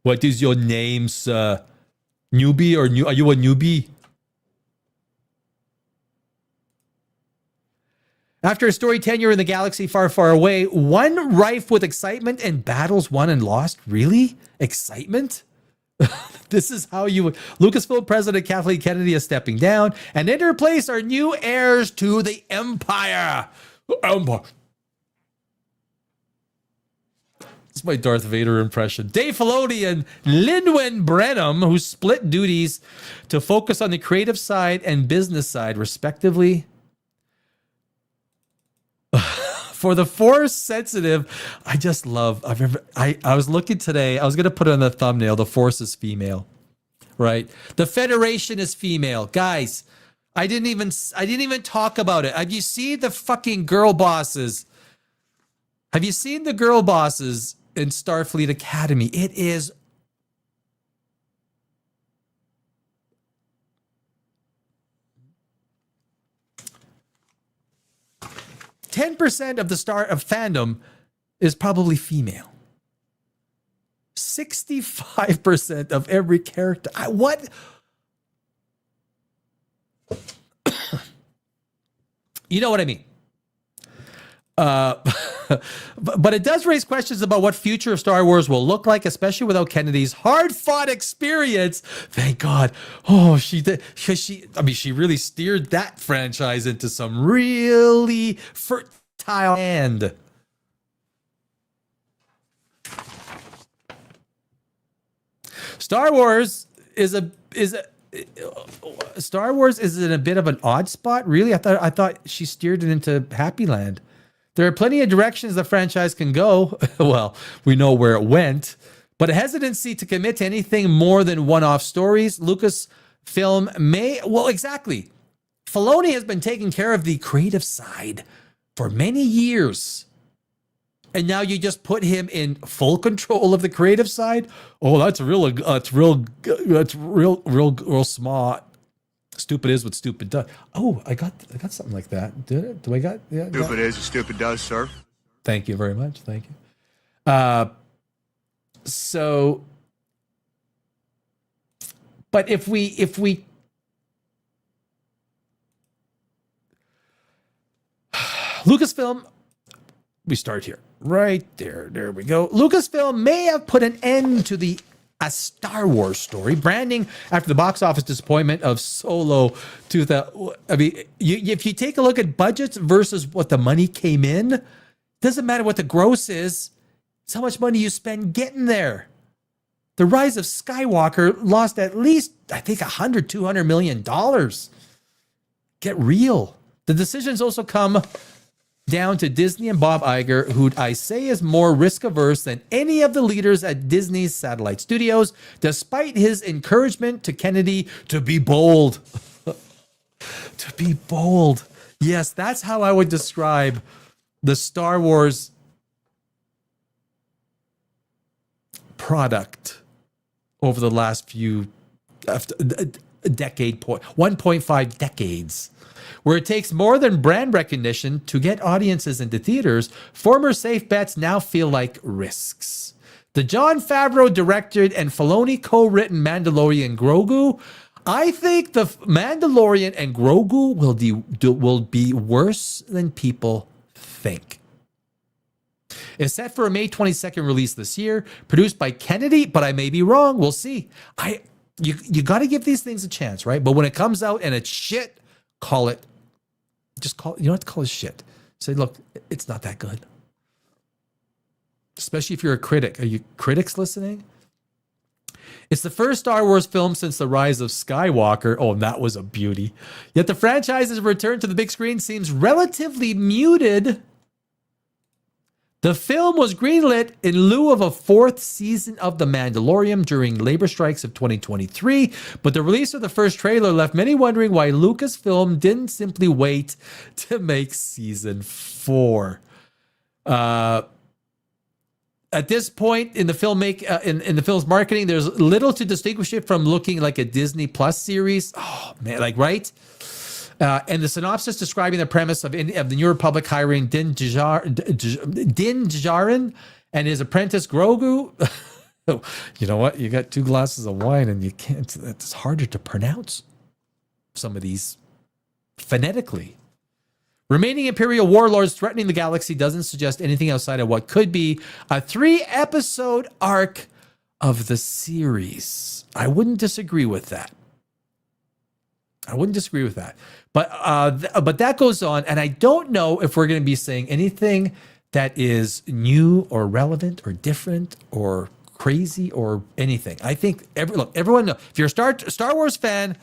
What is your name, sir? Newby or new? Are you a newbie? After a storied tenure in the galaxy far, far away, one rife with excitement and battles won and lost. Really? Excitement? This is how Lucasfilm President Kathleen Kennedy is stepping down, and in her place are new heirs to the Empire. It's my Darth Vader impression. Dave Filoni and Lin-Wen Brenham, who split duties to focus on the creative side and business side, respectively. For the Force sensitive, I remember I was looking today, I was going to put it on the thumbnail, the Force is female, right? The Federation is female. Guys, I didn't even talk about it. Have you seen the fucking girl bosses? Have you seen the girl bosses in Starfleet Academy? It is %10 of the fandom is probably female. 65% of every character. What? You know what I mean? But it does raise questions about what future of Star Wars will look like, especially without Kennedy's hard-fought experience. Thank God. Oh, she did. She really steered that franchise into some really fertile land. Star Wars is in a bit of an odd spot, really. I thought she steered it into Happy Land. There are plenty of directions the franchise can go. Well, we know where it went, but a hesitancy to commit to anything more than one-off stories. Lucasfilm exactly. Filoni has been taking care of the creative side for many years. And now you just put him in full control of the creative side. Oh, that's real smart. Stupid is what stupid does. Oh, I got something like that. Do I got? Yeah. Stupid is what stupid does, sir. Thank you very much. Thank you. But if we Lucasfilm, we start here. Right there. There we go. Lucasfilm may have put an end to a Star Wars story branding after the box office disappointment of Solo 2000. I mean, if you take a look at budgets versus what the money came in, it doesn't matter what the gross is. It's how much money you spend getting there. The Rise of Skywalker lost at least, I think, $200 million. Get real. The decisions also come down to Disney and Bob Iger, who I say is more risk-averse than any of the leaders at Disney's satellite studios, despite his encouragement to Kennedy to be bold. To be bold. Yes, that's how I would describe the Star Wars product over the last few decade, 1.5 decades, where it takes more than brand recognition to get audiences into theaters. Former safe bets now feel like risks. The Jon Favreau directed and Filoni co-written Mandalorian Grogu. I think the Mandalorian and Grogu will be worse than people think. It's set for a May 22nd release this year, produced by Kennedy, but I may be wrong. We'll see. You got to give these things a chance, right? But when it comes out and it's shit, call it. Just call it. You don't have to call it shit. Say, look, it's not that good. Especially if you're a critic. Are you critics listening? It's the first Star Wars film since the rise of Skywalker. Oh, that was a beauty. Yet the franchise's return to the big screen seems relatively muted. The film was greenlit in lieu of a fourth season of The Mandalorian during labor strikes of 2023, but the release of the first trailer left many wondering why Lucasfilm didn't simply wait to make season 4. At this point in the in the film's marketing, there's little to distinguish it from looking like a Disney Plus series. Oh man, like right? And the synopsis describing the premise of the New Republic hiring Din Djarin and his apprentice Grogu. You know what? You got 2 glasses of wine and you can't. It's harder to pronounce some of these phonetically. Remaining Imperial warlords threatening the galaxy doesn't suggest anything outside of what could be a 3-episode arc of the series. I wouldn't disagree with that. But that goes on, and I don't know if we're going to be saying anything that is new or relevant or different or crazy or anything. I think everyone knows. If you're a Star Wars fan,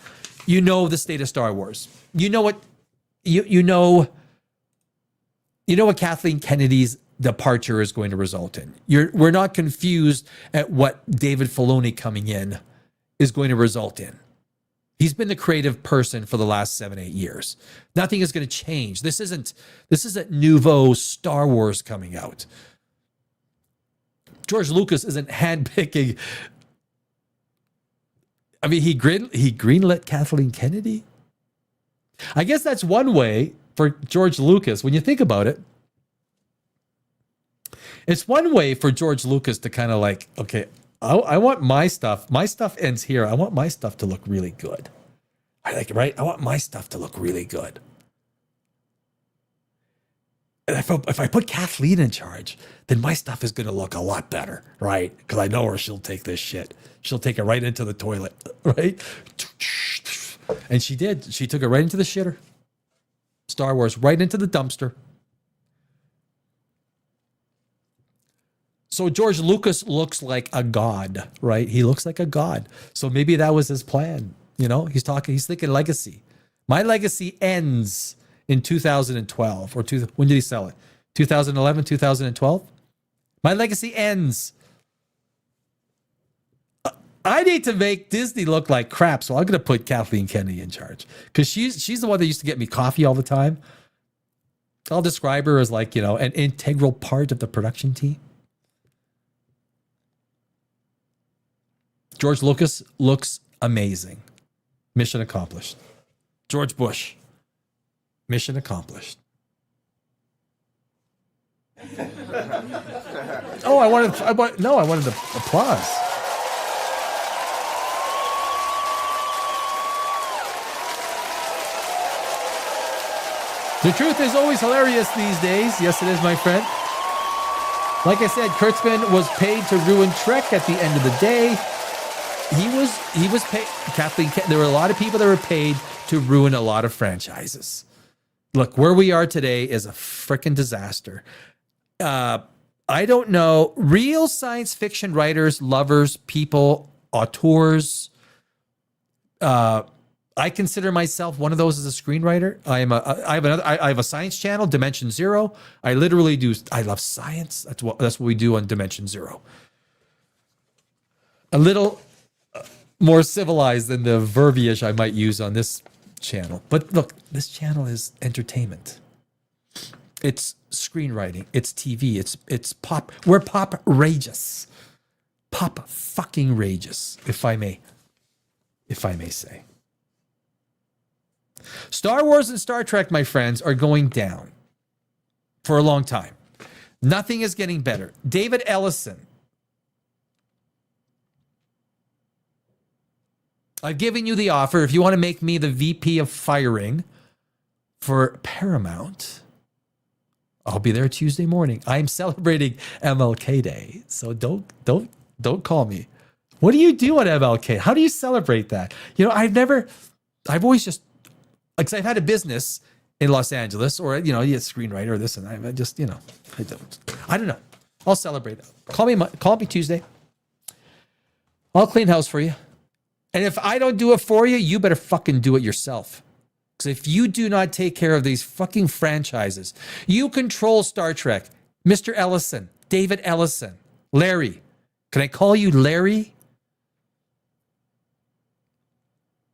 you know the state of Star Wars. You know what you know what Kathleen Kennedy's departure is going to result in. We're not confused at what David Filoni coming in is going to result in. He's been the creative person for the last 7-8 years. Nothing is going to change. This isn't nouveau Star Wars coming out. George Lucas isn't handpicking. I mean, he greenlit Kathleen Kennedy. I guess that's one way for George Lucas. When you think about it, it's one way for George Lucas to kind of like, okay, I want my stuff. My stuff ends here. I want my stuff to look really good. Right? I want my stuff to look really good. And if I put Kathleen in charge, then my stuff is going to look a lot better, right? Because I know her. She'll take this shit. She'll take it right into the toilet, right? And she did. She took it right into the shitter. Star Wars, right into the dumpster. So George Lucas looks like a god, right? He looks like a god. So maybe that was his plan. You know, he's thinking legacy. My legacy ends in 2012 when did he sell it? 2011, 2012? My legacy ends. I need to make Disney look like crap, so I'm going to put Kathleen Kennedy in charge because she's the one that used to get me coffee all the time. I'll describe her as like, an integral part of the production team. George Lucas looks amazing. Mission accomplished. George Bush. Mission accomplished. Oh, I wanted the applause. The truth is always hilarious these days. Yes, it is, my friend. Like I said, Kurtzman was paid to ruin Trek at the end of the day. He was paid. Kathleen, there were a lot of people that were paid to ruin a lot of franchises. Look, where we are today is a freaking disaster. I don't know. Real science fiction writers, lovers, people, auteurs. I consider myself one of those as a screenwriter. I have a science channel, Dimension Zero. I love science. That's what we do on Dimension Zero. A little more civilized than the verbiage I might use on this channel. But look, this channel is entertainment. It's screenwriting. It's TV. It's pop. We're POPRAGEOUS. pop fucking rageous, if I may say. Star Wars and Star Trek, my friends, are going down for a long time. Nothing is getting better. David Ellison. I've given you the offer. If you want to make me the VP of firing for Paramount, I'll be there Tuesday morning. I'm celebrating MLK Day, so don't call me. What do you do on MLK? How do you celebrate that? You know, I've always just, like, I've had a business in Los Angeles, or, you know, you screenwriter or this and that. I just, you know, I don't know. I'll celebrate that. Call me Tuesday. I'll clean house for you. And if I don't do it for you, you better fucking do it yourself. Because if you do not take care of these fucking franchises, you control Star Trek. Mr. Ellison, David Ellison, Larry. Can I call you Larry?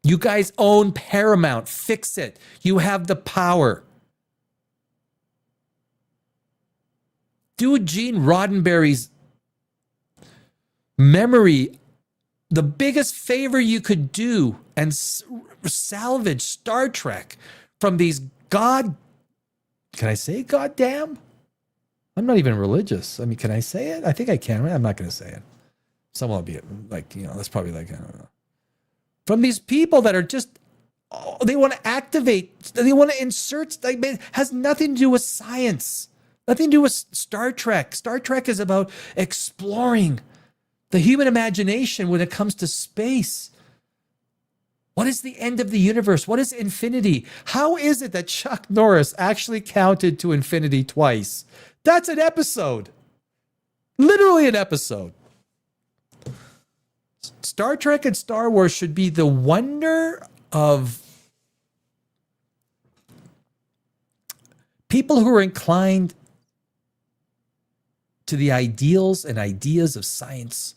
You guys own Paramount. Fix it. You have the power. Do Gene Roddenberry's memory the biggest favor you could do and salvage Star Trek from these can I say goddamn? I'm not even religious. I mean, can I say it? I think I can. I'm not going to say it. Someone will be like, you know, that's probably like, I don't know. From these people that are just, they want to activate, they want to insert, like, it has nothing to do with science, nothing to do with Star Trek. Star Trek is about exploring the human imagination when it comes to space. What is the end of the universe? What is infinity? How is it that Chuck Norris actually counted to infinity twice? That's an episode. Literally an episode. Star Trek and Star Wars should be the wonder of people who are inclined to the ideals and ideas of science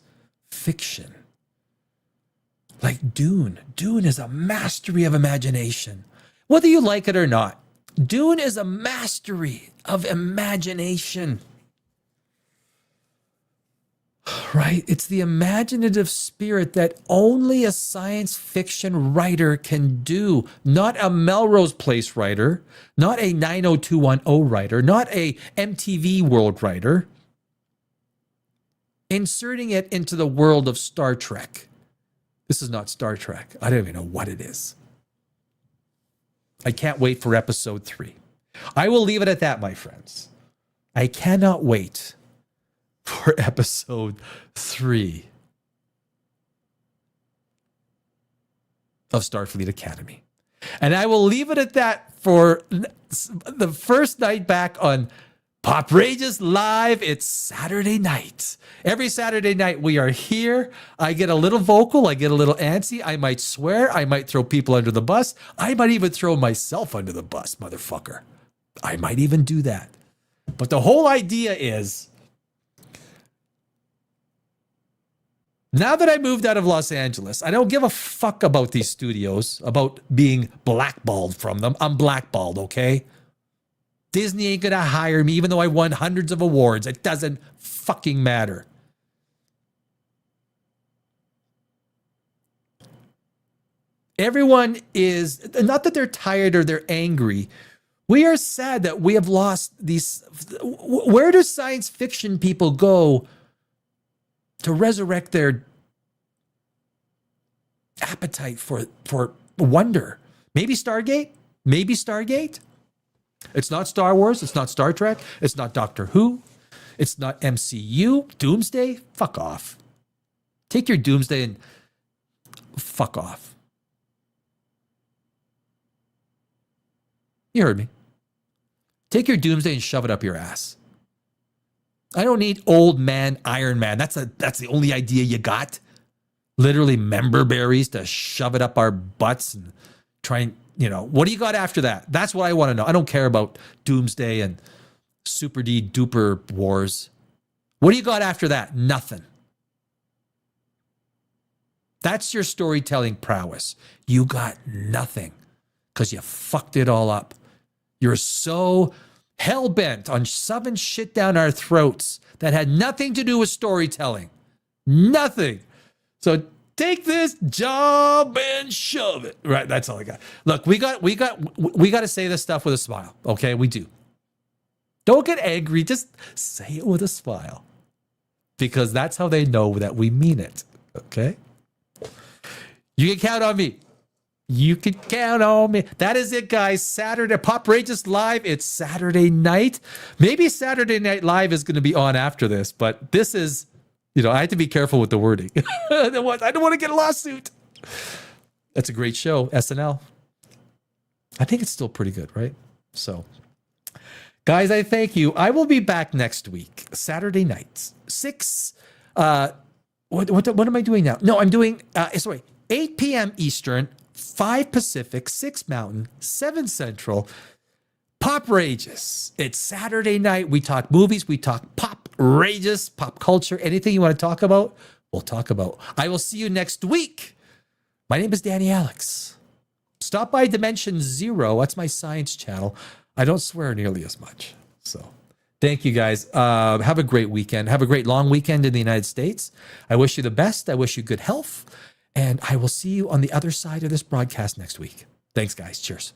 fiction. Like Dune. Dune is a mastery of imagination. Whether you like it or not, Dune is a mastery of imagination. Right? It's the imaginative spirit that only a science fiction writer can do. Not a Melrose Place writer, not a 90210 writer, not a MTV World writer. Inserting it into the world of Star Trek. This is not Star Trek. I don't even know what it is. I can't wait for episode 3. I will leave it at that, my friends. I cannot wait for episode 3 of Starfleet Academy. And I will leave it at that for the first night back on POPRAGEOUS Live. It's Saturday night. Every Saturday night we are here. I get a little vocal. I get a little antsy. I might swear. I might throw people under the bus. I might even throw myself under the bus, motherfucker. I might even do that. But the whole idea is, now that I moved out of Los Angeles, I don't give a fuck about these studios, about being blackballed from them. I'm blackballed, okay? Disney ain't gonna hire me, even though I won hundreds of awards. It doesn't fucking matter. Everyone is, not that they're tired or they're angry. We are sad that we have lost these. Where do science fiction people go to resurrect their appetite for wonder? Maybe Stargate? Maybe Stargate? It's not Star Wars. It's not Star Trek. It's not Doctor Who. It's not MCU. Doomsday? Fuck off. Take your Doomsday and fuck off. You heard me. Take your Doomsday and shove it up your ass. I don't need old man Iron Man. That's the only idea you got. Literally member berries to shove it up our butts and try and, you know, what do you got after that? That's what I want to know. I don't care about Doomsday and Super D Duper Wars. What do you got after that? Nothing. That's your storytelling prowess. You got nothing because you fucked it all up. You're so hell-bent on shoving shit down our throats that had nothing to do with storytelling. Nothing. So take this job and shove it. Right. That's all I got. Look, we got to say this stuff with a smile. Okay. We do. Don't get angry. Just say it with a smile, because that's how they know that we mean it. Okay. You can count on me. You can count on me. That is it, guys. Saturday, POPRAGEOUS Live. It's Saturday night. Maybe Saturday Night Live is going to be on after this, but this is, I have to be careful with the wording. I don't want to get a lawsuit. That's a great show, SNL. I think it's still pretty good, right? So, guys, I thank you. I will be back next week, Saturday nights, 6. What am I doing now? No, I'm doing, 8 p.m. Eastern, 5 Pacific, 6 Mountain, 7 Central. POPRAGEOUS. It's Saturday night. We talk movies. We talk POPRAGEOUS, pop culture. Anything you want to talk about, we'll talk about. I will see you next week. My name is Danny Alex. Stop by Dimension Zero. That's my science channel. I don't swear nearly as much. So thank you, guys. Have a great weekend. Have a great long weekend in the United States. I wish you the best. I wish you good health. And I will see you on the other side of this broadcast next week. Thanks, guys. Cheers.